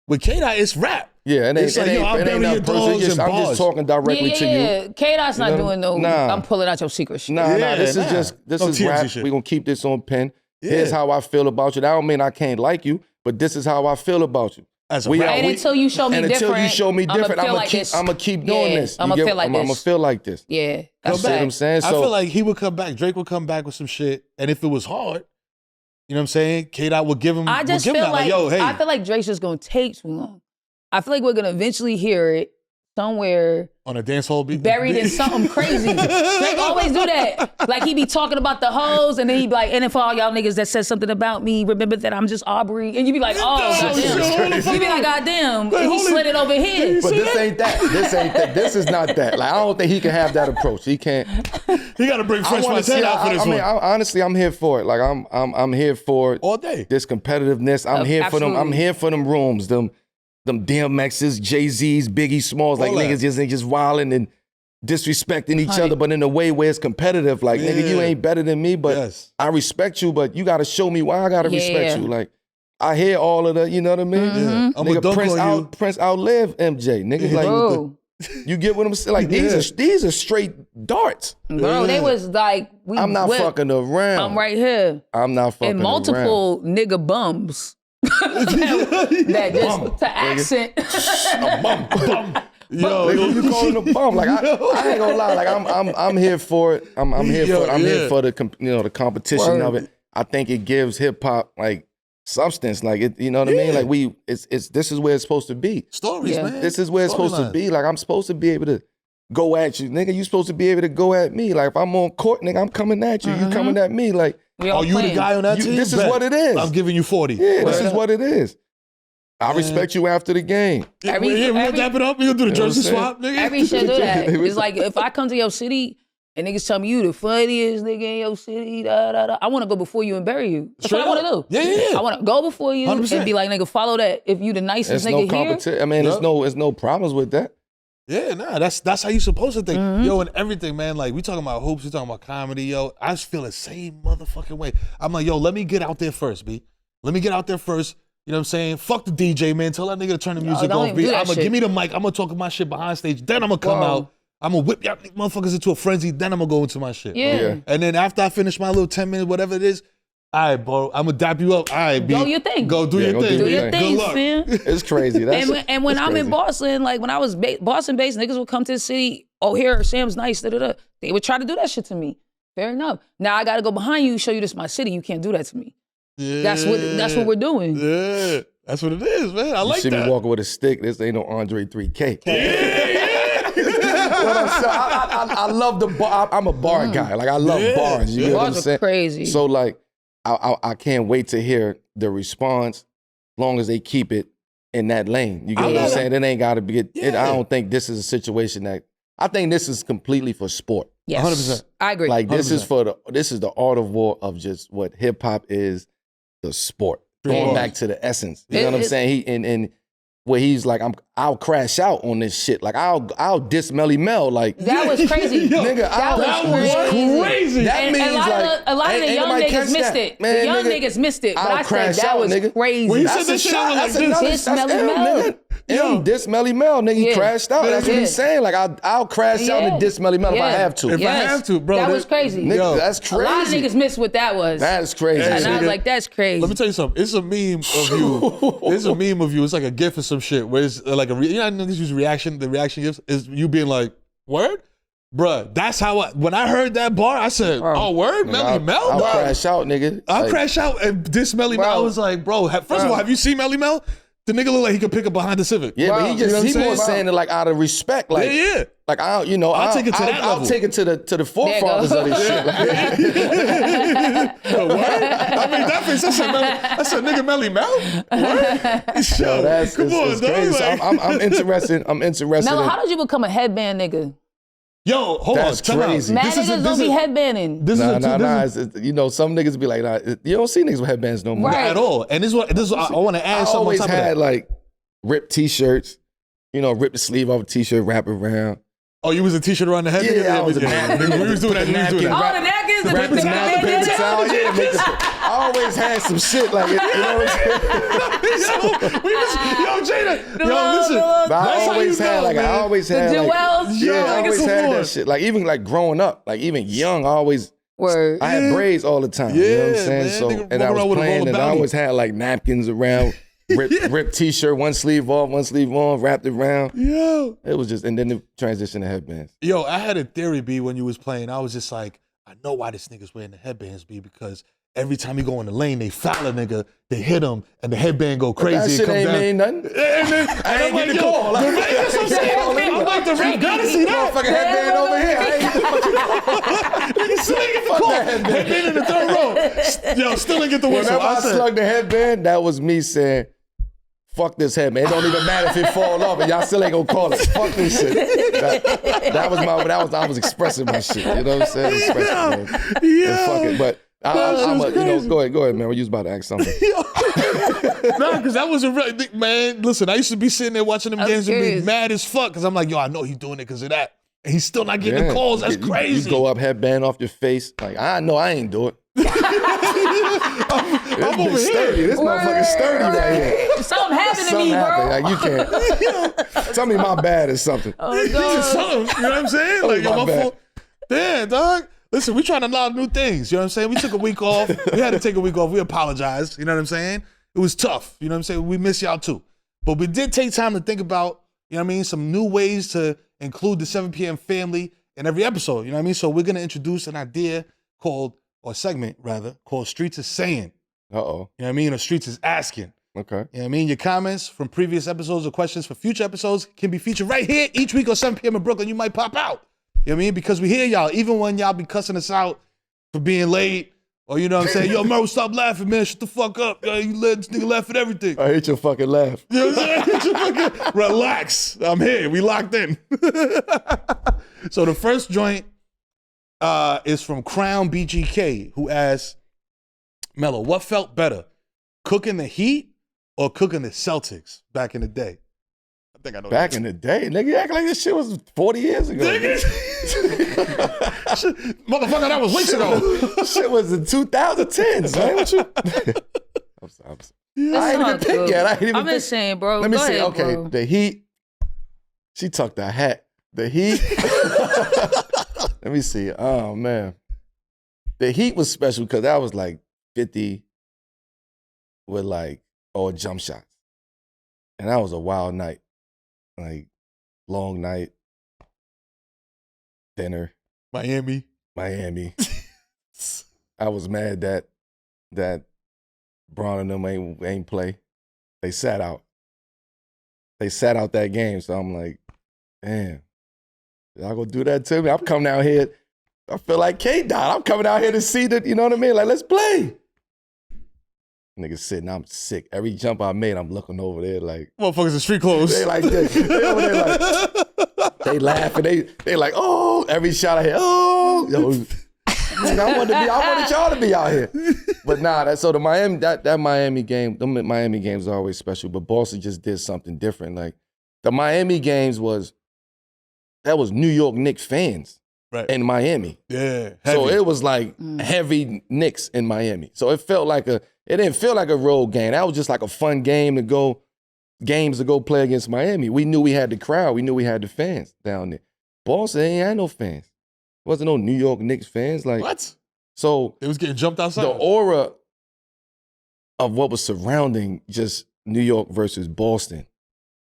With K-Dot, it's rap. Yeah, it ain't, It's like, yo, I'll bury your dogs in I'm bars. just talking directly to you. Yeah, K-Dot's not You know? doing no, Nah. I'm pulling out your secret shit. Nah, this nah. is No TMZ rap. shit. We're gonna keep this on pen. Yeah. Here's how I feel about you. That don't mean I can't like you, but this is how I feel about you. As a rapper. And until you show me and different, until you show me different, I'ma feel I'm like this. gonna keep doing Yeah, this. I'ma feel like I'm gonna this. feel like this. Yeah, You that's see what I'm fact. saying? I So feel like he would come back. Drake would come back with some shit, and if it was hard, you know what I'm saying? K-Dot would give him. I just would give him feel that, like, yo, hey, I feel like Drake's just gonna take too long. I feel like we're gonna eventually hear it somewhere on a dance hall beat, buried in something crazy. Drake always do that. Like he be talking about the hoes, and then he be like, and if all y'all niggas that said something about me, remember that I'm just Aubrey, and you be like, oh goddamn. You be like, goddamn, he slid it over here. but this ain't that. This ain't that. This is not that. Like I don't think he can have that approach. He can't. He got to bring Fresh Montana out for this one. Honestly, I'm here for it. Like I'm here for All day. this competitiveness. I'm here for them. I'm Absolutely. here for them rooms. Them DMXs, Jay-Z's, Biggie Smalls. Like All that. niggas just wilding and disrespecting each other, but in a way where it's competitive. Like nigga, you ain't better than me, but Yes. I respect you. But you got to show me why I got to respect Yeah. you. Like I hear all of the, you know what I mean? Yeah. I'm Nigga, gonna dunk on you. Prince outlive MJ. Nigga, like Bro, you get what I'm saying? Like these are straight darts. bro, they was like, I'm not fucking around. I'm right here. I'm not fucking And multiple nigga bums. that just to accent. around. Yo, you calling a bum? Like I ain't gonna lie. Like I'm here for it. I'm here for it. I'm here for the the competition of it. I think it gives hip hop like substance. Like it, you know what I mean? Like it's this is where it's supposed to be. Stories, Yeah. man. This is where it's supposed to Storyline. be. Like I'm supposed to be able to go at you, nigga. You supposed to be able to go at me. Like if I'm on court, nigga, I'm coming at you. You coming at me. Like We all Are you playing. the guy on that team? this is Bet. what it is. I'm giving you 40. Yeah, this is what it is. I respect you after the game. We gonna dap it up. We gonna do the jersey swap, nigga. Every shit do that. It's like if I come to your city and niggas tell me you the funniest nigga in your city, I want to go before you and bury you. That's what I want to do. Yeah. I want to go before you 100%. and be like, nigga, follow that. If you the nicest There's nigga no competition. I mean, there's no problems with that. Yeah, nah, that's how you supposed to think. Yo, and everything, man. Like, we talking about hoops, we talking about comedy, yo. I just feel the same motherfucking way. I'm like, yo, let me get out there first, B. Let me get out there first. You know what I'm saying? Fuck the DJ, man. Tell that nigga to turn the music don't off, even B. do that I'm gonna shit. give me the mic. I'm gonna talk my shit behind stage. Then I'm gonna come out. I'm gonna whip y'all motherfuckers into a frenzy. Then I'm gonna go into my shit. Yeah. And then after I finish my little 10 minutes, whatever it is, all right, bro, I'm gonna dap you up. All right, B. Go your thing. Go do Yeah, your go thing. do Do your your thing. thing, Good luck. fam. It's crazy. And when I'm crazy. in Boston, like when I was Boston based, niggas would come to the city. Oh, here, Sam's nice. They would try to do that shit to me. Fair enough. Now I got to go behind you, show you this my city. You can't do that to me. Yeah. That's what we're doing. Yeah. That's what it is, man. I like You see that. me walking with a stick. This ain't no Andre 3K. I love the bar. I'm a bar guy. Like I love bars. You know what I'm Bars are saying? crazy. So like, I can't wait to hear the response. As long as they keep it in that lane. You get what I'm saying? It ain't got to be. I don't think this is a situation that. I think this is completely for sport. Yes. 100%. I agree. Like this 100%. is this is the art of war of just what hip hop is, the sport. Going back to the essence. You know what I'm saying? He and where he's like, I'll crash out on this shit. Like I'll diss Melly Mel. Like that was crazy. nigga, that was crazy. That And means a lot of the ain't young nobody niggas catch missed that. it. Man, the young nigga, niggas missed it. But I'll I said crash that out, was nigga. crazy. When you That's said a that shit, shot. I was That's like, another. Diss That's Melly ill, Mel. nigga. Diss Melly Mel, nigga. He Yeah. crashed out. That's what Yeah. he's saying. Like I'll crash out and diss Melly Mel if I Yeah. have to. If I have to, bro. That was crazy. Nigga, that's A lot of crazy. niggas missed what that was. That's crazy. and I was nigga. like, that's crazy. Let me tell you something. It's a meme of you. It's a meme of you. It's like a gif or some shit where it's like you know how niggas use reaction. The reaction gifs is you being like, "Word, bruh." That's how when I heard that bar, I said, "Oh, word, Melly Mel." I'll Bruh. crash out, nigga. I'll Like, crash out and diss Melly Mel. I was like, bro. First of all, have you seen Melly Mel? The nigga look like he could pick up behind the Civic. Yeah, but he You know what just I'm he more saying? saying it like out of respect. Like, Yeah. Like I'll take it to that I'll level. take it to the forefathers of this shit. Like, What? I mean, that face. That's a nigga Melly Mel. What? yo, that's Come on, it's dog. crazy. So Like- I'm interested. I'm interested. Melo, in, how did you become a headband nigga? Yo, hold That's on. Time out. crazy. Mad This is niggas don't be headbanding. This is Nah, a two. nah. This is Some niggas be like, nah, you don't see niggas with headbands no more. Right. at all. And this is what I want to add I something on always top of had that. like ripped t-shirts. Rip the sleeve off a t-shirt, wrap it around. Oh, you was a t-shirt around the head? Yeah, I was a nigga. We was doing that. We was doing Oh, that. the napkins, the Wrap it around the paper towel. Yeah, make the, I always had some shit like it. You know what I'm saying? Yo, Jada. Yo, listen. But I That's how always you had know, like man. I always The had like Jewels. yeah, I Yo, always come had on. that shit. Like even like growing up, like even young, I always Word. I had braids all the time. You know what I'm Yeah, saying? man. So Nigga and I walk around was with a playing roll of and I Bounty. always had like napkins around, ripped t-shirt, one sleeve off, one sleeve on, wrapped it around. Yo. It was just and then the transition to headbands. Yo, I had a theory, B, when you was playing. I was just like, I know why this nigga's wearing the headbands, B, because every time he go in the lane, they foul a nigga, they hit him, and the headband go crazy. That it shit comes ain't down. mean nothing. I ain't get the call. The ref, that's what I'm saying. I'm like, the ref gotta see that. Motherfucking headband over here. I ain't get the Nigga still ain't get the Fuck call. that headband. Headband in the third row. Yo, still ain't get the whistle. Whenever I said, slugged the headband, that was me saying, fuck this headband. It don't even matter if it fall off and y'all still ain't gonna call it. Fuck this shit. I was expressing my shit. You know what I'm saying? Expressing, man. And fuck it. But I'm go ahead, man. You was about to ask something. Nah, because that was a real, man, listen, I used to be sitting there watching them games and be serious. mad as fuck because I'm like, yo, I know he's doing it because of that. And he's still not getting the calls. That's crazy. You go up, headband off your face. Like, I know I ain't do it. I'm over sturdy. here. This motherfucker sturdy right here. Something happened to Something me, happened. bro. Like, you can't. Tell me my bad is something. It's just something, you know what I'm saying? Like, yo, my my bad. fault. Damn, dog. Listen, we trying to learn new things. You know what I'm saying? We took a week off. We had to take a week off. We apologize. You know what I'm saying? It was tough. You know what I'm saying? We miss y'all too. But we did take time to think about, you know what I mean, some new ways to include the 7 p.m. family in every episode. You know what I mean? So we're going to introduce an idea segment called Streets is Sayin. Uh-oh. You know what I mean? Or Streets is Asking. Okay. You know what I mean? Your comments from previous episodes or questions for future episodes can be featured right here each week on 7 p.m. in Brooklyn. You might pop out. You know what I mean? Because we hear y'all, even when y'all be cussing us out for being late Or you know what I'm saying? Yo, Mero, stop laughing, man. Shut the fuck up. Yo, you let this nigga laugh at everything. I hate your fucking laugh. You know what I'm saying? Hate your fucking, relax. I'm here. We locked in. So the first joint is from Crown BGK, who asks, Melo, what felt better, cooking the Heat or cooking the Celtics back in the day? I think I know. Back in the day, nigga, you act like this shit was 40 years ago. Motherfucker, that was weeks ago. Shit was in 2010s, man. What you? I'm sorry. I ain't even picked yet. I ain't even I'm just saying, bro. Let me Go see. ahead, Okay, bro. the Heat. She tucked her hat. The Heat. Let me see. Oh man, the Heat was special because that was like 50 with like all jump shots, and that was a wild night. Like long night, dinner, Miami. I was mad that Braun and them ain't play. They sat out. They sat out that game. So I'm like, damn, y'all gonna do that to me? I'm coming out here. I feel like K-Dot. I'm coming out here to see that, you know what I mean? Like, let's play. Niggas sitting, I'm sick. Every jump I made, I'm looking over there like, Motherfuckers in street clothes. they like this. They over there like, they laughing. They like, oh, every shot I hit, oh. Yo, nigga, I wanted y'all to be out here. But nah, so the Miami, that Miami game, the Miami games are always special, but Boston just did something different. Like, the Miami games that was New York Knicks fans in Miami. Yeah. So it was like heavy Knicks in Miami. So it didn't feel like a road game. That was just like a fun games to go play against Miami. We knew we had the crowd. We knew we had the fans down there. Boston ain't had no fans. Wasn't no New York Knicks fans. Like, what? So it was getting jumped outside. The aura of what was surrounding just New York versus Boston,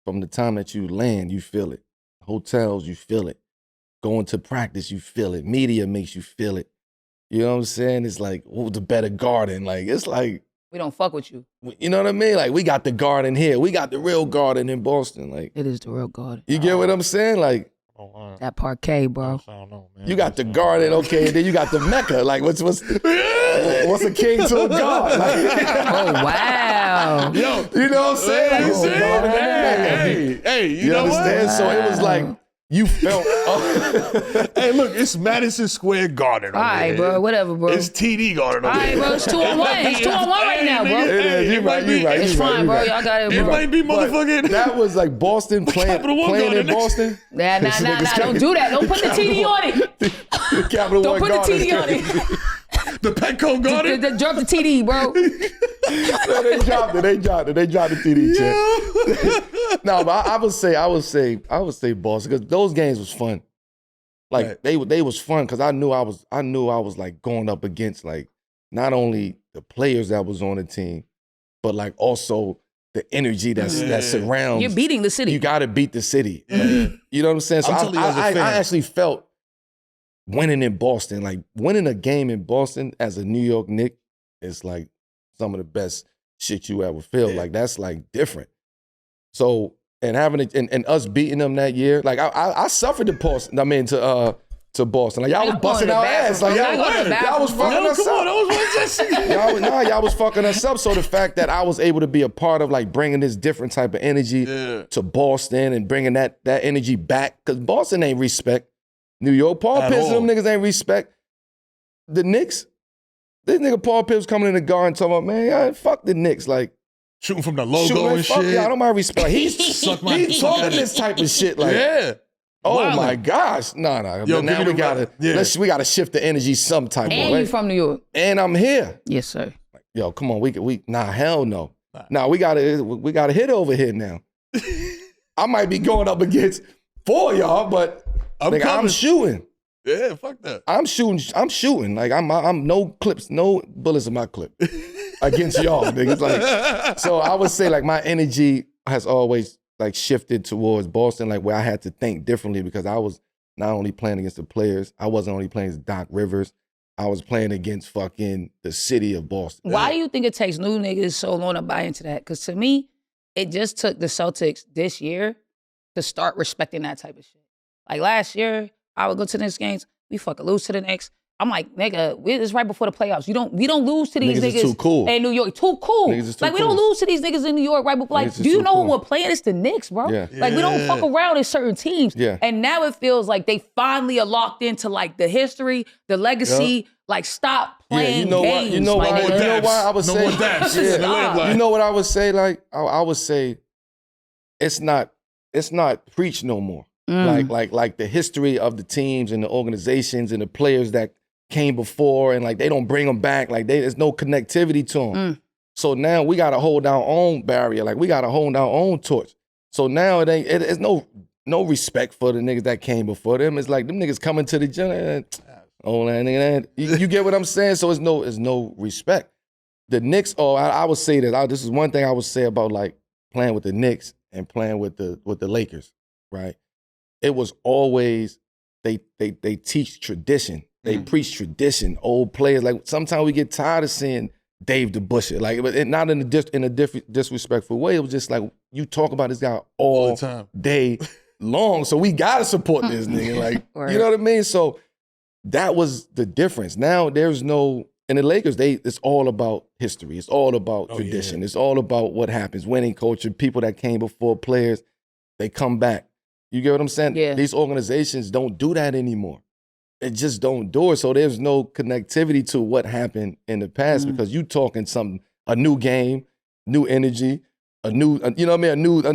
from the time that you land, you feel it. Hotels, you feel it. Going to practice, you feel it. Media makes you feel it. You know what I'm saying? It's like, oh, the better garden. Like, it's like, we don't fuck with you. You know what I mean? Like, we got the garden here. We got the real garden in Boston. Like, it is the real garden. You get what I'm saying? Like, that parquet, bro. I don't know, man. You got the garden, okay, and then you got the Mecca. Like, what's a king to a god? Like, oh, wow. Yo, you know what I'm saying? Like, hey, you know understand? What? So it was like, you felt. Hey, look, it's Madison Square Garden. All right, bro. Whatever, bro. It's TD Garden. All right, bro. It's 2-on-1. It's 2-on-1 right now, bro. You right. It's fine, bro. Y'all got it, bro. It might be motherfucking. That was like Boston playing in Boston. Nah. Don't do that. Don't put the TD on it. Capital Don't One put the Garden. TD on it. The Petco Garden? Drop the TD, bro. No, they dropped it. They dropped the TD check. No, but I would say Boston, because those games was fun. Like, they was fun because I knew I was like going up against like not only the players that was on the team, but like also the energy that surrounds. You're beating the city. You got to beat the city. Like, you know what I'm saying? So I actually felt winning in Boston, like winning a game in Boston as a New York Knick is like some of the best shit you ever feel. Like, that's like different. So, and having it and us beating them that year, like I suffered to Boston. I mean to Boston. Like, y'all was busting our ass. Like, y'all was fucking us up. Y'all was fucking us up. So the fact that I was able to be a part of like bringing this different type of energy to Boston and bringing that energy back, because Boston ain't respect New York. Paul Pierce and them niggas ain't respect the Knicks. This nigga Paul Pierce coming in the garden talking about, man, fuck the Knicks. Like, shooting from the logo and shit. Yeah, I don't mind respect. He's talking this type of shit. Like, oh my gosh, no. Yo, now we gotta shift the energy some type of way. And you from New York? And I'm here. Yes, sir. Yo, come on, hell no. Nah, we gotta hit over here now. I might be going up against 4 of y'all, but I'm shooting. Yeah, fuck that. I'm shooting. Like, I'm no clips, no bullets in my clip against y'all, niggas. Like, so I would say like my energy has always like shifted towards Boston, like where I had to think differently, because I was not only playing against the players, I wasn't only playing against Doc Rivers, I was playing against fucking the city of Boston. Why do you think it takes new niggas so long to buy into that? Because to me, it just took the Celtics this year to start respecting that type of shit. Like last year, I would go to the Knicks games, we fucking lose to the Knicks. I'm like, nigga, it's right before the playoffs. We don't lose to these Niggas niggas is too cool. in New York. Too cool. Niggas is too like we cool. don't lose to these niggas in New York right before. Like, Niggas is do you too know cool. who we're playing? It's the Knicks, bro. Yeah. Like we don't fuck around in certain teams. Yeah. And now it feels like they finally are locked into like the history, the legacy. Like stop playing you know games. What? You know my why? nigga. You know why I would No say. more daps. Yeah. Stop. You know what I would say? Like I would say, it's not preached no more. Like the history of the teams and the organizations and the players that came before, and like they don't bring them back. Like there's no connectivity to them. So now we gotta hold our own barrier. Like we gotta hold our own torch. So now it's no respect for the niggas that came before them. It's like them niggas coming to the gym. Oh, that nigga, you get what I'm saying? So it's no respect. The Knicks. Oh, I would say that. This is one thing I would say about like playing with the Knicks and playing with the Lakers. Right. It was always they teach tradition. They preach tradition. Old players, like sometimes we get tired of seeing Dave the Busher, like, but not in a disrespectful way. It was just like you talk about this guy all the time, day long. So we gotta support this nigga, like you know what I mean. So that was the difference. Now there's no in the Lakers. It's all about history. It's all about tradition. Yeah. It's all about what happens, winning culture, people that came before, players. They come back. You get what I'm saying? Yeah. These organizations don't do that anymore. It just don't do it. So there's no connectivity to what happened in the past because you talking a new game, new energy, you know what I mean?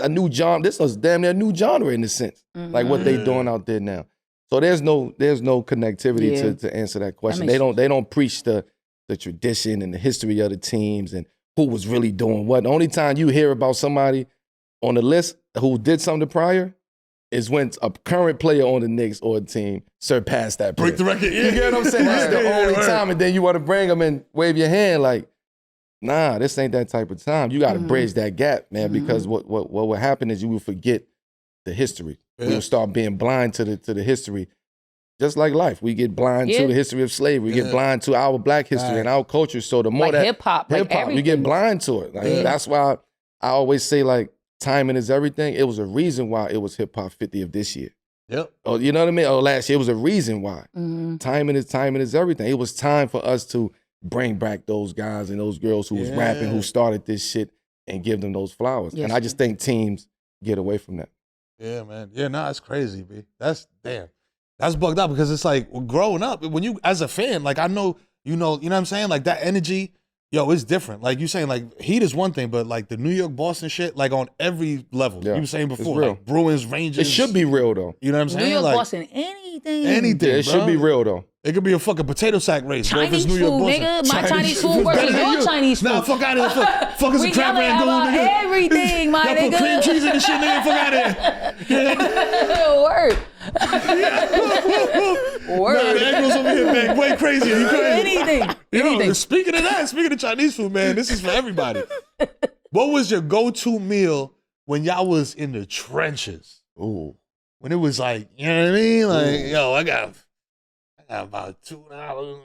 A new genre. This was damn near a new genre in a sense, like what they doing out there now. So there's no connectivity to answer that question. They don't preach the tradition and the history of the teams and who was really doing what. The only time you hear about somebody on the list who did something prior is when a current player on the Knicks or a team surpassed that player. Break the record. You get what I'm saying? That's the only time, and then you want to bring them and wave your hand like, nah, this ain't that type of time. You got to bridge that gap, man, because what will happen is you will forget the history. We will start being blind to the history. Just like life, we get blind to the history of slavery. We get blind to our black history and our culture. So the more like that hip-hop, you get blind to it. Like that's why I always say like, timing is everything. It was a reason why it was Hip Hop 50 of this year. Yep. Oh, you know what I mean? Oh, last year it was a reason why. Timing is everything. It was time for us to bring back those guys and those girls who was rapping, who started this shit, and give them those flowers. Yes, and I just think teams get away from that. Yeah, man. Yeah, no, it's crazy, B. That's bugged out because it's like growing up, when you as a fan, like I know, you know what I'm saying? Like that energy. Yo, it's different. Like you saying, like Heat is one thing, but like the New York, Boston shit, like on every level. You were saying before, like Bruins, Rangers. It should be real though. You know what I'm saying? New York, like, Boston, anything. It should be real though. It could be a fucking potato sack race. Chinese New York, food, Boston. nigga. My Chinese food versus your Chinese food. Nah, fuck out of here. Fuck is a crab rangoon, about nigga. everything, my Y'all nigga. put cream cheese in the shit, nigga. Fuck out of here. Word. Word. Nah, the egg rolls over here, man. Way crazier. You crazy. Anything. Yo, speaking of Chinese food, man, this is for everybody. What was your go-to meal when y'all was in the trenches? Ooh. When it was like, you know what I mean? Like, yo, I got about $2.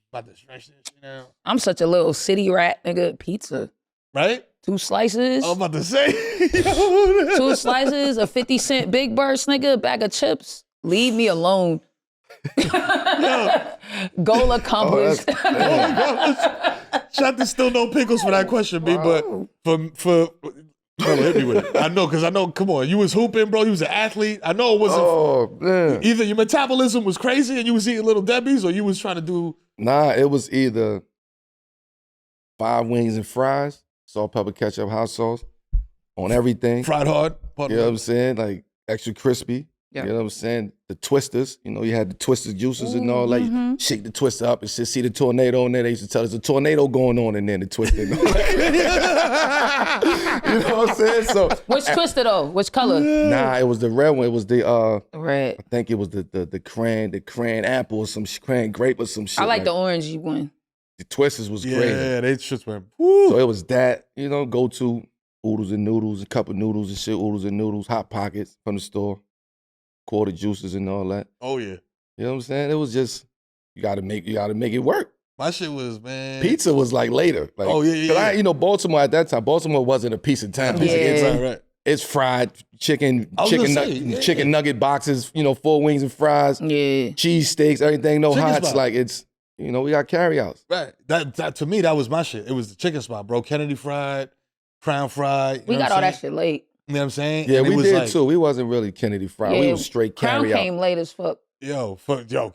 About to stretch this shit out. I'm such a little city rat, nigga. Pizza. Right? 2 slices. I was about to say. 2 slices, a 50-cent Big Burst, nigga, a bag of chips. Leave me alone. Goal accomplished. Shot, there's still no pickles for that question, B, but for Melo, hit me with it. I know, come on, you was hooping, bro. You was an athlete. I know it wasn't. Oh, man. Either your metabolism was crazy and you was eating Little Debbie's, or you was trying to do. Nah, it was either 5 wings and fries, salt, pepper, ketchup, hot sauce on everything. Fried hard. You know what I'm saying? Like extra crispy. Yeah. You know what I'm saying? The twisters, you know, you had the twister juices and all that. You shake the twister up and see the tornado in there. They used to tell us a tornado going on in there, the twister. You know what I'm saying? So Which twister though? Which color? nah, it was the red one. It was the Red. I think it was the cran apple or some cran grape or some shit. I like the orangey one. The twisters was great. Yeah, they just went. Woo. So it was that, you know, go to oodles and noodles, a cup of noodles and shit, oodles and noodles, Hot Pockets from the store. Quarter juices and all that. Oh yeah. You know what I'm saying? It was just you gotta make it work. My shit was, man. Pizza was like later. Like, oh yeah. Baltimore at that time, Baltimore wasn't a piece of town. Yeah. Right. It's fried chicken, I was chicken, gonna say, yeah. chicken nugget boxes, 4 wings and fries, Yeah. cheese steaks, everything, no Chicken hots. spot. Like it's, we got carryouts. Right. That to me, that was my shit. It was the chicken spot, bro. Kennedy fried, Crown fried. We got all that shit late. You know what I'm saying? Yeah, And it we was did like, too. We wasn't really Kennedy fried. We Yeah, was straight Crown carryout. came late as fuck. Yo,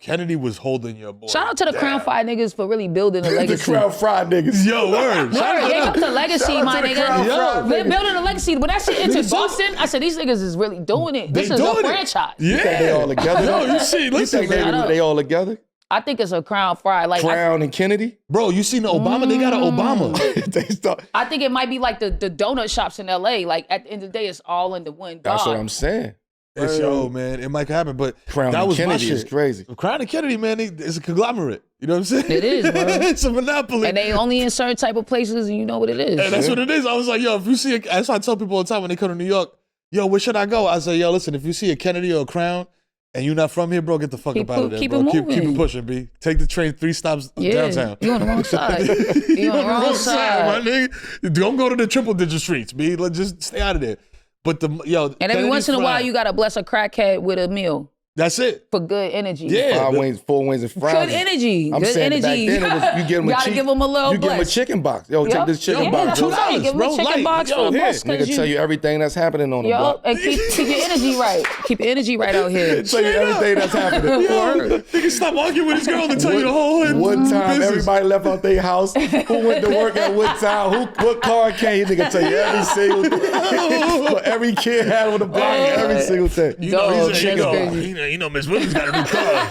Kennedy was holding your boy. Shout out to the Crown Fried niggas for really building a The legacy. Crown Fried niggas. Yo, word. Shout out Word, to they them. up to legacy, Shout out my to the nigga. Crown Fried They're niggas. building a legacy. When that shit entered so- Boston, I said, these niggas is really doing it. This They is a doing it. franchise. You think they all together? Yo, you see, You listen, think man. they all together? I think it's a Crown Fried. Like, Crown and Kennedy? Bro, you seen the Obama? They got an Obama. They start. I think it might be like the donut shops in LA. Like, at the end of the day, it's all into one god. That's what I'm saying. It's man, it might happen, but Crown that and was my Kennedy shit. is crazy. Crown and Kennedy, man, it's a conglomerate. You know what I'm saying? It is, bro. It's a monopoly. And they only in certain type of places, and you know what it is. And that's what it is. I was like, yo, if you see that's why I tell people all the time when they come to New York, yo, where should I go? I say, yo, listen, if you see a Kennedy or a Crown and you're not from here, bro, get the fuck Keep up out of it- there, keep bro. it Keep moving. it pushing, B. Take the train 3 stops downtown. You on the wrong side. You on the wrong my side. nigga. Don't go to the triple digit streets, B. Let's just stay out of there. But And every once in a while, you gotta bless a crackhead with a meal that's it. for good energy. Yeah. 4 wings and fries. Good energy. I'm Good saying energy. back then it was, you give them Gotta give them a little You give them a bless. chicken box. Yo, take Yup. this chicken Yeah, box. $2. $2, Give them bro, a chicken light. box Yo, for a here. bless. Nigga tell you everything that's happening on the Yo, block. and keep your energy right. Keep your energy right out here. Tell you everything that's happening. Word. Nigga, stop arguing with his girl and tell you the whole One time, business. everybody left out their house. Who went to work at what time? What car came? Nigga tell you every single thing. What every kid had on the block, every single thing. You know, Dog, he's a, that's crazy. you know, Miss Williams got a new car.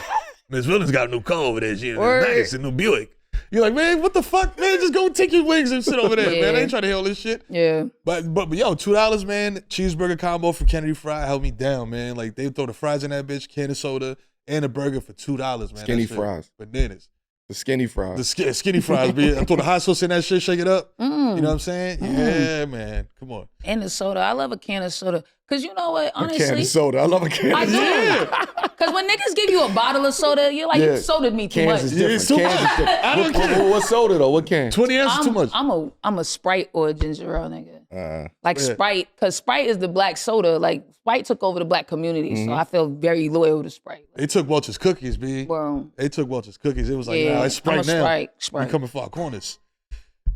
Miss Williams got a new car over there. She Word. nice, a new Buick. You're like, man, what the fuck, man? Just go take your wings and sit over there, man. I Yeah. ain't trying to hear all this shit. Yeah. But yo, $2, man. Cheeseburger combo for Kennedy Fry held me down, man. Like they throw the fries in that bitch, can of soda, and a burger for $2, man. Skinny That shit fries. bananas. The skinny fries. The skinny fries, man. I throw the hot sauce in that shit, shake it up. You know what I'm saying? Yeah, man. Come on. And the soda. I love a can of soda. Cause you know what, A can honestly. of soda. I love a can I of do. soda. Cause when niggas give you a bottle of soda, you're like, Yeah. you sodaed me too Cans much. is Yeah, it's too different. Cans much. is different. I don't care. What soda though? What can? 20 ounces is too much. I'm a Sprite or a ginger ale nigga. Like Yeah. Sprite, cause Sprite is the black soda. Like Sprite took over the black community, so I feel very loyal to Sprite. They took Welch's cookies, B. Well, They took Welch's cookies. It was like, yeah, nah, it's Sprite I'm a now. Sprite. We coming for our corners.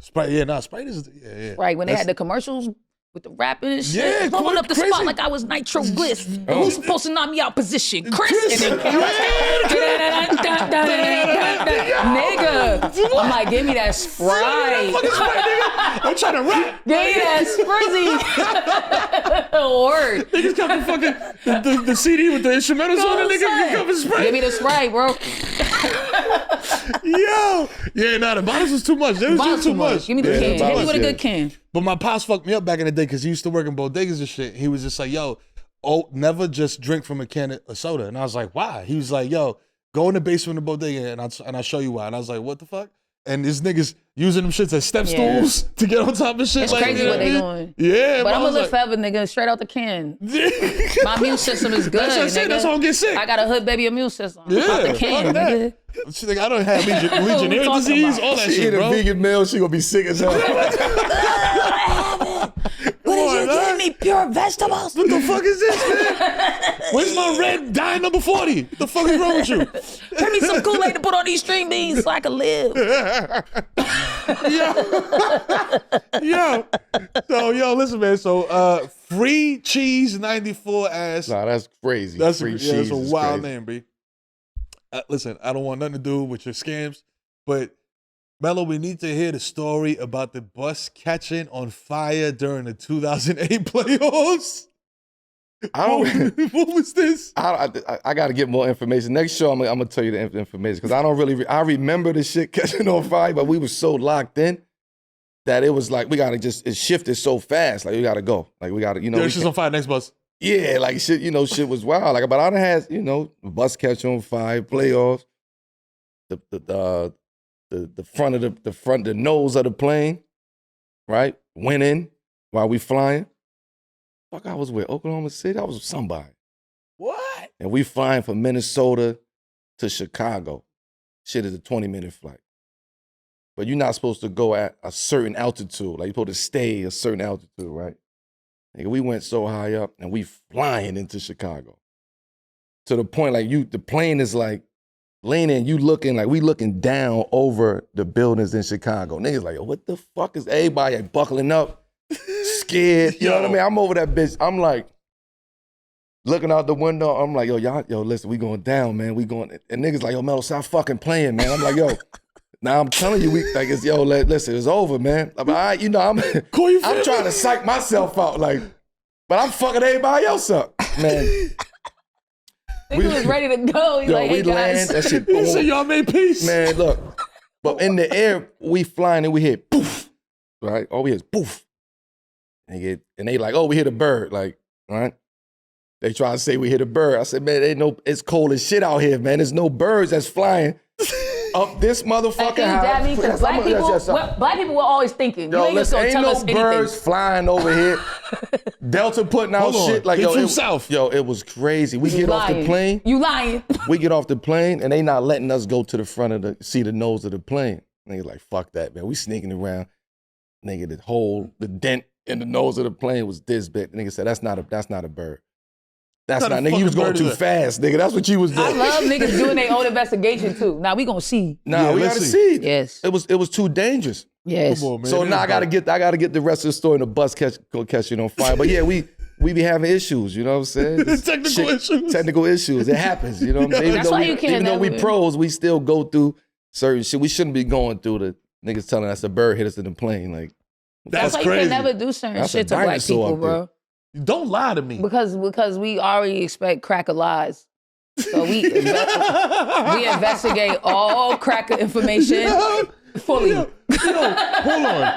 Sprite, Sprite is, yeah. Right, when they That's- had the commercials with the rapping and shit, Yeah, blowing up the crazy. spot like I was Nitro Bliss. Oh. Who's supposed to knock me out position? Chris. Chris. And then nigga. I'm like, give me that Sprite. I'm trying to rap. Give me that Sprizzy. Word. Niggas got the fucking the CD with the instrumentals on it. Nigga, you cover Sprite. Give me the Sprite, bro. Yo, yeah, nah, the bottles was too much. They was Bottles too much. Give me the Yeah, can. Hit me bottles, with a yeah. good can. But my pops fucked me up back in the day because he used to work in bodegas and shit. He was just like, yo, never just drink from a can of soda. And I was like, why? He was like, yo, go in the basement of the bodega and I'll show you why. And I was like, what the fuck? And these niggas using them shits as step Yeah. stools to get on top of shit. It's like, crazy you know what they I mean? doing. Yeah, But I I'm was gonna live like, forever, nigga, straight out the can. My immune system is good. That's what I said. Nigga. That's how I get sick. I got a hood baby immune system. Yeah, Out the can, fuck that. nigga. She's like, I don't have Legionnaire talking disease, about? all that She shit, eat a bro. vegan meal, she gonna be sick as hell. What on, did you man. give me? Pure vegetables? What the fuck is this, man? Where's my red dye number 40? What the fuck is wrong with you? Give me some Kool-Aid to put on these string beans so I can live. Yo. So, listen, man. So, free cheese 94 ass. Nah, that's crazy. That's Free that's cheese a is wild crazy. name, B. Listen, I don't want nothing to do with your scams, but Melo, we need to hear the story about the bus catching on fire during the 2008 playoffs. I don't. What was this? I got to get more information. Next show, I'm gonna tell you the information because I don't really. I remember the shit catching on fire, but we were so locked in that it was like we gotta it shifted so fast. Like we gotta go. Like we gotta, Yo, she's on fire next bus. yeah, like shit. Shit was wild. Like, but I done had bus catch on fire, playoffs, the nose of the plane, right, winning while we flying. Fuck, I was with Oklahoma City. I was with somebody. What? And we flying from Minnesota to Chicago. Shit is a 20-minute flight. But you're not supposed to go at a certain altitude. Like you're supposed to stay a certain altitude, right? Nigga, we went so high up and we flying into Chicago. To the point like the plane is like leaning, you looking like we looking down over the buildings in Chicago. Niggas like, yo, what the fuck is everybody like buckling up, scared? You know what I mean? I'm over that bitch. I'm like, looking out the window, I'm like, yo, listen, we going down, man. We going, and niggas like, yo, Melo, stop fucking playing, man. I'm like, yo, now I'm telling you, listen, it's over, man. I'm like, all right, I'm trying to psych myself out, like, but I'm fucking everybody else up, man. We was ready to go. He's like, hey, we guys. land, that shit, He said, y'all made peace. man, look. But in the air, we flying and we hit poof, right? All we hear is poof. And they like, oh, we hit a bird, like, right? They try to say we hit a bird. I said, man, it's cold as shit out here, man. There's no birds that's flying up this motherfucking house. Because black people were always thinking. Yo, you ain't gonna tell us anything. Birds flying over here. Delta putting out shit like, yo, south. Yo, it was crazy. We get off the plane. You lying. We get off the plane and they not letting us go to the front of see the nose of the plane. Niggas like, fuck that, man. We sneaking around. Nigga, the dent in the nose of the plane was this big. Nigga said, that's not a bird. That's not nigga, you was going too fast, nigga. That's what you was doing. I love niggas doing their own investigation too. Now we gonna see. Nah, we gotta see. Yes. It was too dangerous. Yes. Come on, man. So now I gotta get the rest of the story in the bus catch it on fire. But yeah, we be having issues, you know what I'm saying? Technical issues. It happens, you know what I'm saying? Even though we pros, we still go through certain shit. We shouldn't be going through the niggas telling us a bird hit us in the plane. Like that's why crazy. you can never do certain shit to black people, bro. Don't lie to me. Because we already expect cracker lies. So we investigate all cracker information fully. Yo, hold on.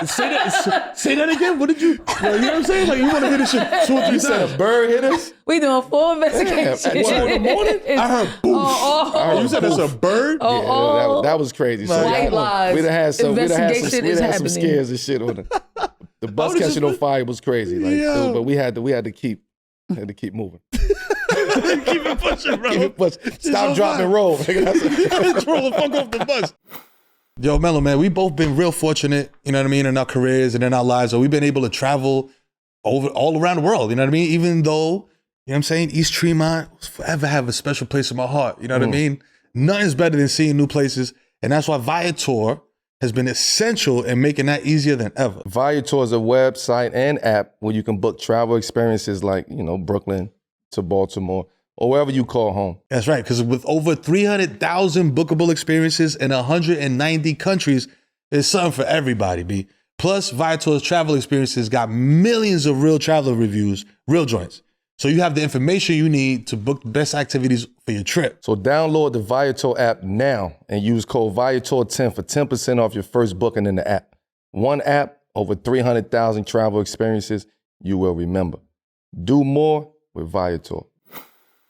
Say that again. What did you? You know what I'm saying? Like you want to hear this shit 2 or 3 times. You said a bird hit us? We doing full investigation. At 2 in the morning? I heard boof. You said it's a bird? Yeah, that was crazy. So white lies. We done had some Investigation scares and shit on it. The bus catching on fire was crazy. Like, but we had to keep moving. Keep it pushing, bro. Stop, drop, and roll. Roll the fuck off the bus. Yo, Melo, man, we both been real fortunate, you know what I mean, in our careers and in our lives. So we've been able to travel all around the world, you know what I mean? Even though, you know what I'm saying, East Tremont will forever have a special place in my heart, you know what I mean? Nothing's better than seeing new places. And that's why FWIOR has been essential in making that easier than ever. FWIOR is a website and app where you can book travel experiences like, Brooklyn to Baltimore or wherever you call home. That's right, because with over 300,000 bookable experiences in 190 countries, there's something for everybody, B. Plus, FWIOR's travel experiences got millions of real traveler reviews, real joints. So you have the information you need to book the best activities for your trip. So download the FWIOR app now and use code FWIOR10 for 10% off your first booking in the app. One app, over 300,000 travel experiences you will remember. Do more with FWIOR.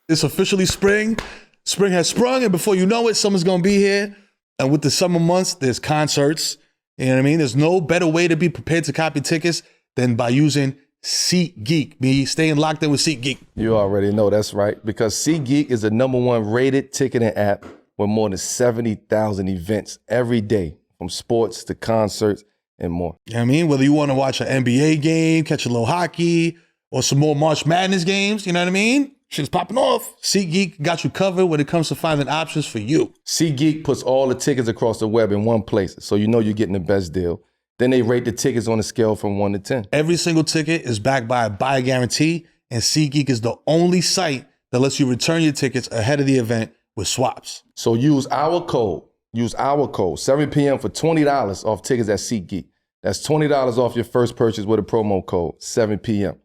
It's officially spring. Spring has sprung, and before you know it, summer's gonna be here. And with the summer months, there's concerts. You know what I mean? There's no better way to be prepared to copy tickets than by using SeatGeek. Me staying locked in with SeatGeek. You already know that's right, because SeatGeek is the #1 rated ticketing app with more than 70,000 events every day, from sports to concerts and more. You know what I mean? Whether you want to watch an NBA game, catch a little hockey, or some more March Madness games, you know what I mean? Shit's popping off. SeatGeek got you covered when it comes to finding options for you. SeatGeek puts all the tickets across the web in one place, so you know you're getting the best deal. Then they rate the tickets on a scale from 1 to 10. Every single ticket is backed by a buy guarantee, and SeatGeek is the only site that lets you return your tickets ahead of the event with swaps. So use our code, 7 p.m. for $20 off tickets at SeatGeek. That's $20 off your first purchase with a promo code, 7 p.m.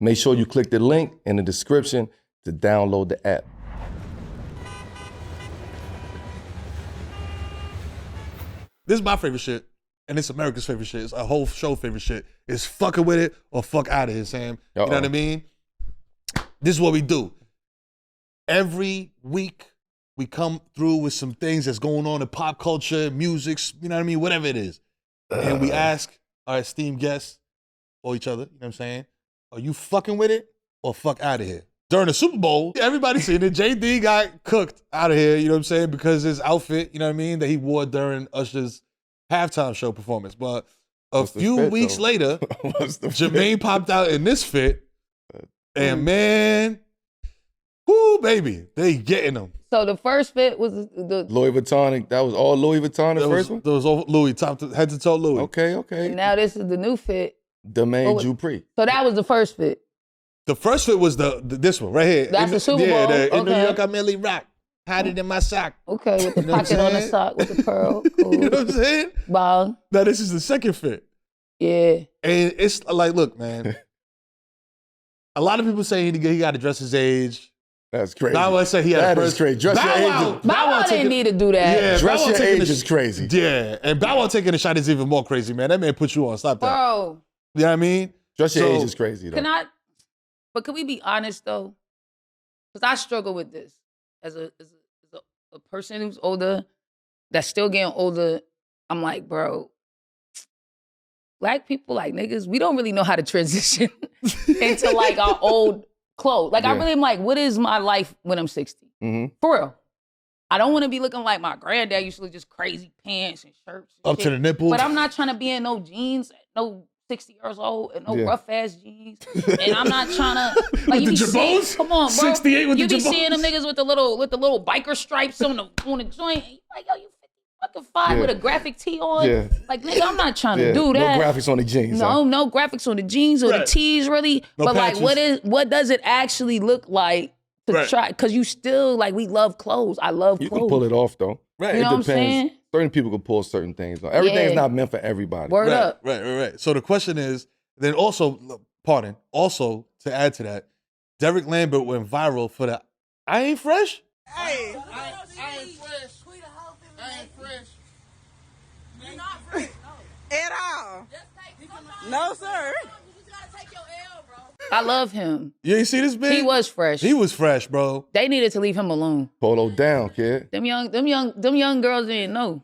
Make sure you click the link in the description to download the app. This is my favorite shit, and it's America's favorite shit. It's a whole show favorite shit. It's fucking with it or fuck out of here, Sam. You know what I mean? This is what we do. Every week, we come through with some things that's going on in pop culture, music, you know what I mean? Whatever it is. And we ask our esteemed guests or each other, you know what I'm saying? Are you fucking with it or fuck out of here? During the Super Bowl, everybody seen it. JD got cooked out of here, you know what I'm saying? Because his outfit, you know what I mean, that he wore during Usher's halftime show performance. But A few weeks later, Jermaine popped out in this fit, and man, whoo, baby, they getting them. So the first fit was the Louis Vuitton. That was all Louis Vuitton. The first one. That was all Louis, head to toe Louis. Okay. And now this is the new fit. Domaine Jrue. So that was the first fit. The first fit was this one right here. That's the Super Bowl. In New York, I merely rock. Had it in my sock. Okay, with the pocket on the sock with the pearl. Cool. You know what I'm saying? Bong. Now this is the second fit. Yeah. And it's like, look, man. A lot of people say he got to dress his age. That's crazy. Now I say he had that is crazy. Dress your age. Bow Wow didn't need to do that. Yeah, dress your age is crazy. Yeah, and Bow Wow taking a shot is even more crazy, man. That man put you on. Stop that. Bro. You know what I mean? Dress your age is crazy, though. But can we be honest, though? Because I struggle with this. As a person who's older, that's still getting older, I'm like, bro, Black people, like niggas, we don't really know how to transition into like our old clothes. Like I really am like, what is my life when I'm 60? Mm-hmm. For real. I don't want to be looking like my granddad used to look, just crazy pants and shirts. And up to the nipples. But I'm not trying to be in no jeans, no 60 years old, and no rough ass jeans. And I'm not trying to like you be seeing, come on, bro. 68 with you the be seeing them niggas with the little biker stripes on the joint. You like, yo, you fucking fine with a graphic tee on. Yeah. Like, nigga, I'm not trying to do that. No graphics on the jeans. No graphics on the jeans or the tees, really. No but patches. like, what does it actually look like to try? Because you still like, we love clothes. I love clothes. You can pull it off though. Right. You know It what I'm depends. saying? Certain people can pull certain things off. Everything's not meant for everybody. Word up. Right. So the question is, then also, also to add to that, Derek Lambert went viral for the I ain't fresh? Hey, I ain't fresh. I ain't fresh. You're not fresh. At all. No, sir. You just gotta take your L, bro. I love him. You ain't see this man? He was fresh. He was fresh, bro. They needed to leave him alone. Polo down, kid. Them young girls didn't know.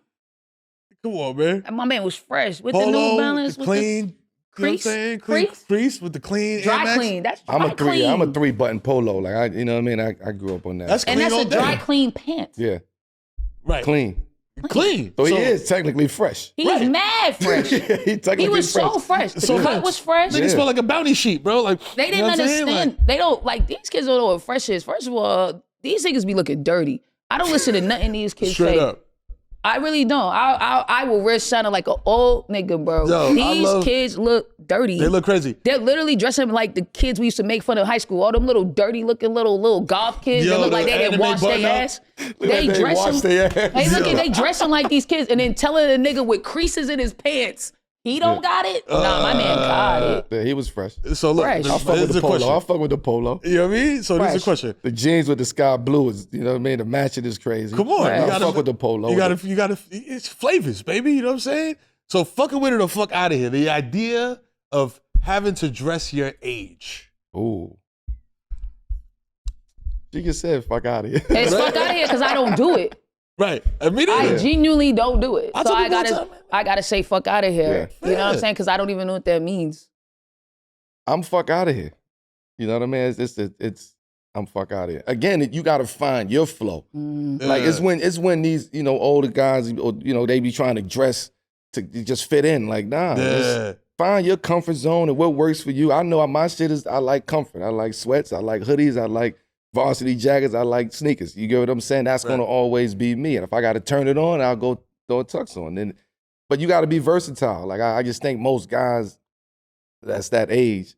Come on, man. And my man was fresh with Polo, the New Balance, the with clean, the you know what I'm crease, saying? Clean crease with the clean dry Air Max. clean. That's dry clean. I'm a 3-button polo. Like you know what I mean? I grew up on that. That's clean and that's all a dry day. clean pants. yeah. Right. Clean. Clean. So he is technically fresh. He's mad fresh. he technically He was so fresh. The cut was fresh. Nigga smell like a bounty sheet, bro. Like They you didn't know what I'm saying? understand. Like, They don't like these kids don't know what fresh is. First of all, these niggas be looking dirty. I don't listen to nothing these kids straight say. up. I really don't. I will risk sounding like an old nigga, bro. Yo, These kids look dirty. They look crazy. They're literally dressing like the kids we used to make fun of in high school. All them little dirty looking little golf kids Yo, that look the like they didn't anime wash their button-up. ass. They wash their ass. They dressing like these kids and then telling a nigga with creases in his pants, he don't got it? Nah, my man got it. Yeah, he was fresh. So look, Fresh. I fuck with the polo. I fuck with the polo. You know what I mean? So this is a question. The jeans with the sky blue is, you know what I mean? The matching is crazy. Come on, Right. I fuck with the polo. You gotta. It's flavors, baby. You know what I'm saying? So fucking with it or fuck out of here. The idea of having to dress your age. Ooh. She just said fuck out of here. It's fuck out of here because I don't do it. Right. Immediately. I genuinely don't do it. I So told I people all the gotta time, man. I gotta say fuck out of here. Yeah. You know what I'm Yeah. saying? Because I don't even know what that means. I'm fuck out of here. You know what I mean? It's I'm fuck out of here. Again, you gotta find your flow. Like it's when these, you know, older guys, you know, they be trying to dress to just fit in. Like, nah. Yeah. Find your comfort zone and what works for you. I know my shit is I like comfort. I like sweats, I like hoodies, I like varsity jackets, I like sneakers. You get what I'm saying? That's gonna always be me. And if I gotta turn it on, I'll go throw a tux on. But you gotta be versatile. Like I just think most guys that's that age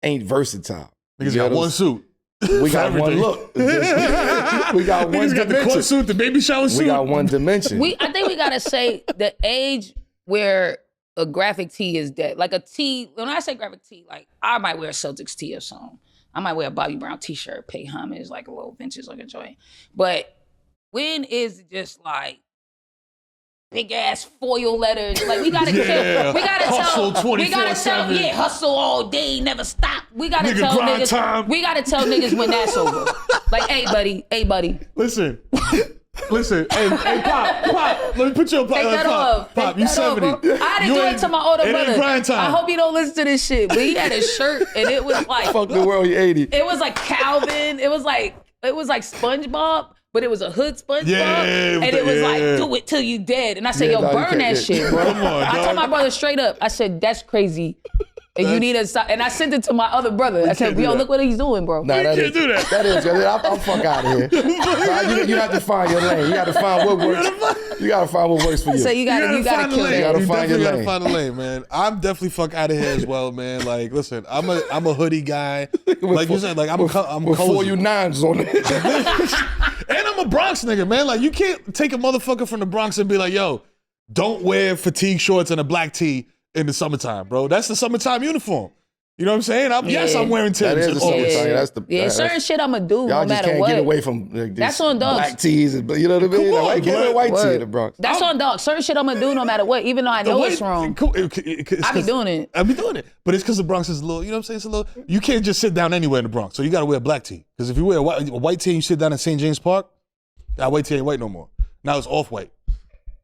ain't versatile. Niggas got one suit. We got one Everything. look. We got one Niggas got the dimension. court suit, the baby shower suit. We got one dimension. I think we gotta say the age where a graphic tee is dead. Like a tee, when I say graphic tee, like I might wear a Celtics tee or something. I might wear a Bobby Brown t-shirt, pay homage, like a little vintage looking joint. But when is it just like big ass foil letters? Like we gotta Yeah. we gotta Hustle tell, we gotta tell, 24/7. hustle all day, never stop. We gotta Nigga tell grind niggas, time. we gotta tell niggas when that's over. Like, hey buddy. Listen. Hey, Pop, let me put you on Pop. Take that off. Pop, Take you that off, 70. bro. I had to do it to my older it brother. ain't grind time. I hope you don't listen to this shit. But he had a shirt and it was like Fuck the world, you 80. it was like Calvin. It was like SpongeBob, but it was a hood SpongeBob, Yeah, and it was like, yeah. do it till you dead. And I said, Yeah, yo, no, you burn can't- that shit, bro. Come on, I dog. told my brother straight up. I said, that's crazy. And you need to, and I sent it to my other brother. I said, can't do yo, that. look what he's doing, bro. Nah, that can't is, do that. That is, I'm fuck out of here. You have to find your lane. You got to find what works. You got to find what works for you. So you gotta find the kill lane. that. gotta You find your definitely gotta lane. find a lane, man. I'm definitely fuck out of here as well, man. Like, listen, I'm a hoodie guy. Like you said, like I'm with cozy. 4U9s on it. And I'm a Bronx nigga, man. Like, you can't take a motherfucker from the Bronx and be like, yo, don't wear fatigue shorts and a black tee in the summertime, bro. That's the summertime uniform. You know what I'm saying? Yes, I'm wearing Timbs. That is and the all summertime. this. Yeah, that's the- Yeah, that's- certain shit I'ma do Y'all no just matter can't what. get away from like, these That's on dogs. black tees. You know what I mean? Come on, Like, give me a white tee Word. in the Bronx. That's on dog. Certain shit I'ma do no matter what, even though I know it's wrong. I be doing it. I be doing it. But it's because the Bronx is a little, you know what I'm saying? It's a little, you can't just sit down anywhere in the Bronx. So you got to wear a black tee. Because if you wear a white tee and you sit down in St. James Park, that white tee ain't white no more. Now it's off-white.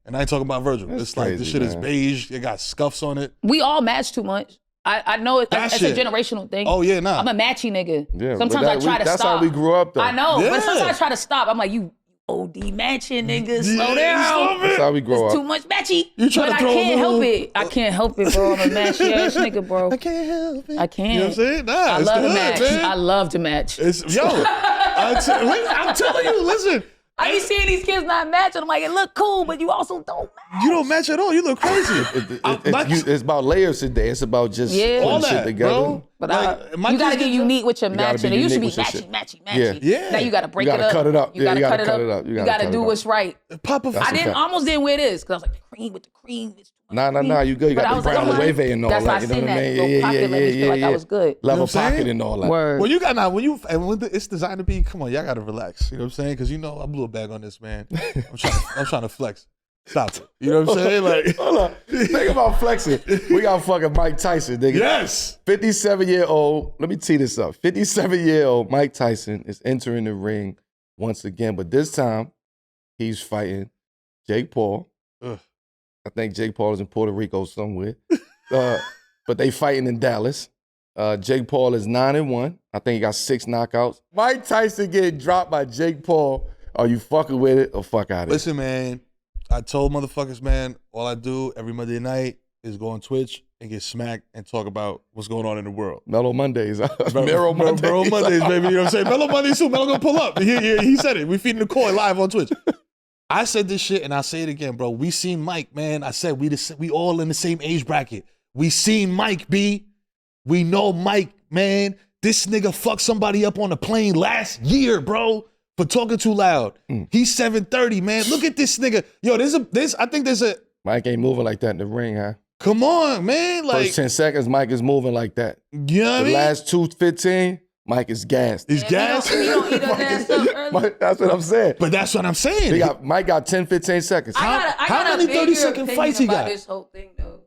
And I ain't talking about Virgil. That's it's like, this crazy, shit is man. beige. It got scuffs on it. We all match too much. I know it's That a shit. generational thing. Oh, yeah, nah. I'm a matchy nigga. Yeah, but sometimes I try to that's stop. how we grew up, though. I know, Yeah. but sometimes I try to stop. I'm like, you OD matching niggas, slow Yeah, stop down. it. That's how we grow It's up. too much matchy. You trying but to I throw a can't help little- it. I can't help it, bro. I'm a matchy ass nigga, bro. I can't help it. I can't. You know what I'm saying? Nah, I it's love the to hood, match. man. I love to match. I'm telling you, listen. I be seeing these kids not matching. I'm like, it look cool, but you also don't match. You don't match at all. You look crazy. It's about layers today. It's about just Yeah. all putting shit that, together. bro. But Like, my you gotta kids get unique with your You gotta matching. be It used to be unique with matchy, your matchy. Yeah. Now you gotta break You gotta it up. cut it up. You Yeah, gotta you cut gotta it cut up. it up. You You gotta gotta cut it do up. what's right. Papa, I a didn't fact. almost didn't wear this because I was like, the cream with the cream. It's too much cream. Nah, you good. You But I got the was like, brown I'm like, wave and all that's why that. I You know seen what I that mean? little pocket let me feel like I was good. Level You know what I'm pocket saying? and all that. Word. Well, you got now when it's designed to be. Come on, y'all gotta relax. You know what I'm saying? Because you know I blew a bag on this, man. I'm trying to flex. Stop it. You know what I'm saying? Like, Hold on. Think about flexing. We got fucking Mike Tyson, nigga. yes. 57-year-old. Let me tee this up. 57-year-old Mike Tyson is entering the ring once again, but this time he's fighting Jake Paul. Ugh. I think Jake Paul is in Puerto Rico somewhere. But they fighting in Dallas. Jake Paul is 9-1. I think he got 6 knockouts. Mike Tyson getting dropped by Jake Paul. Are you fucking with it or fuck out of it? Listen, man. I told motherfuckers, man, all I do every Monday night is go on Twitch and get smacked and talk about what's going on in the world. Melo Mondays. Mero Mondays. Mero Mondays, baby. You know what I'm saying? Melo Mondays too. Melo gonna pull up. He said it. We feeding the coin live on Twitch. I said this shit and I'll say it again, bro. We seen Mike, man. I said we all in the same age bracket. We seen Mike, B. We know Mike, man. This nigga fucked somebody up on a plane last year, bro, for talking too loud. He's 730, man. Look at this nigga. Yo, I think there's a, Mike ain't moving like that in the ring, huh? come on, man. Like, First 10 seconds, Mike is moving like that. you know what I The mean? last 2:15, Mike is gassed. He's gassed. He don't eat his ass up early. Mike, that's what I'm saying. But that's what I'm saying. Mike got 10, 15 seconds. I how got many a bigger 30-second opinion fights he about got? this whole thing, though.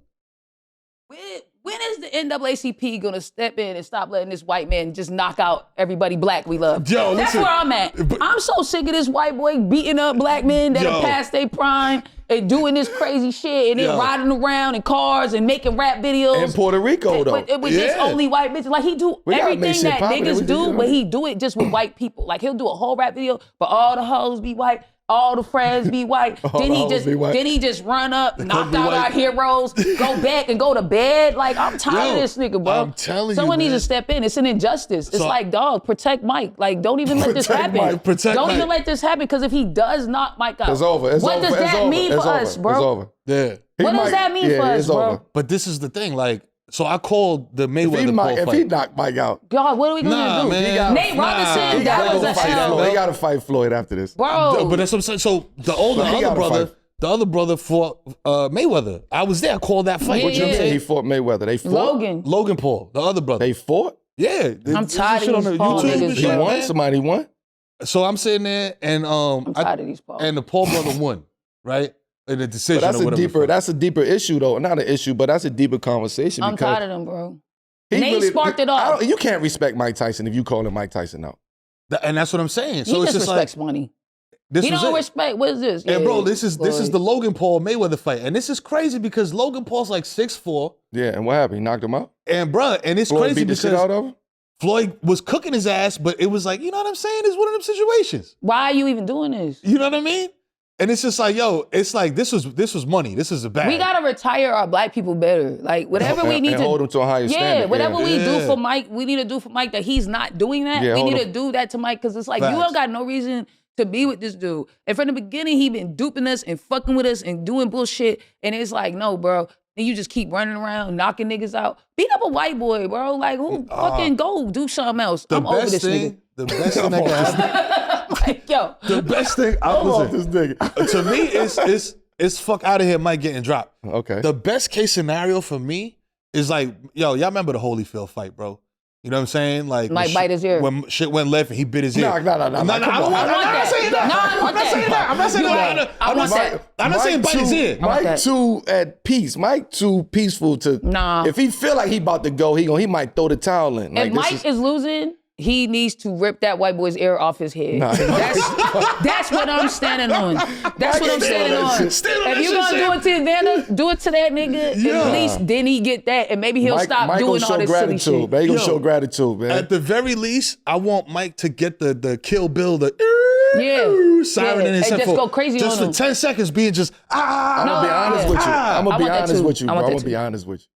When is the NAACP gonna step in and stop letting this white man just knock out everybody black we love? Yo, That's listen, where I'm at. I'm so sick of this white boy beating up black men that Yo. are past their prime and doing this crazy shit and then Yo. riding around in cars and making rap videos. In Puerto Rico, though. With just Yeah. only white bitches. Like, he do We gotta make everything shit that popular. niggas We do, just- but he do it just with white people. Like, he'll do a whole rap video, but all the hoes be white, all the friends be white. All then the he hoes just be white. then he just run up, knock be out white. our heroes, go back and go to bed. Like, I'm tired of Yo, this nigga, bro. I'm telling you, Someone needs man. to step in. It's an injustice. It's So- like, dog, protect Mike. Like, don't even let this Protect happen. Mike, protect don't Mike. even let this happen, because if he does knock Mike out, It's over. It's what over. does It's that over. mean It's for over. us, bro? It's over. Yeah. What does that mean for us, it's bro? over. But this is the thing, like, so I called the If Mayweather he, Paul if he fight. knocked Mike out, God, what are we gonna Nah, do? man. Nate Robinson, he that gotta was go a fight L. Floyd. He gotta fight Floyd after this. Bro. But that's what I'm saying. So the He other gotta brother, fight. the other brother fought Mayweather. I was there. I called that fight. Yeah, What you yeah. say? He fought Mayweather. They fought. Logan. Logan Paul, the other brother. They fought. Yeah. I'm tired of shit on these the Paul YouTube niggas, and He shit, bro. won. man. Somebody won. So I'm sitting there, and I'm tired of these Paul. and the Paul brother won, right? In the decision. But that's or a whatever the deeper. fuck. That's a deeper issue, though. Not an issue, but that's a deeper conversation. I'm because tired of them, bro. he Nate sparked it off. You can't respect Mike Tyson if you call him Mike Tyson out. And that's what I'm saying. He So it's just just like respects money. this He was don't it. respect. What is this? And Yeah, bro, this is Floyd. the Logan Paul Mayweather fight, and this is crazy because Logan Paul's like 6'4", Yeah, and what happened? He knocked him out. and bro, and it's Floyd crazy beat the because shit out of him. Floyd was cooking his ass, but it was like, you know what I'm saying? It's one of them situations. Why are you even doing this? You know what I mean? And it's just like, yo, it's like this was money. This is a bag. We gotta retire our black people better. Like whatever we need and to hold them to a higher standard. Yeah, whatever we do for Mike, we need to do for Mike that he's not doing that. Yeah, we hold need him. to do that to Mike because it's like Facts. you don't got no reason to be with this dude. And from the beginning, he been duping us and fucking with us and doing bullshit. And it's like, no, bro. And you just keep running around, knocking niggas out. Beat up a white boy, bro. Like, who fucking go do something else? I'm over this nigga. The best thing that can happen. Like, yo. The best thing, I'm off this nigga. to me, is fuck out of here, Mike getting dropped. Okay. The best case scenario for me is like, yo, y'all remember the Holyfield fight, bro? You know what I'm saying? Like Mike bite his ear. When shit went left and he bit his ear. No. I'm not saying that. I'm not saying that. I'm not saying bite his ear. Mike too at peace. Mike too peaceful to. Nah. If he feel like he about to go, he might throw the towel in. Like, If Mike is losing, he needs to rip that white boy's ear off his head. Nah. That's what I'm standing on. That's what I'm standing on. Stand on If that you shit, gonna do it to Vanna, do it to that nigga. Yeah. At least then he get that, and maybe he'll stop Mike doing gonna all show this silly gratitude, shit. man. He gonna Yo. show gratitude, man. At the very least, I want Mike to get the Kill Bill, the Yeah. siren Yeah. in his And just headphone. go crazy just on for him. 10 seconds being just, I'm gonna be honest with you. I'm gonna I be want that honest too. with you, I bro. want I'm that gonna be too. honest with you.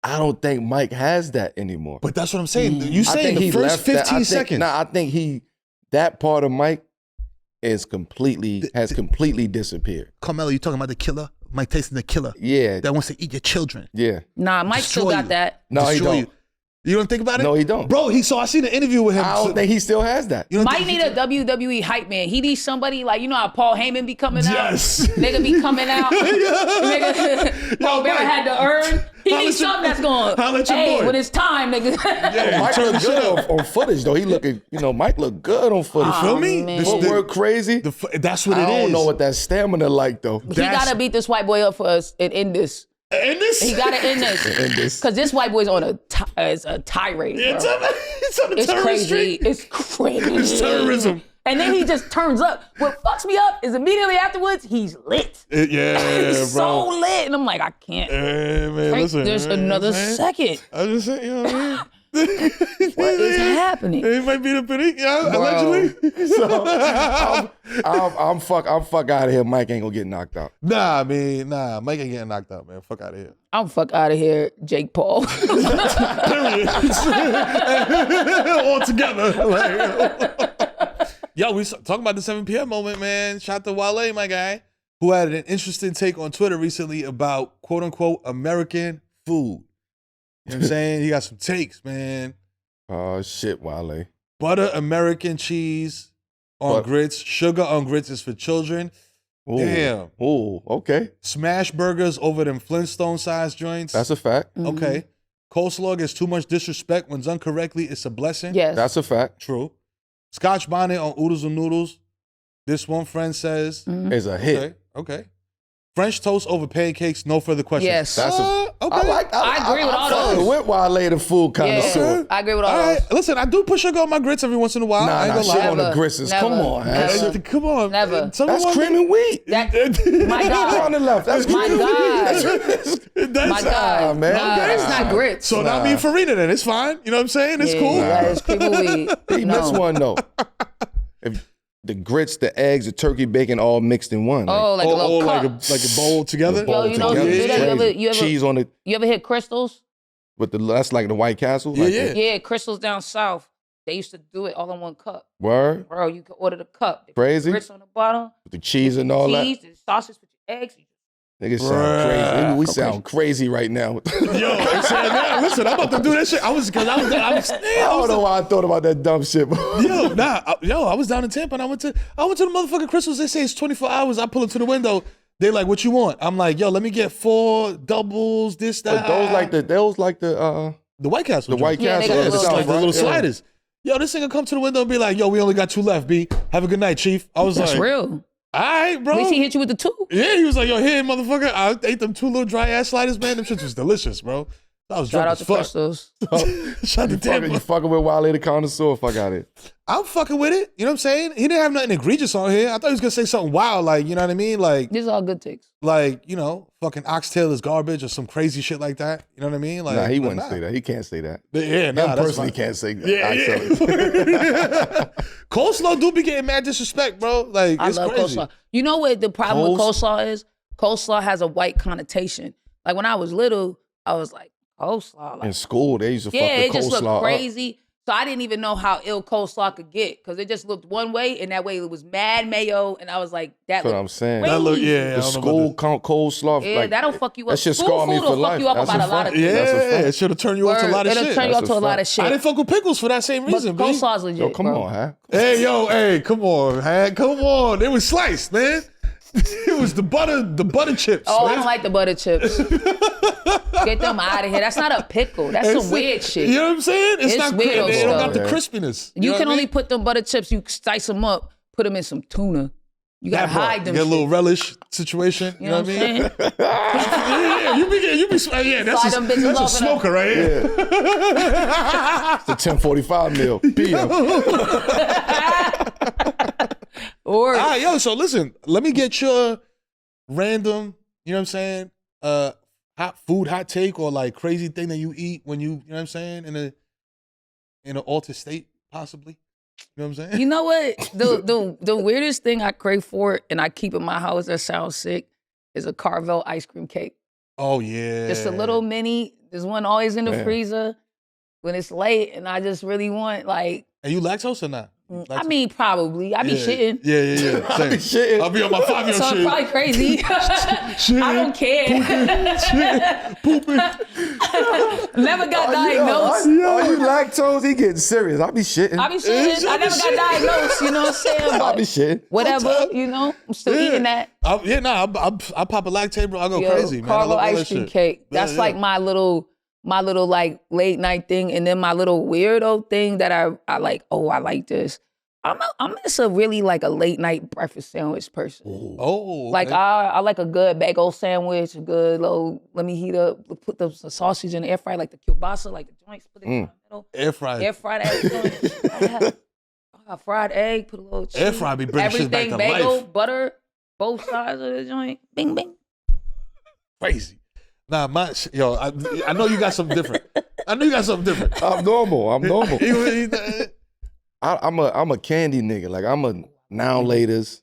I don't think Mike has that anymore. But that's what I'm saying. You I saying think the he first left that. 15 seconds. Nah, I think that part of Mike has completely disappeared. Carmelo, you talking about the killer? Mike Tyson, the killer Yeah, that wants to eat your children. yeah. Nah, Mike still Destroy got you. that. No, he Destroy don't. you. You don't think about it? No, he don't. Bro, so I seen an interview with him. I don't think he still has that. You don't Mike think need a WWE hype man. He needs somebody like, you know how Paul Heyman be coming Yes. out? Nigga be coming out. Nigga, Paul Bearer had to earn. He Holla needs at your- something that's going, holla at your hey, boy. when it's time, nigga. Yeah, Mike turn look the shit good up. on footage though. He looking, Mike look good on footage. Feel me? man. Footwork crazy. That's what it is. I don't know what that stamina like though. He gotta beat this white boy up for us and end this. And this? He gotta end this. End this. Cause this white boy's on a tirade, bro. It's on the It's terrorist crazy. street. It's crazy. It's terrorism. And then he just turns up. What fucks me up is immediately afterwards, he's lit. Yeah, He's bro. so lit. And I'm like, I can't. Hey, man, Like, listen. there's man, another you know what I'm saying? second. I just saying, you know what I mean? What is happening? He might be the penny, allegedly. So I'm fuck out of here. Mike ain't gonna get knocked out. Nah, Mike ain't getting knocked out, man. Fuck out of here. I'm fuck out of here, Jake Paul. Period. All together. Like, yo, we talking about the 7 p.m. moment, man. Shout out to Wale, my guy, who had an interesting take on Twitter recently about quote unquote American food. You know what I'm saying? He got some takes, man. Oh shit, Wale. Butter American cheese on grits. Sugar on grits is for children. Ooh. Damn. Ooh, okay. Smash burgers over them Flintstone-sized joints. That's a fact. Okay. Coleslaw gets too much disrespect. When done correctly, it's a blessing. Yes. That's a fact. True. Scotch bonnet on oodles and noodles. This one friend says. It's a hit. Okay. French toast over pancakes, no further questions. Yes. That's okay. I agree with all fucking those. with Wale the food connoisseur. Yeah, I agree with all All those. right. Listen, I do put sugar on my grits every once in a while. I ain't Nah, gonna shit lie. on the Never. grits is, come Never. on. Never. Come on. Never. Tell me That's one cream thing. and wheat. My God. On the left. That's My cream and God. wheat. That's My God. man. Nah, Okay. it's not grits. So now me and Farina then. It's fine. You know what I'm saying? It's cool. Yeah, it's cream of weed. He missed one though. If the grits, the eggs, the turkey bacon all mixed in one. Oh, like a little like cup. a bowl together. bowl you know, together. you do that, Crazy. you ever- Cheese on it You ever hit Crystals? with that's like the White Castle. Yeah, like yeah. that. Yeah, Crystals down south. They used to do it all in one cup. Word, Bro, you could order the cup. They put Crazy. grits on the bottom. with the cheese and all cheese, the sausage with your eggs. that. Niggas sound Bruh. crazy. We sound crazy right now. Yo, I'm saying, man, listen, I'm about to do that shit. I don't know why I thought about that dumb shit. I was down in Tampa and I went to the motherfucking Crystals. They say it's 24 hours. I pull up to the window. They like, what you want? I'm like, yo, let me get 4 doubles, this, that. But those like the White Castle. White Yeah, they Castle. got the It's little- like the little Yeah. sliders. Yo, this nigga come to the window and be like, yo, we only got 2 left, B. Have a good night, Chief. I was That's like, real. all right, bro. At least he hit you with the 2. Yeah, he was like, yo, here, motherfucker. I ate them 2 little dry ass sliders, man. Them shits was delicious, bro. I was Shout drunk out as to fuck. Crystals. Shout out to You fucking with Wale the connoisseur, fuck out it. I'm fucking with it. You know what I'm saying? He didn't have nothing egregious on here. I thought he was gonna say something wild, like, you know what I mean? These are all good takes. Like, you know, fucking oxtail is garbage or some crazy shit like that. You know what I mean? Like, Nah, he wouldn't say that. He can't say that. Yeah, nah, Him that's personally fine. can't say that. Yeah. Coleslaw do be getting mad disrespect, bro. Like, I it's love crazy. coleslaw. You know what the problem with coleslaw is? Coleslaw has a white connotation. Like when I was little, I was like, coleslaw. Like, In school, they used to yeah, fuck the it just coleslaw looked up. crazy. So I didn't even know how ill coleslaw could get because it just looked one way, and that way it was mad mayo, and I was like, that That's what looked I'm saying. That look, crazy. yeah. I The don't know school about coleslaw, Yeah, like, that'll fuck you up. that shit School scarred me food for will fuck life. you up That's about a lot fact. of that. things. That's a Yeah, fact. it should have turned you off to a lot of It'll shit. turn you off That's to a a lot fact. of shit. I didn't fuck with pickles for that same But reason, B. coleslaw's legit. Yo, come bro. on, huh? Hey, yo, hey, come on, Hank, come on. They was sliced, man. It was the butter chips. Oh, man. I don't like the butter chips. Get them out of here. That's not a pickle. That's some weird shit. You know what I'm saying? It's not weirdo They don't got stuff. the crispiness. You know can what I only mean? put them butter chips, you slice them up, put them in some tuna. You gotta That part. hide them. Get a shit. little relish situation. You know what I mean? saying? Yeah, you be, yeah, that's Slide them bitches that's a off in a- smoker right here. It's the 10:45 meal. PM. Or All right, yo, so listen, let me get your random, you know what I'm saying, hot take or like crazy thing that you eat when you know what I'm saying, in an altered state, possibly. You know what I'm saying? you know what? The weirdest thing I crave for and I keep in my house that sounds sick is a Carvel ice cream cake. Oh, yeah. Just a little mini. There's one always in the Yeah. freezer when it's late and I just really want like And you lactose or not? I mean probably. I be shitting. Yeah. I be Same. shitting. I'll be on my 5-year So I'm shit. probably crazy. I don't care. Pooping. Never got Are diagnosed. you lactose? He getting serious. I be shitting. I be shitting. I never got diagnosed, you know what I'm saying? I But be shitting. whatever, Sometimes. you know, I'm still eating that. I pop a lactate, bro. I go Yo, crazy, man. I Carvel love all that ice cream shit. cake. Yeah, That's yeah. like my little like late night thing. And then my little weirdo thing that I like, oh, I like this. I'm just a really like a late night breakfast sandwich person. Oh, okay. Like I like a good bagel sandwich, a good little, let me heat up, put the sausage in the air fryer, like the kielbasa, like the joints, put it in the middle. air fry. Air fried egg. I got fried egg, put a little cheese. Air fry be bringing shit back everything to bagel, life. butter, both sides of the joint. Bing, bing. Crazy. Nah, I know you got something different. I'm normal. I'm normal. You- I'm a candy nigga. Like I'm a now laters.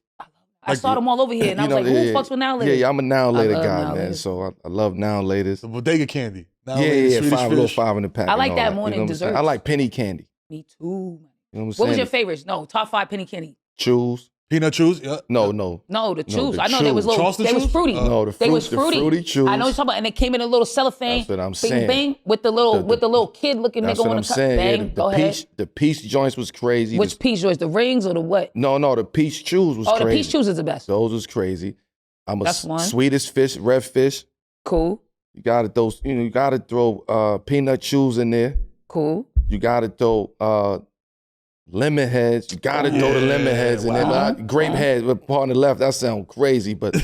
I saw them all over here, and I was like, who fucks with now later? Yeah, I'm a now later love guy, now man. later. So I love now laters. The bodega candy. Now Yeah, Swedish little fish. 5 in the pack. I and like all that you morning know what I'm saying? desserts. I like penny candy. Me too. You know what I'm What saying? was your favorites? No, top 5 penny candy. Chews? Peanut chews. Yeah. No. No, the No, chews. the I know they was chews. little. Charleston They was chews? fruity. No, the They was fruit- the fruity. fruity chews. I know what you're talking about, and it came in a little cellophane. That's what I'm bing, saying. bing, with the little kid looking That's nigga what on I'm the cup. saying. Bang, Yeah, go ahead. the peach joints was crazy. Which peach joints? The rings or the what? No, the peach chews was Oh, crazy. the peach chews is the best. Those was crazy. I'm a That's one. sweetest fish, red fish. Cool, You gotta throw peanut chews in there. cool. You gotta throw lemon heads. You gotta throw the lemon heads in there. Grape heads, but part on the left. That sounds crazy, but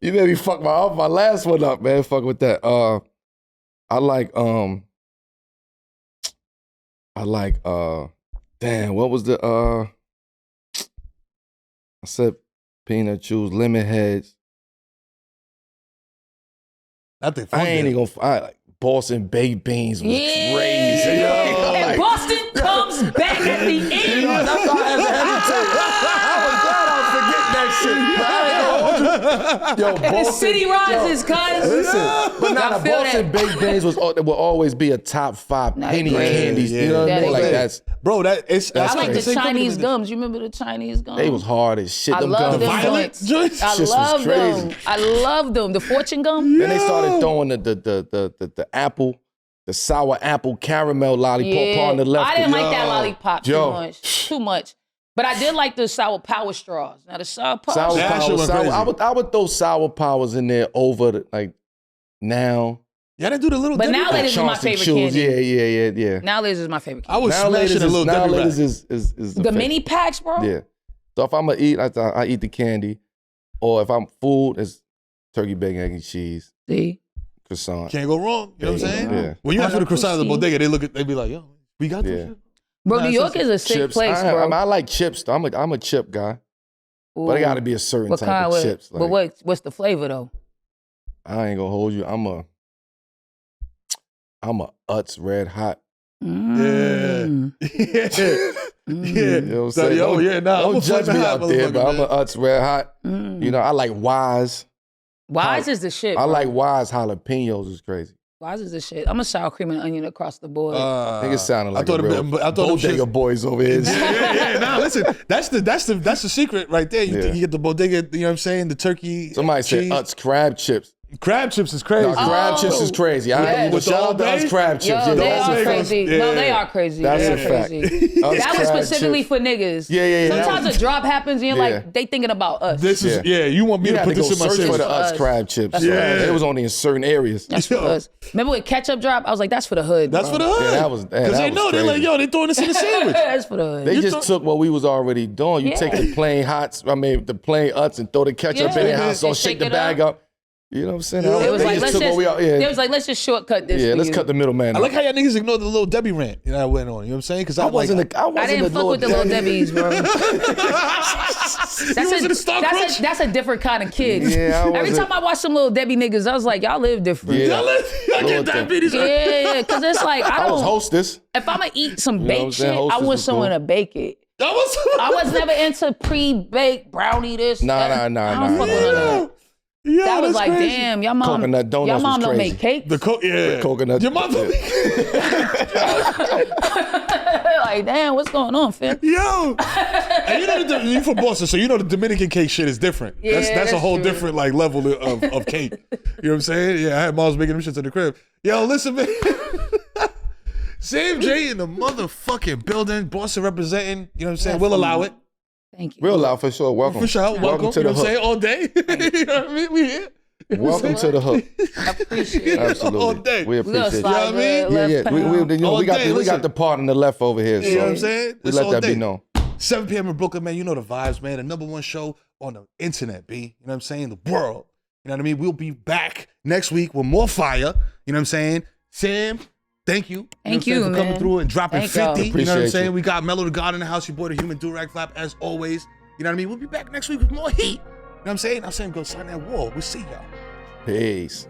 you made me fuck my last one up, man. Fuck with that. I like damn, what was the I said peanut chews, lemon heads. I think I ain't even gonna like Boston baked beans was Yeah. crazy. Yo. And Like, Boston comes back at the end. that's why I had to hesitate. I was glad I was forgetting that shit. But I ain't gonna hold you. Yo, The Boston, city rises, cuz. Listen, but now I the feel Boston that. baked beans will always be a top 5 Nah, penny they great. candies. Yeah, You know what yeah. I mean? They Like great. that's Bro, That's I like the crazy. Chinese gums. You remember the Chinese gums? they was hard as shit. I Them love gums. them Violet joints? I Shit was love crazy. them. I love them. The fortune gum. Then they started throwing the apple, the sour apple caramel lollipop on the left. I didn't like Yo. that lollipop too Yo. much. Too much. But I did like the sour power straws. Now the sour power Sour That shit power, went sour. crazy. I would throw sour powers in there over like now. Y'all didn't do the little But Debbie now Pack? that is my Charleston favorite Chews. candy. Yeah. Now Liz is my favorite I candy. was Now smashing a little Debbie Pack. is The favorite. mini packs, bro. Yeah. So if I'm gonna eat, I eat the candy, or if I'm food, it's turkey, bacon, egg, and cheese, See? croissant. Can't go wrong. You know what I'm saying? Yeah. When you ask for the Hola, croissant at the cuisine. bodega, they be like, yo, we got this Yeah. shit. Bro, Nah, New it's York just is a sick Chips. place, bro. I like chips though. I'm a chip guy, but it got to be a certain What type kind? of chips. But what's the flavor though? I ain't gonna hold you. I'm a Utz Red Hot. Mm. Yeah. You know what I'm So, saying? yo, yeah, nah, I'm don't a judge fucking me hot out there, but I'm motherfucker, a Utz Red Hot. Mm. You know, I like Wise. Wise is the shit. I bro. like Wise jalapenos. Is crazy. Wise is the shit. I'm a sour cream and onion across the board. Niggas sounding like I thought a real I thought bodega boys over here. yeah. Nah, listen, that's the secret right there. You Yeah. get the bodega, you know what I'm saying? The turkey. Somebody said cheese. Utz crab chips. Crab chips is crazy. No, crab chips is crazy. yes. But shout out to Utz crab chips. Yo, Yeah, they that's are a fact. crazy. Yeah. No, they are crazy. That's they a are fact. crazy. Utz That was crab specifically chips. for niggas. Yeah. that Sometimes was- a drop happens and you're Yeah. like, they thinking about us. This is Yeah. you want me You to had put to go this in my search for the system. Utz us. crab chips. That's for us. It was only in certain areas. That's for us. Remember when ketchup drop? I was like, that's for the hood. That's bro. for the hood. Yeah, that was- Because they was know they're like, crazy. yo, they throwing this in the sandwich. That's for the hood. They You just thought- took what we was already doing. You Yeah. take the plain the plain Utz and throw the ketchup Yeah. in it, hot And sauce, shake shake the it bag up. You know what I'm saying? Yeah. It was They like, just let's took what we just, all, yeah. it was like, let's just shortcut this. Yeah, for let's you. cut the middleman. I out. like how y'all niggas ignored the little Debbie rant. You know, I went on. You know what I'm saying? Because I wasn't I didn't fuck with the little Debbie's, bro. That's a different kind of kid. Yeah, I Every wasn't- time I watch some little Debbie niggas, I was like, y'all live different. Yeah. I get diabetes. Yeah, because it's like, I was hostess. if I'm gonna eat some know what I'm baked saying? shit, I Hostess want was someone cool. to bake it. I I was never into pre-baked brownie this. Nah, that. nah, I nah, don't fuck nah. with none of that. Yeah, That was that's like, crazy. damn, your mom, Coconut donuts your mom was don't crazy. make cakes. The coconut. Your mom don't Like, damn, what's going on, fam? Yo, and you know you from Boston, so you know the Dominican cake shit is different. Yeah, that's a that's whole true. different like level of cake. You know what I'm saying? Yeah, I had moms making them shits in the crib. Yo, listen, man. Sam J in the motherfucking building, Boston representing. You know what I'm saying? We'll allow it Thank you. Real loud for sure. Welcome. for sure. Welcome. to You know the what I'm saying? hook. All day. You know what I mean? We here. Welcome to the hook. I appreciate it. Absolutely. All day. We We gonna appreciate slide you. know what I mean? the Yeah, left yeah. We pound. got All day, we listen. got the part on the left over here. You know what I'm So saying? we It's let all that day. be known. 7 p.m. in Brooklyn, man. You know the vibes, man. The #1 show on the internet, B. You know what I'm saying? The world. You know what I mean? We'll be back next week with more fire. You know what I'm saying? Sam, thank you. Thank you, know what I'm saying, you, for coming man. through and dropping Thank 50. y'all. You know what I'm Appreciate saying? you. We got Melo the God in the house, your boy, the human do-rag flap, as always. You know what I mean? We'll be back next week with more heat. You know what I'm saying? I'm saying go sign that wall. We'll see y'all. Peace.